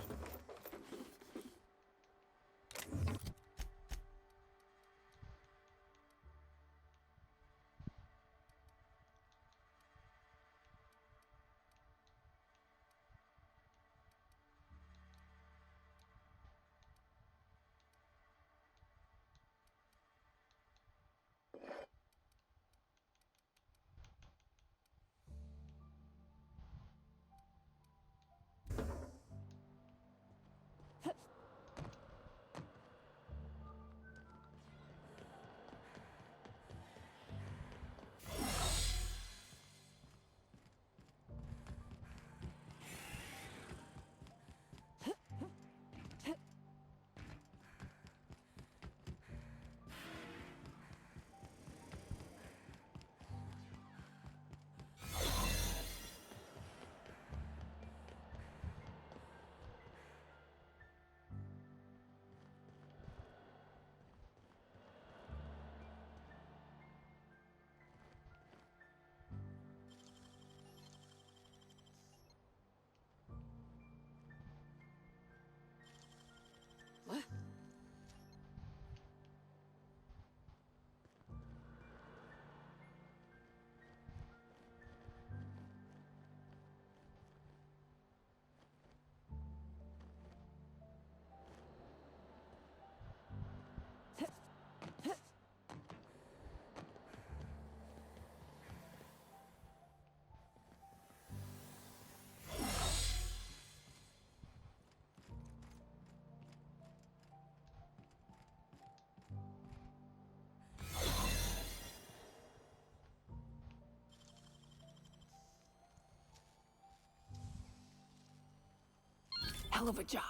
hell of a job.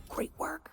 Great work.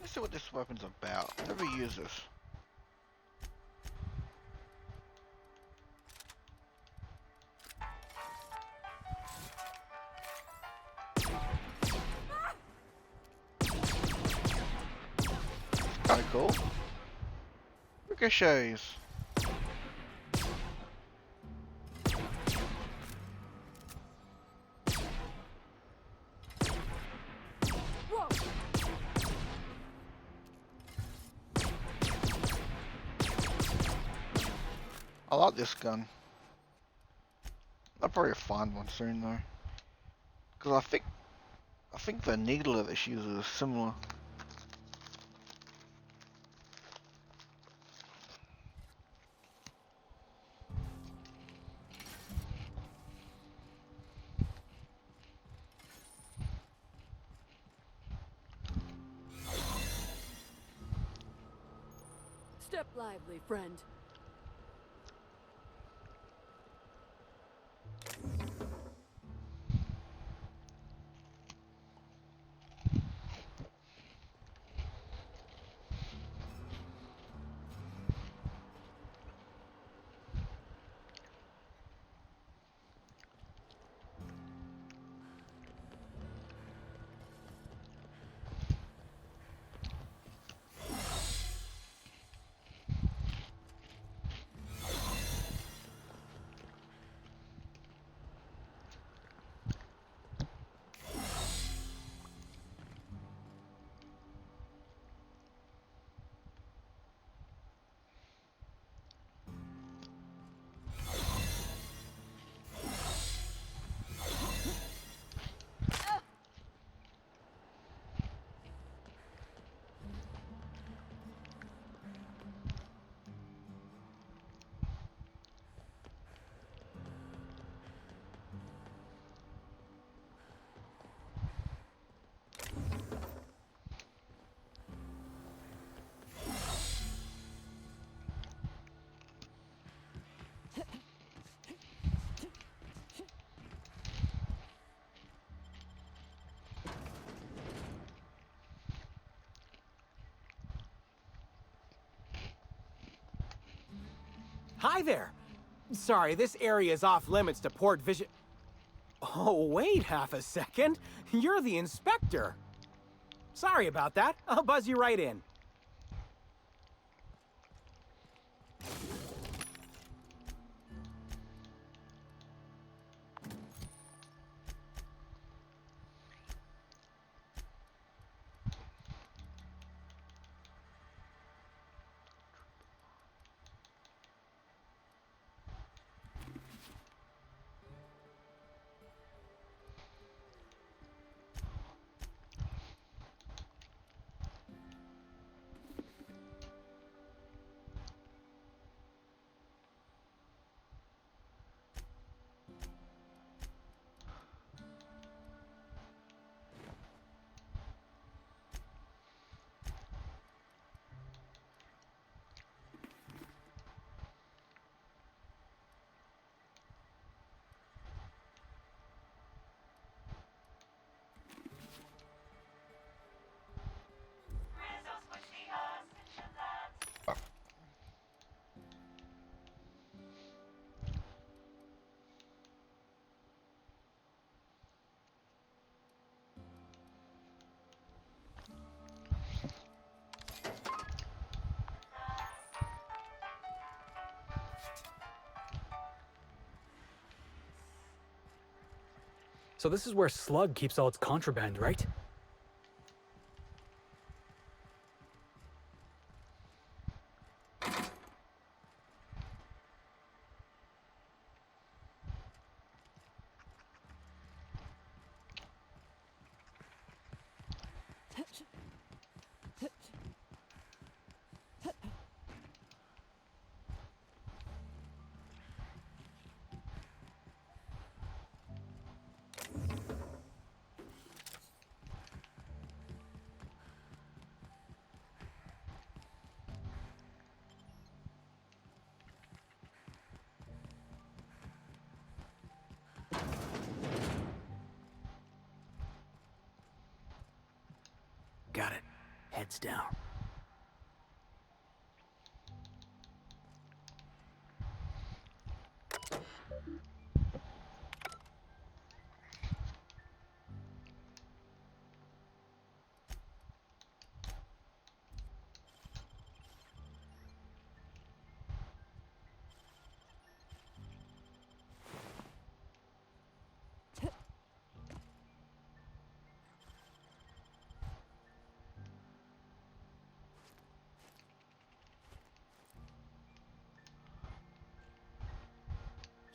Let's see what this weapon's about. Never use this. Kinda cool. Ricochets. I like this gun. I'll probably find one soon though. Cause I think the needler that she uses is similar. Step lively, friend. Hi there! Sorry, this area is off limits to port vision. Oh, wait half a second. You're the inspector. Sorry about that. I'll buzz you right in. So this is where Slug keeps all its contraband, right? Got it. Heads down.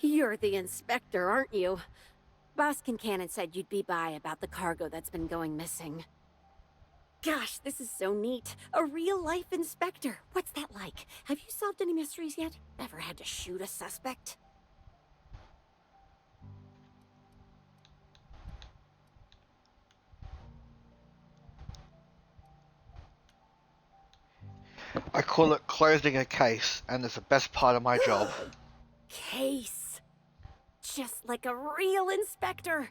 You're the inspector, aren't you? Boss Kincannon said you'd be by about the cargo that's been going missing. Gosh, this is so neat. A real-life inspector. What's that like? Have you solved any mysteries yet? Ever had to shoot a suspect? I call it closing a case, and it's the best part of my job. Case. Just like a real inspector.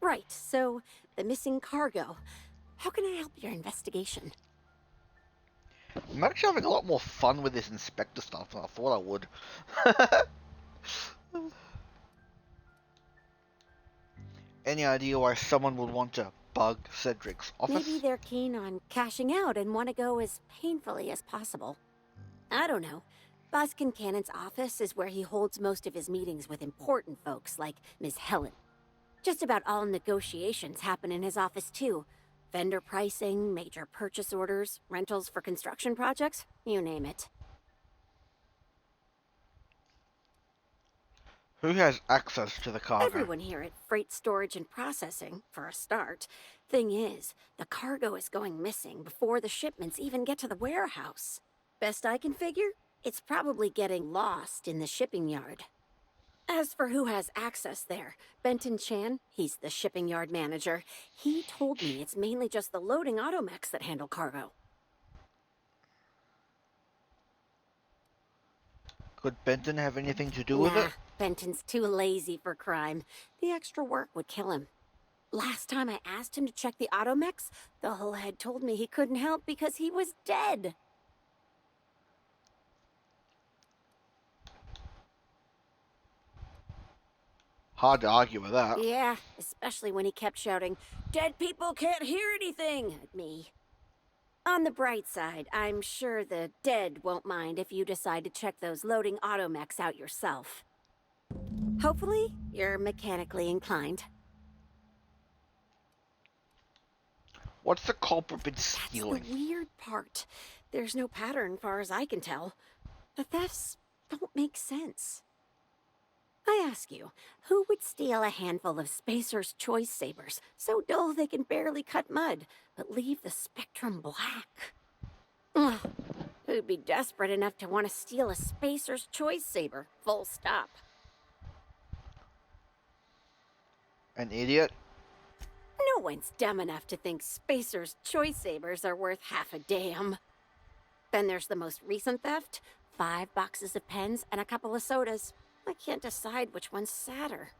Right, so the missing cargo. How can I help your investigation? I'm actually having a lot more fun with this inspector stuff than I thought I would. Any idea why someone would want to bug Cedric's office? Maybe they're keen on cashing out and want to go as painfully as possible. I don't know. Boss Kincannon's office is where he holds most of his meetings with important folks like Miss Helen. Just about all negotiations happen in his office too. Vendor pricing, major purchase orders, rentals for construction projects, you name it. Who has access to the cargo? Everyone here at Freight Storage and Processing, for a start. Thing is, the cargo is going missing before the shipments even get to the warehouse. Best I can figure, it's probably getting lost in the shipping yard. As for who has access there, Benton Chan, he's the shipping yard manager. He told me it's mainly just the loading automechs that handle cargo. Could Benton have anything to do with it? Benton's too lazy for crime. The extra work would kill him. Last time I asked him to check the automechs, the whole head told me he couldn't help because he was dead. Hard to argue with that. Yeah, especially when he kept shouting, "Dead people can't hear anything," at me. On the bright side, I'm sure the dead won't mind if you decide to check those loading automechs out yourself. Hopefully, you're mechanically inclined. What's the culprit been stealing? That's the weird part. There's no pattern, far as I can tell. The thefts don't make sense. I ask you, who would steal a handful of Spacer's Choice Sabers, so dull they can barely cut mud, but leave the spectrum black? Ugh. Who'd be desperate enough to want to steal a Spacer's Choice Saber, full stop? An idiot? No one's dumb enough to think Spacer's Choice Sabers are worth half a damn. Then there's the most recent theft, 5 boxes of pens and a couple of sodas. I can't decide which one's sadder.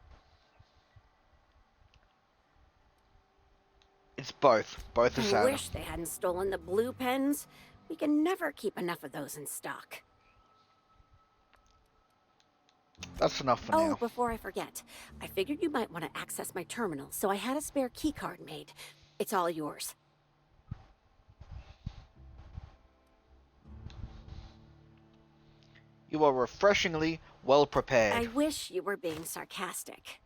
It's both. Both are I sad. wish they hadn't stolen the blue pens. We can never keep enough of those in stock. That's enough for Oh, now. before I forget, I figured you might want to access my terminal, so I had a spare keycard made. It's all yours. You are refreshingly well prepared. I wish you were being sarcastic.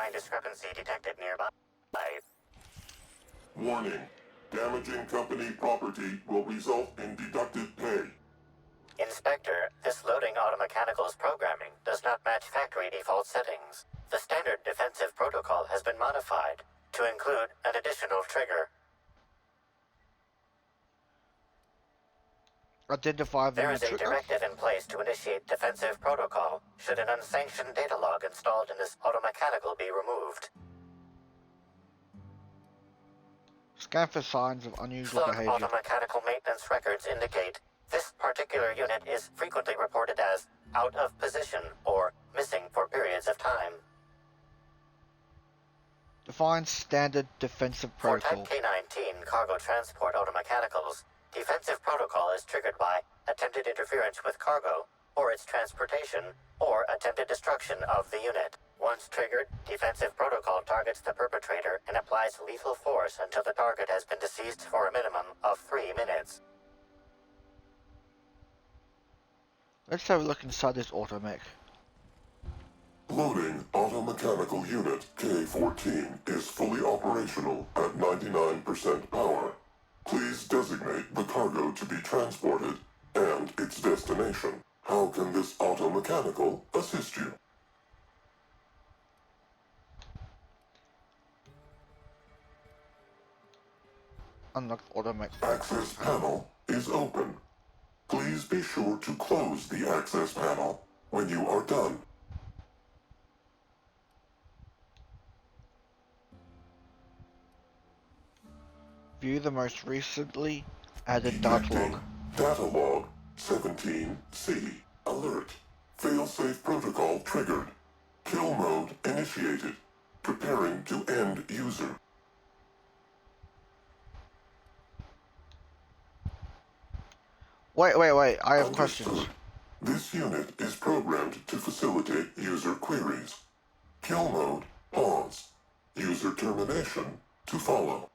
identifying discrepancy detected nearby. Warning. Damaging company property will result in deducted pay. Inspector, this loading automechanical's programming does not match factory default settings. The standard defensive protocol has been modified to include an additional trigger. Identify the There is a trigger. directive in place to initiate defensive protocol should an unsanctioned data log installed in this automechanical be removed. Scan for signs of unusual Float behavior. automechanical maintenance records indicate this particular unit is frequently reported as out of position or missing for periods of time. Define standard defensive For protocol. Type K-19 cargo transport automechanicals, defensive protocol is triggered by attempted interference with cargo, or its transportation, or attempted destruction of the unit. Once triggered, defensive protocol targets the perpetrator and applies lethal force until the target has been deceased for a minimum of 3 minutes. Let's have a look inside this automech. Loading automechanical unit K-14 is fully operational at 99% power. Please designate the cargo to be transported and its destination. How can this automechanical assist you? Unlock automech. Access panel is open. Please be sure to close the access panel when you are done. View the most recently added data log. Data log 17C. Alert. Failsafe protocol triggered. Kill mode initiated. Preparing to end user. Wait, I have questions. This unit is programmed to facilitate user queries. Kill mode, pause. User termination, to follow.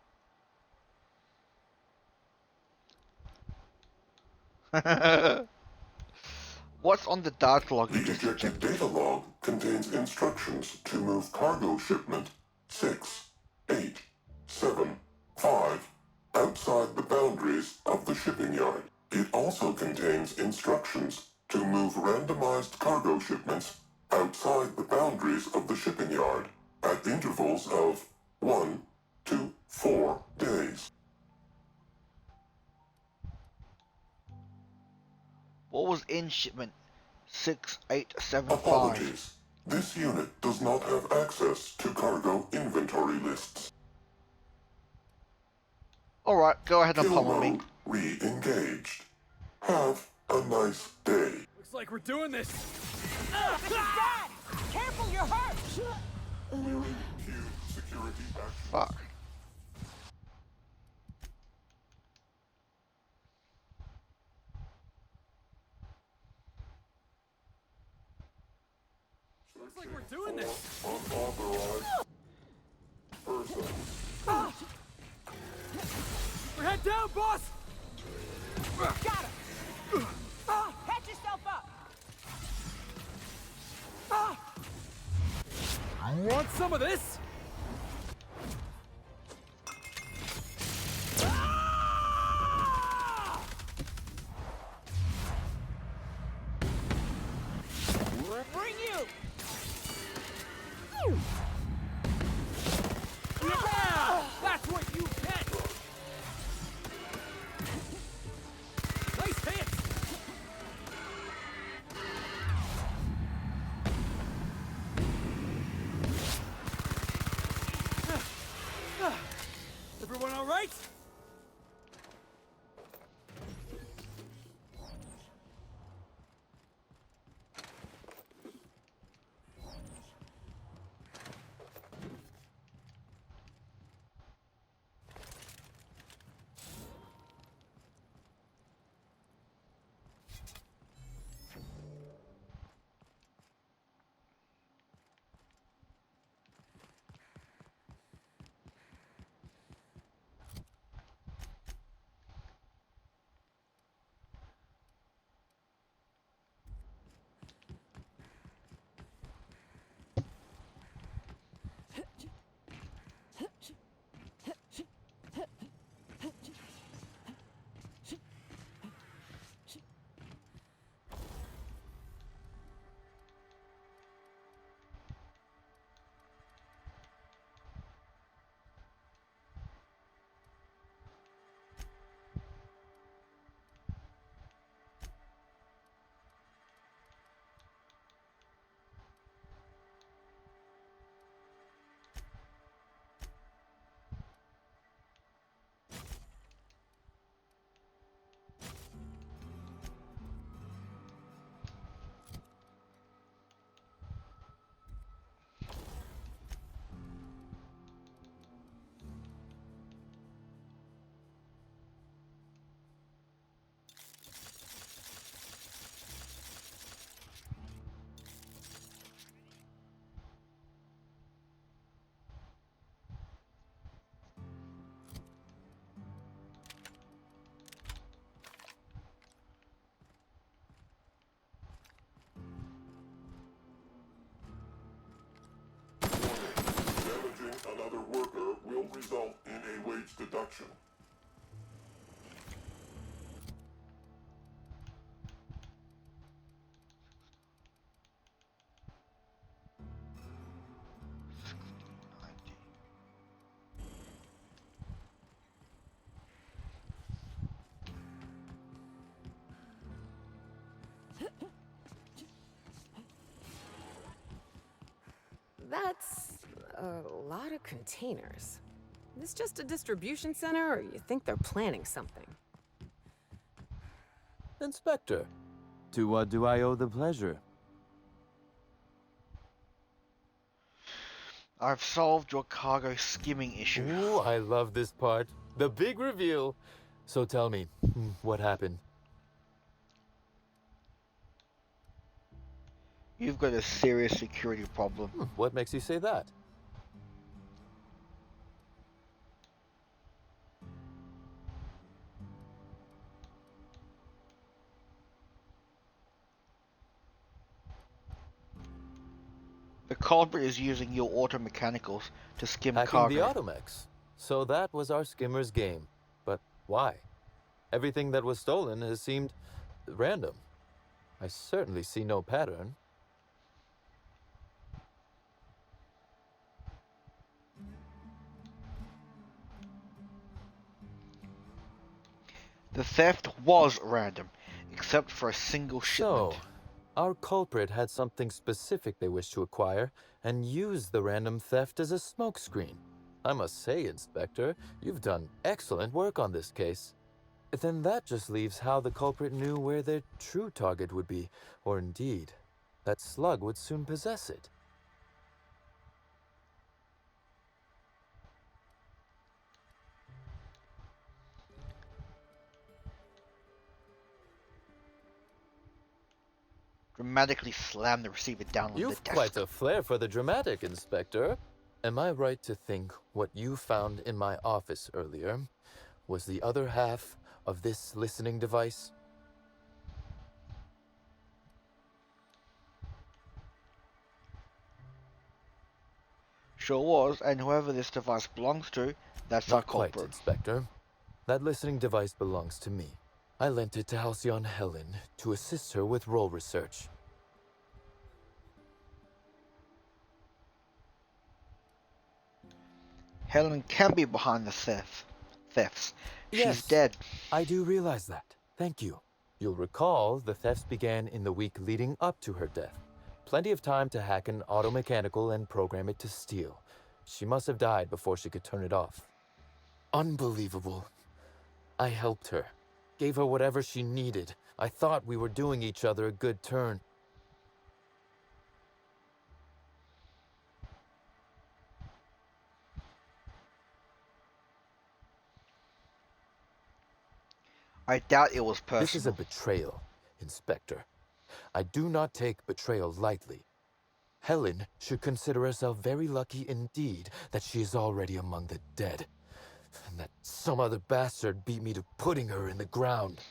What's on the data log? The ejected data log contains instructions to move cargo shipment 6, 8, 7, 5 outside the boundaries of the shipping yard. It also contains instructions to move randomized cargo shipments outside the boundaries of the shipping yard at intervals of 1 to 4 days. What was in shipment 6875? Apologies. This unit does not have access to cargo inventory lists. Alright, go ahead and Kill pummel me. mode re-engaged. Have a nice day. Looks like we're doing this. Dad! Careful, you're hurt! Security action. Fuck. Looks like we're doing this. Unauthorized person. We're head down, boss. Got him! Catch yourself up! Want some of this? Bring you! Yeah! That's what you get! Nice hit! That's a lot of containers. Is this just a distribution center, or you think they're planning something? Inspector, to what do I owe the pleasure? I've solved your cargo skimming issue. Ooh, I love this part. The big reveal. So tell me, what happened? You've got a serious security problem. What makes you say that? The culprit is using your auto mechanicals to skim Hacking cargo. the Automex. So that was our skimmer's game. But why? Everything that was stolen has seemed random. I certainly see no pattern. The theft was random, except for a single shipment. So, our culprit had something specific they wished to acquire and used the random theft as a smokescreen. I must say, Inspector, you've done excellent work on this case. Then that just leaves how the culprit knew where their true target would be, or indeed, that Slug would soon possess it. Dramatically slam the receiver down on the You've desk. quite a flair for the dramatic, Inspector. Am I right to think what you found in my office earlier was the other half of this listening device? Sure was, and whoever this device belongs to, that's our Not quite, culprit. Inspector. That listening device belongs to me. I lent it to Halcyon Helen to assist her with role research. Helen can be behind the thefts. She's Yes, dead. I do realize that. Thank you. You'll recall the thefts began in the week leading up to her death. Plenty of time to hack an automechanical and program it to steal. She must have died before she could turn it off. Unbelievable. I helped her. Gave her whatever she needed. I thought we were doing each other a good turn. I doubt it was personal. This is a betrayal, Inspector. I do not take betrayal lightly. Helen should consider herself very lucky indeed that she is already among the dead, and that some other bastard beat me to putting her in the ground.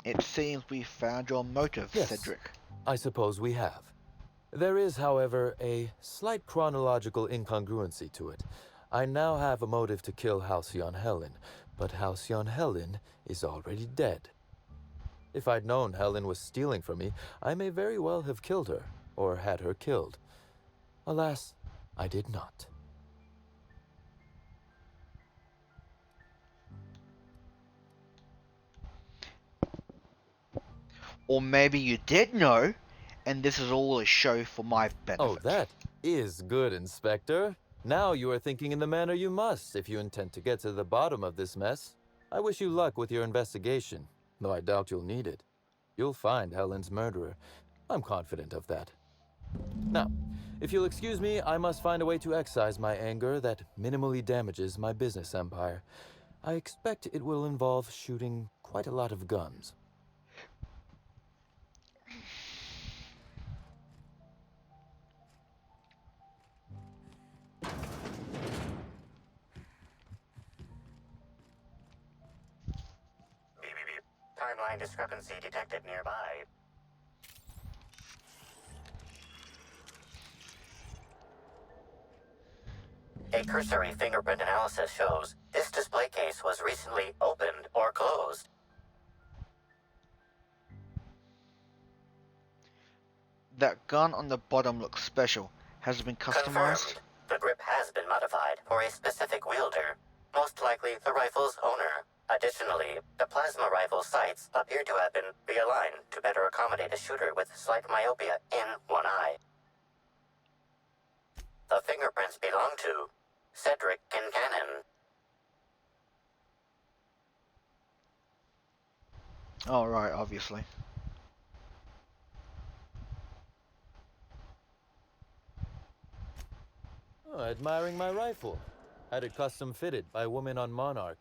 It seems we found your motive, Yes, Cedric. I suppose we have. There is, however, a slight chronological incongruency to it. I now have a motive to kill Halcyon Helen, but Halcyon Helen is already dead. If I'd known Helen was stealing from me, I may very well have killed her, or had her killed. Alas, I did not. Or maybe you did know, and this is all a show for my benefit. Oh, that is good, Inspector. Now you are thinking in the manner you must if you intend to get to the bottom of this mess. I wish you luck with your investigation, though I doubt you'll need it. You'll find Helen's murderer. I'm confident of that. Now, if you'll excuse me, I must find a way to excise my anger that minimally damages my business empire. I expect it will involve shooting quite a lot of guns. Timeline discrepancy detected nearby. A cursory fingerprint analysis shows this display case was recently opened or closed. That gun on the bottom looks special. Has it been customized? Confirmed. The grip has been modified for or a specific wielder, most likely the rifle's owner. Additionally, the plasma rifle's sights appear to have been realigned to better accommodate a shooter with slight myopia in one eye. The fingerprints belong to Cedric Kincannon. Oh, right, obviously. Oh, admiring my rifle. Had it custom fitted by a woman on Monarch.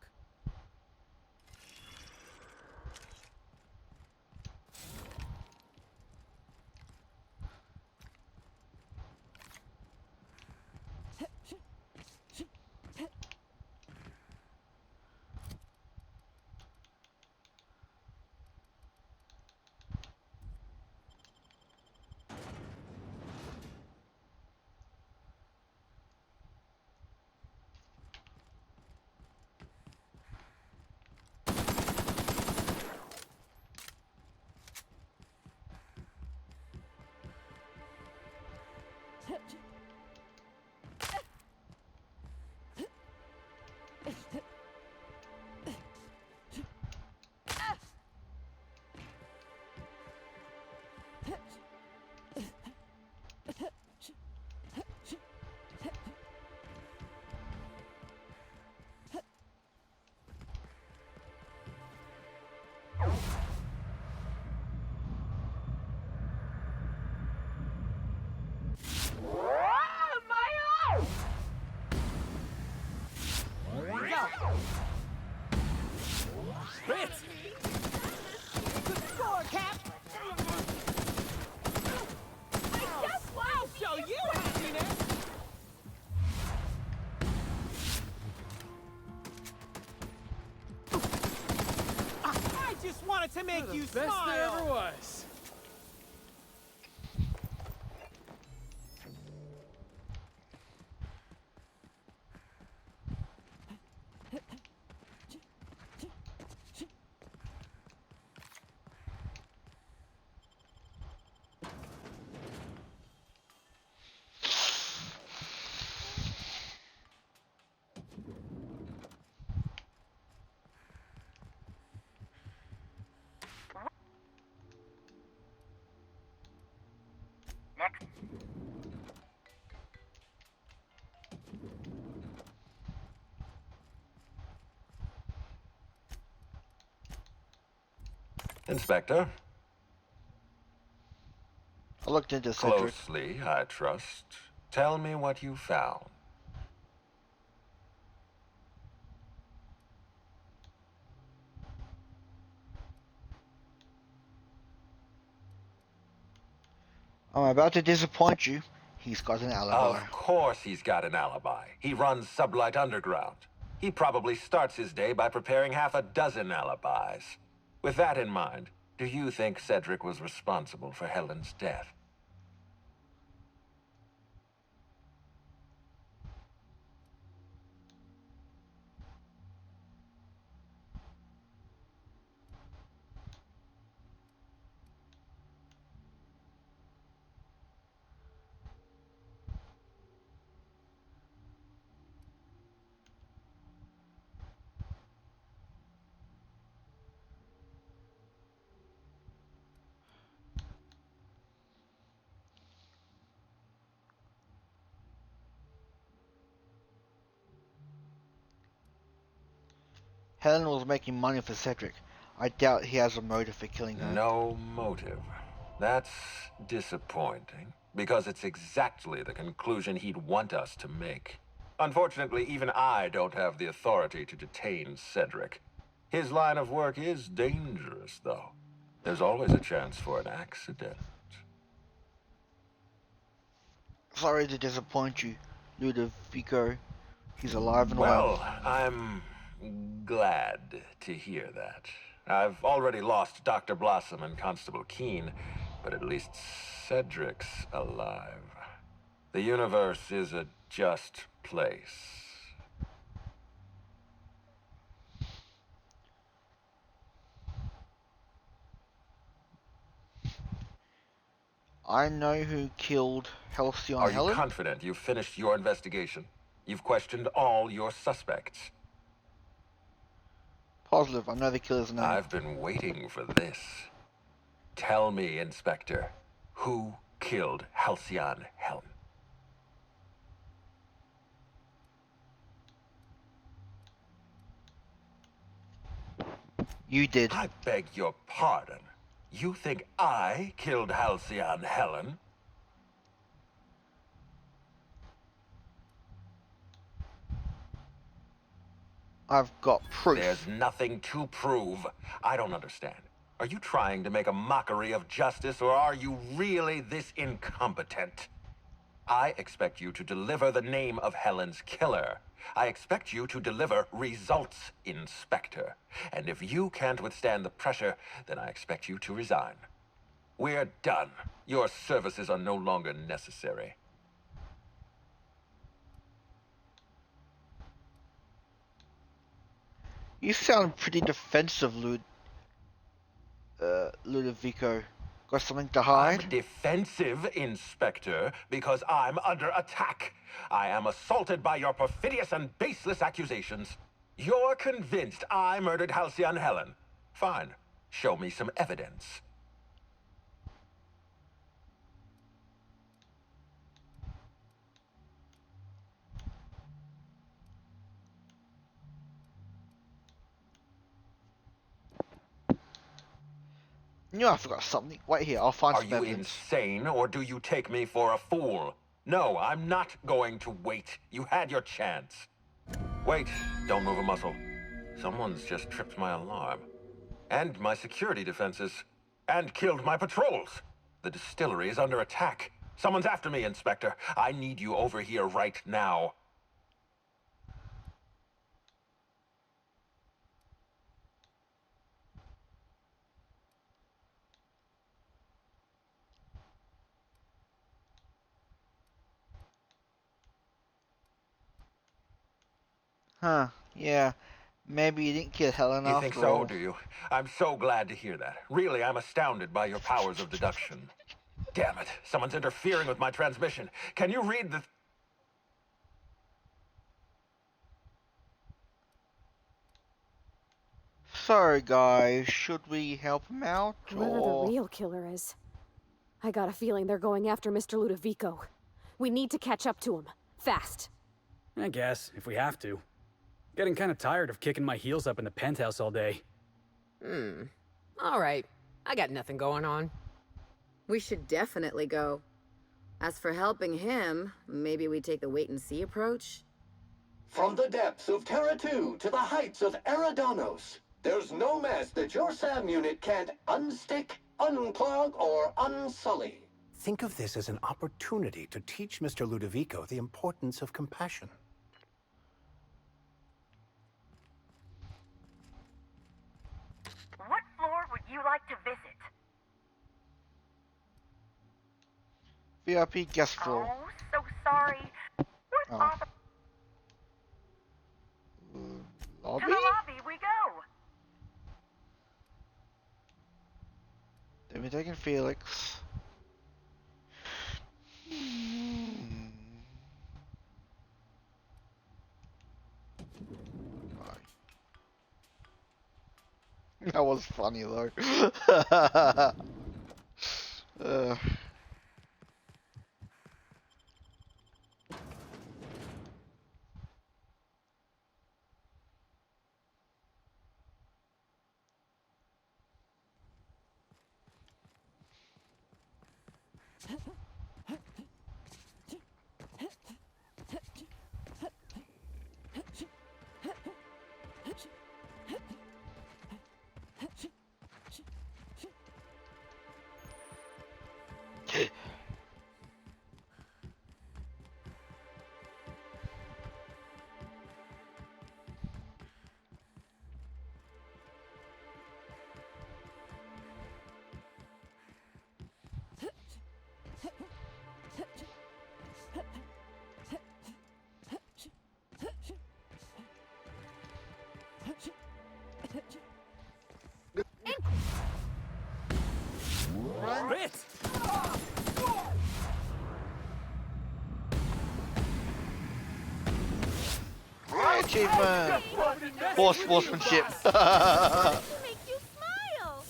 Good score, Cap! I'll show you happiness! I just wanted to make you smile! Best there ever was. Inspector? I looked into Cedric. Closely, I trust. Tell me what you found. I'm about to disappoint you. He's got an alibi. Of course he's got an alibi. He runs Sublight Underground. He probably starts his day by preparing half a dozen alibis. With that in mind, do you think Cedric was responsible for Helen's death? Helen was making money for Cedric. I doubt he has a motive for killing her. No motive. That's disappointing, because it's exactly the conclusion he'd want us to make. Unfortunately, even I don't have the authority to detain Cedric. His line of work is dangerous, though. There's always a chance for an accident. Sorry to disappoint you, Ludovico. He's alive and well. I'm glad to hear that. I've already lost Dr. Blossom and Constable Keene, but at least Cedric's alive. The universe is a just place. I know who killed Halcyon Helen. Are you confident you've finished your investigation? You've questioned all your suspects. Positive, I know the killer's name. I've been waiting for this. Tell me, Inspector, who killed Halcyon Helen? You did. I beg your pardon. You think I killed Halcyon Helen? I've got proof. There's nothing to prove. I don't understand. Are you trying to make a mockery of justice, or are you really this incompetent? I expect you to deliver the name of Helen's killer. I expect you to deliver results, Inspector. And if you can't withstand the pressure, then I expect you to resign. We're done. Your services are no longer necessary. You sound pretty defensive, Ludovico. Got something to hide? I'm defensive, Inspector, because I'm under attack. I am assaulted by your perfidious and baseless accusations. You're convinced I murdered Halcyon Helen. Fine. Show me some evidence. You know I forgot something. Wait here, I'll find Are some you evidence. insane, or do you take me for a fool? No, I'm not going to wait. You had your chance. Wait, don't move a muscle. Someone's just tripped my alarm. And my security defenses. And killed my patrols. The distillery is under attack. Someone's after me, Inspector. I need you over here right now. Huh, yeah. Maybe you didn't kill Helen You after think so, all. do you? I'm so glad to hear that. Really, I'm astounded by your powers of deduction. Damn it, someone's interfering with my transmission. Can you read the... Sorry, guys. Should we help him out, Whoever or... the real killer is. I got a feeling they're going after Mr. Ludovico. We need to catch up to him. Fast. I guess, if we have to. Getting kind of tired of kicking my heels up in the penthouse all day. All right. I got nothing going on. We should definitely go. As for helping him, maybe we take the wait-and-see approach? From the depths of Terra 2 to the heights of Eridanos, there's no mess that your SAM unit can't unstick, unclog, or unsully. Think of this as an opportunity to teach Mr. Ludovico the importance of compassion. What floor would you like to visit? VIP guest floor. Oh, so sorry. What Oh. office? Lobby? To the lobby we go. Then we're taking Felix. That was funny though. Bit! achievement! Sportsmanship. Make you smile.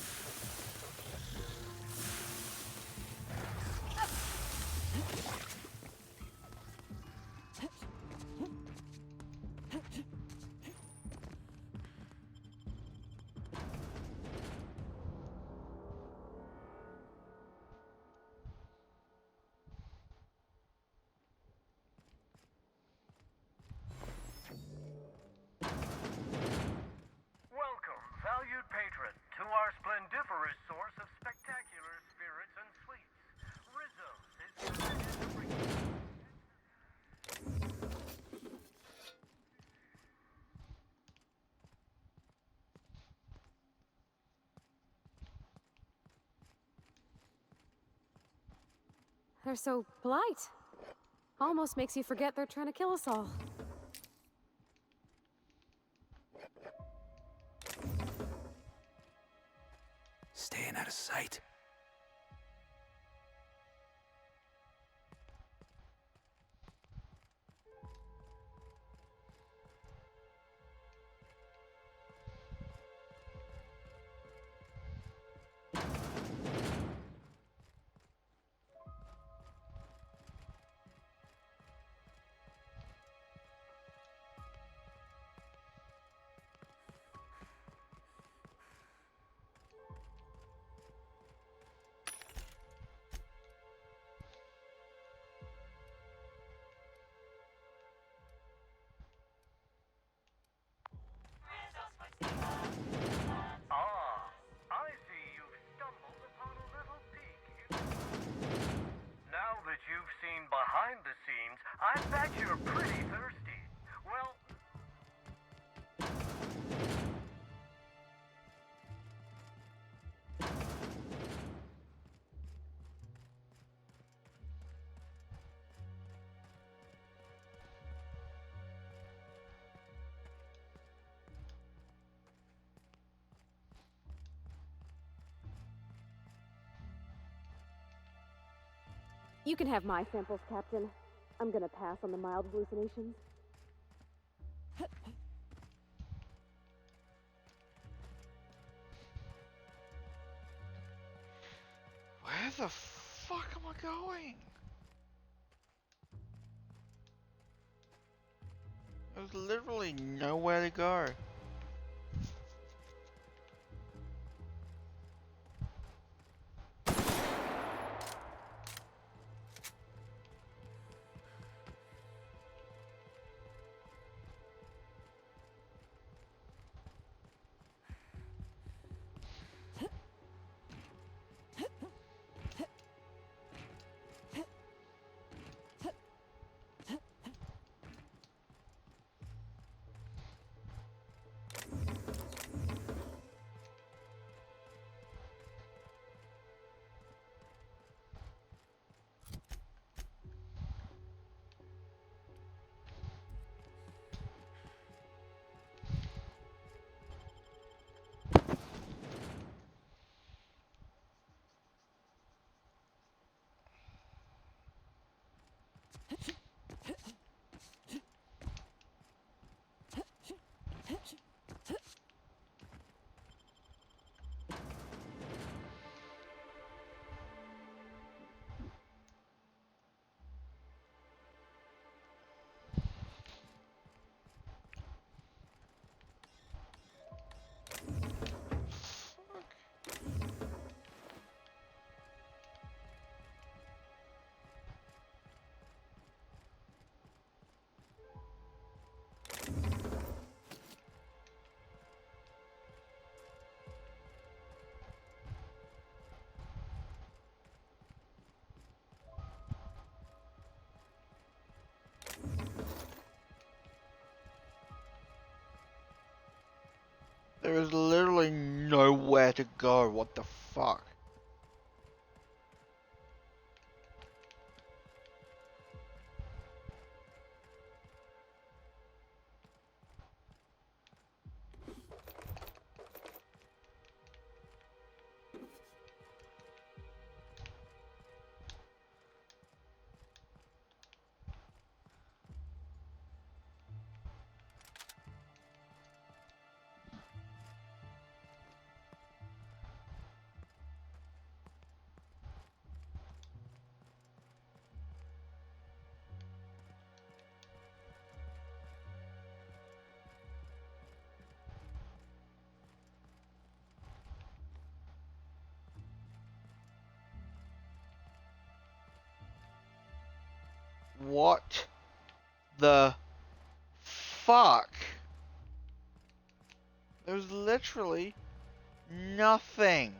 Welcome, valued patron, to our splendiferous source of spectacular spirits and sweets. Rizzo's is delighted to bring you. They're so polite. Almost makes you forget they're trying to kill us all. Staying out of sight. I see you've stumbled upon a little peek. Now that you've seen behind the scenes, I bet you're pretty thirsty. Well, You can have my samples, Captain. I'm gonna pass on the mild hallucinations. Where the fuck am I going? There's literally nowhere to go. There is literally nowhere to go. What the fuck? What the fuck? There's literally nothing.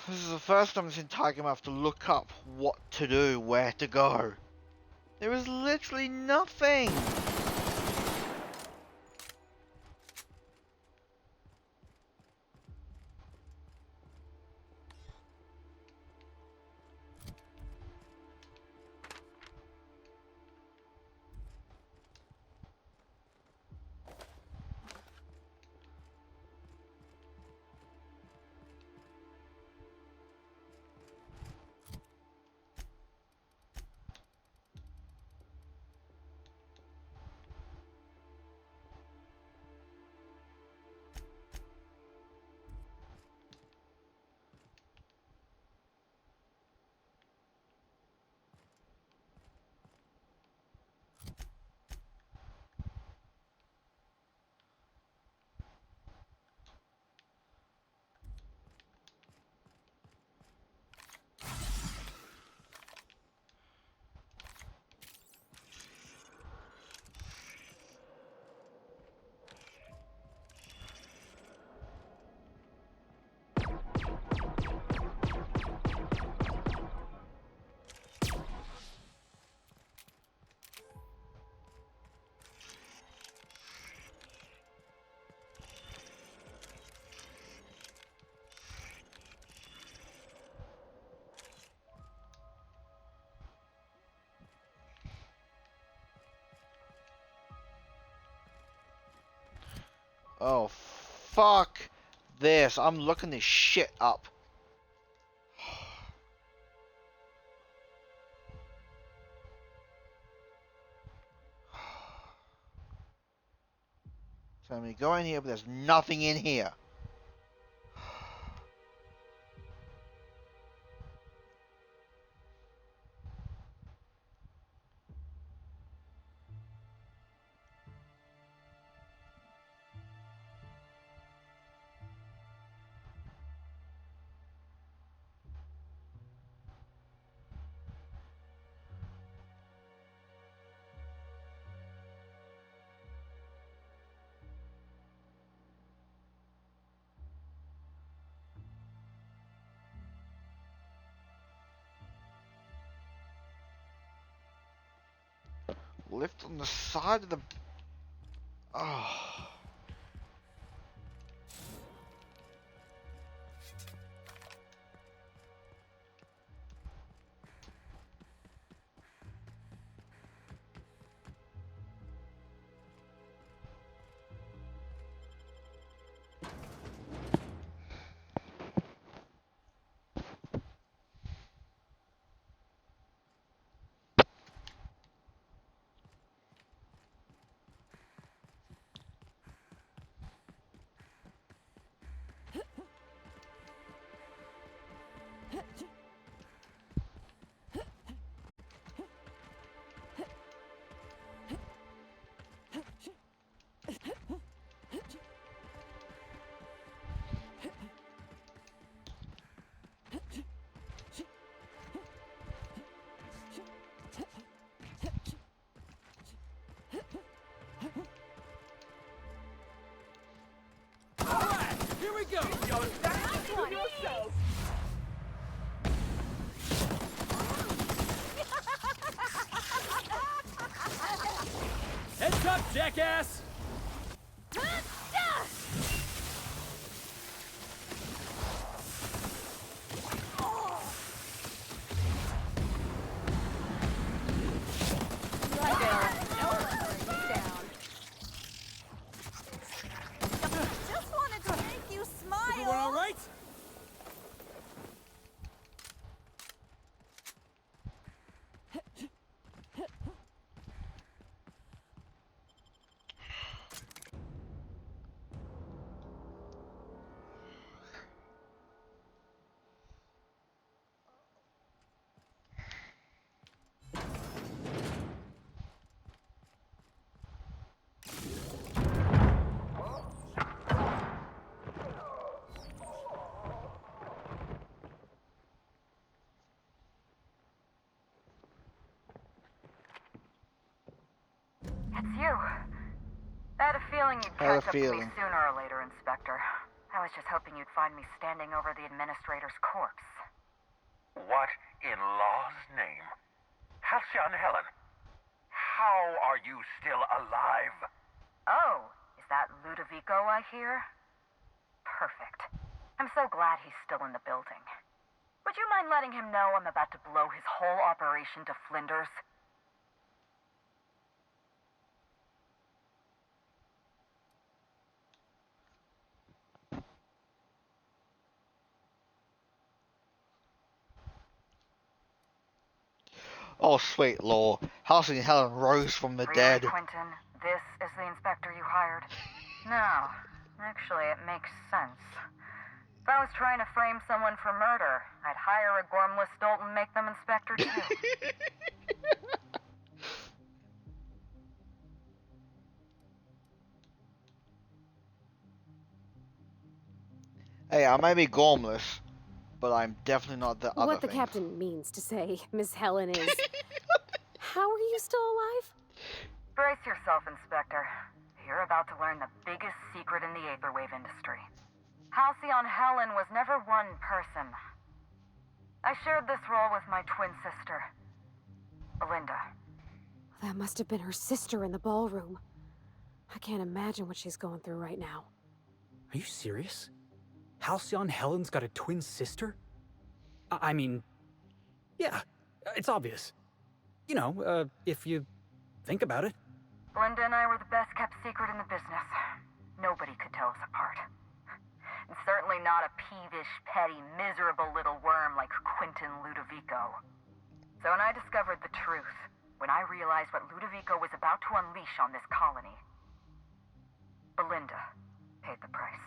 This is the first time this entire game I have to look up what to do, where to go. There is literally nothing. Oh, fuck this. I'm looking this shit up. So I'm going to go in here, but there's nothing in here. Lift on the side of the... Oh. Here we go! Yo, that's to yourself! up, jackass! Just wanted to make you smile. Everyone all right? It's you. I had a feeling you'd Had a catch up to me feeling. sooner or later, Inspector. I was just hoping you'd find me standing over the administrator's corpse. What in law's name? Halcyon Helen, how are you still alive? Oh, is that Ludovico I hear? Perfect. I'm so glad he's still in the building. Would you mind letting him know I'm about to blow his whole operation to flinders? Oh, sweet lord. Halcyon Helen rose from the Really, dead. Quentin, this is the inspector you hired? No, actually, it makes sense. If I was trying to frame someone for murder, I'd hire a gormless dolt and make them inspector too. Hey, I may be gormless, but I'm definitely not the other What the thing. captain means to say, Miss Helen, is... How are you still alive? Brace yourself, Inspector. You're about to learn the biggest secret in the Vaporwave industry. Halcyon Helen was never one person. I shared this role with my twin sister, Belinda. That must have been her sister in the ballroom. I can't imagine what she's going through right now. Are you serious? Halcyon Helen's got a twin sister? I mean, yeah, it's obvious. You know, if you think about it. Belinda and I were the best kept secret in the business. Nobody could tell us apart. And certainly not a peevish, petty, miserable little worm like Quentin Ludovico. So when I discovered the truth, when I realized what Ludovico was about to unleash on this colony, Belinda paid the price.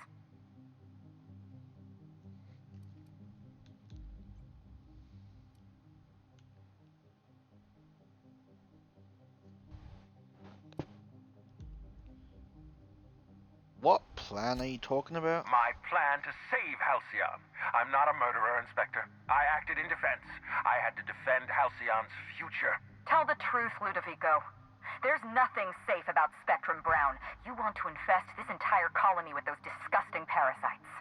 What plan are you talking about? My plan to save Halcyon. I'm not a murderer, Inspector. I acted in defense. I had to defend Halcyon's future. Tell the truth, Ludovico. There's nothing safe about Spectrum Brown. You want to infest this entire colony with those disgusting parasites.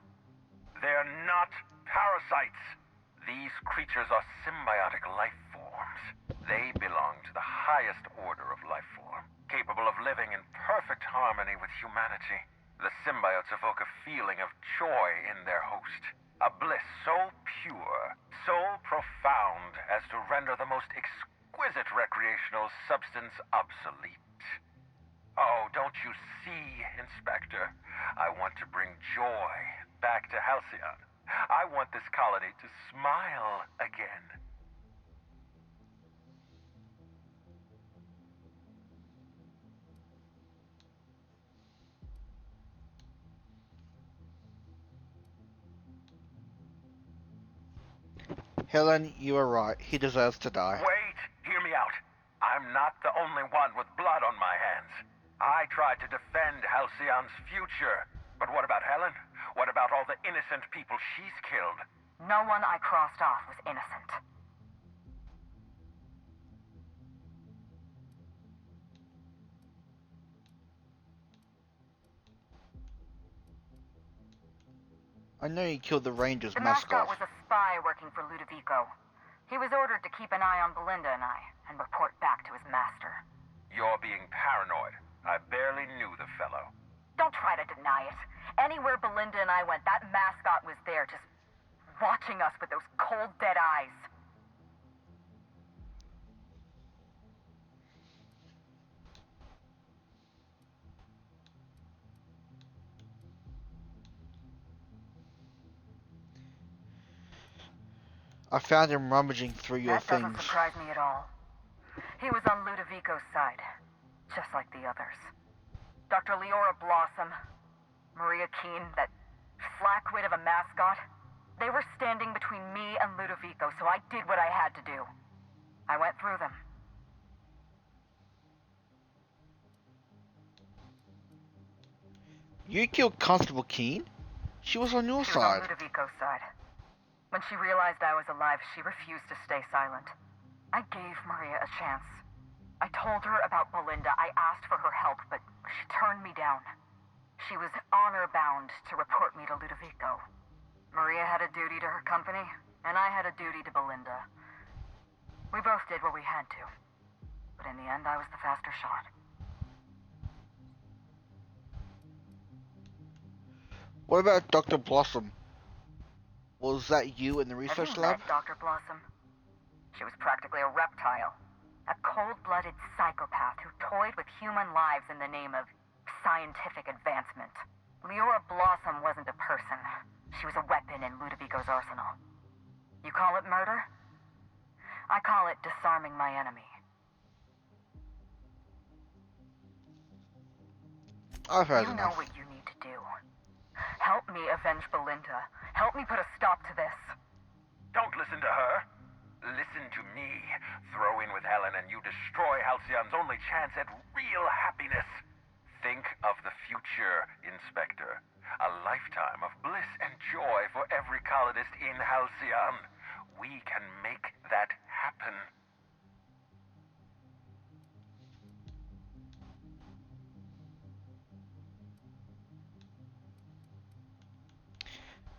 They're not parasites. These creatures are symbiotic life forms. They belong to the highest order of life form, capable of living in perfect harmony with humanity. The symbiotes evoke a feeling of joy in their host, a bliss so pure, so profound as to render the most exquisite recreational substance obsolete. Oh, don't you see, Inspector? I want to bring joy back to Halcyon. I want this colony to smile again. Helen, you are right. He deserves to die. Wait, hear me out. I'm not the only one with blood on my hands. I tried to defend Halcyon's future. But what about Helen? What about all the innocent people she's killed? No one I crossed off was innocent. I know you killed the Rangers The mascot. mascot was a spy working for Ludovico. He was ordered to keep an eye on Belinda and I, and report back to his master. You're being paranoid. I barely knew the fellow. Don't try to deny it. Anywhere Belinda and I went, that mascot was there, just watching us with those cold, dead eyes. I found him rummaging through your That doesn't things. surprise me at all. He was on Ludovico's side, just like the others. Dr. Leora Blossom, Maria Keene, that flackwit of a mascot, they were standing between me and Ludovico, so I did what I had to do. I went through them. You killed Constable Keene? She was on your She was on side. Ludovico's side. When she realized I was alive, she refused to stay silent. I gave Maria a chance. I told her about Belinda. I asked for her help, but she turned me down. She was honor-bound to report me to Ludovico. Maria had a duty to her company, and I had a duty to Belinda. We both did what we had to. But in the end, I was the faster shot. What about Dr. Blossom? Was that you in the Have research you lab? met Dr. Blossom? She was practically a reptile. A cold-blooded psychopath who toyed with human lives in the name of scientific advancement. Leora Blossom wasn't a person. She was a weapon in Ludovico's arsenal. You call it murder? I call it disarming my enemy. I've had You know enough. what you need to do. Help me avenge Belinda. Help me put a stop to this. Don't listen to her. Listen to me. Throw in with Helen and you destroy Halcyon's only chance at real happiness. Think of the future, Inspector. A lifetime of bliss and joy for every colonist in Halcyon. We can make that happen.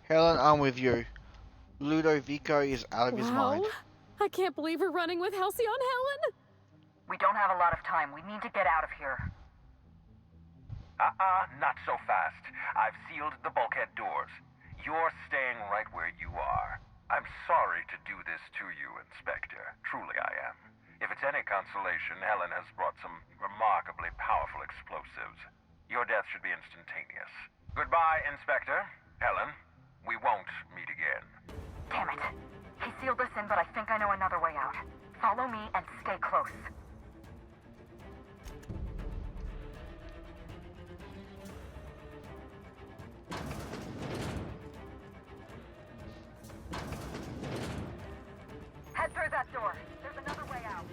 Helen, I'm with you. Ludovico is out of his mind. I can't believe we're running with Halcyon Helen! We don't have a lot of time. We need to get out of here. Not so fast. I've sealed the bulkhead doors. You're staying right where you are. I'm sorry to do this to you, Inspector. Truly I am. If it's any consolation, Helen has brought some remarkably powerful explosives. Your death should be instantaneous. Goodbye, Inspector. Helen, we won't meet again. Damn it. He sealed us in, but I think I know another way out. Follow me and stay close. Head through that door. There's another way out.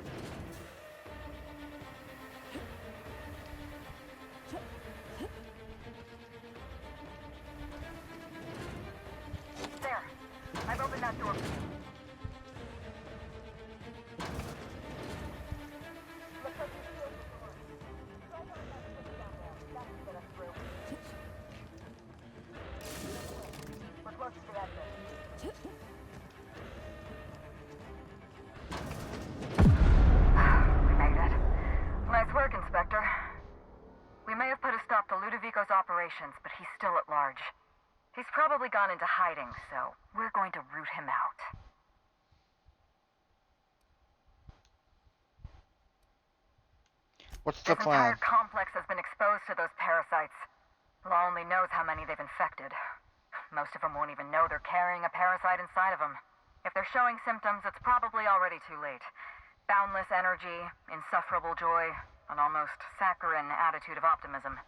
There. I've opened that door. Looks like you sealed the door. Try going that switch down there. That should get us through. We're close to the exit. We made it. Nice work, Inspector. We may have put a stop to Ludovico's operations, but he's still at large. He's probably gone into hiding, so we're going to root him out. What's the This plan? entire complex has been exposed to those parasites. Law only knows how many they've infected. Most of them won't even know they're carrying a parasite inside of them. If they're showing symptoms, it's probably already too late. Boundless energy, insufferable joy, an almost saccharine attitude of optimism.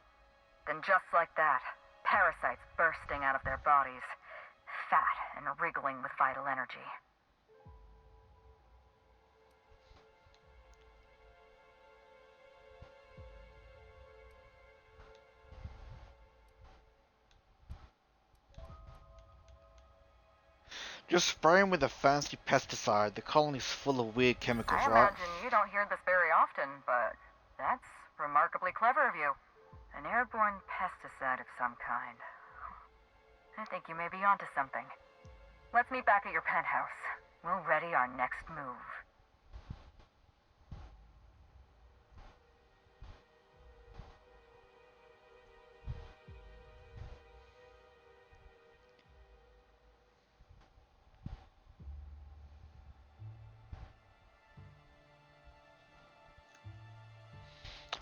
Then just like that, parasites bursting out of their bodies, fat and wriggling with vital energy. Just spray him with a fancy pesticide. The colony's full of weird chemicals, I right? imagine you don't hear this very often, but that's remarkably clever of you. An airborne pesticide of some kind. I think you may be onto something. Let's meet back at your penthouse. We'll ready our next move.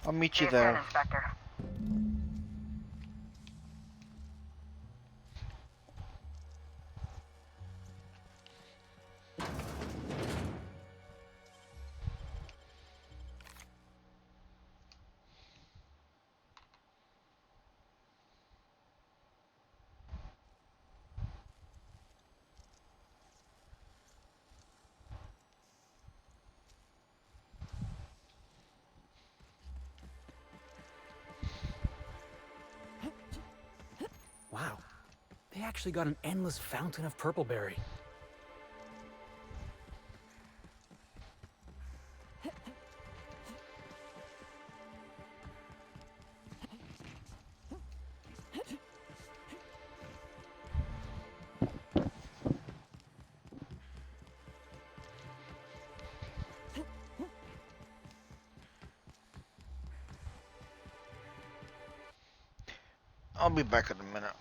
I'll meet See you you soon, there. Inspector. Wow, they actually got an endless fountain of purpleberry. I'll be back in a minute.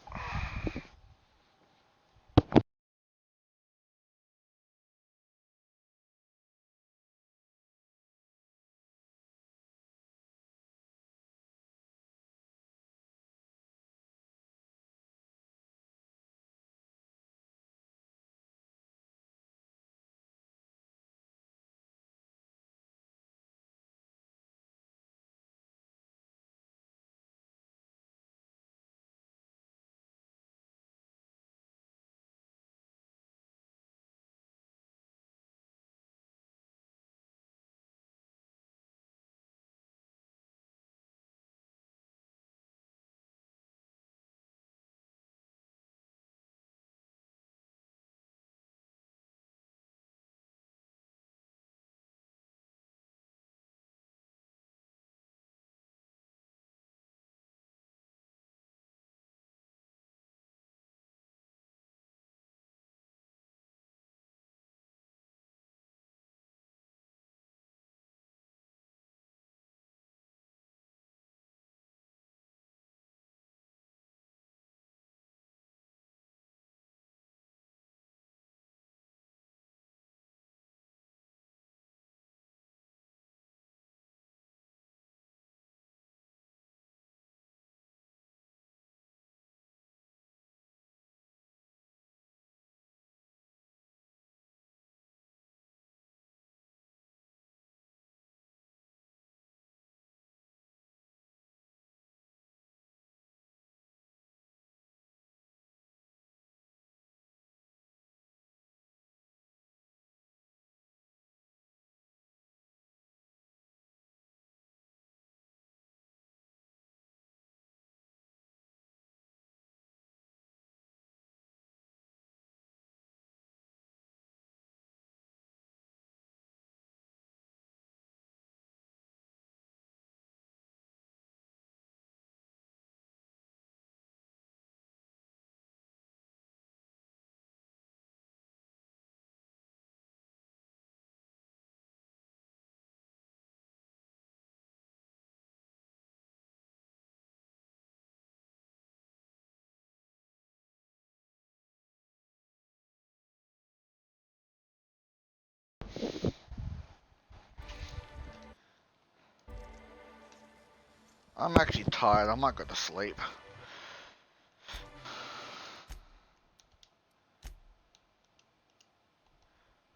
I'm actually tired. I might go to sleep.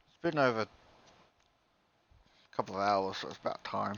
It's been over a couple of hours, so it's about time.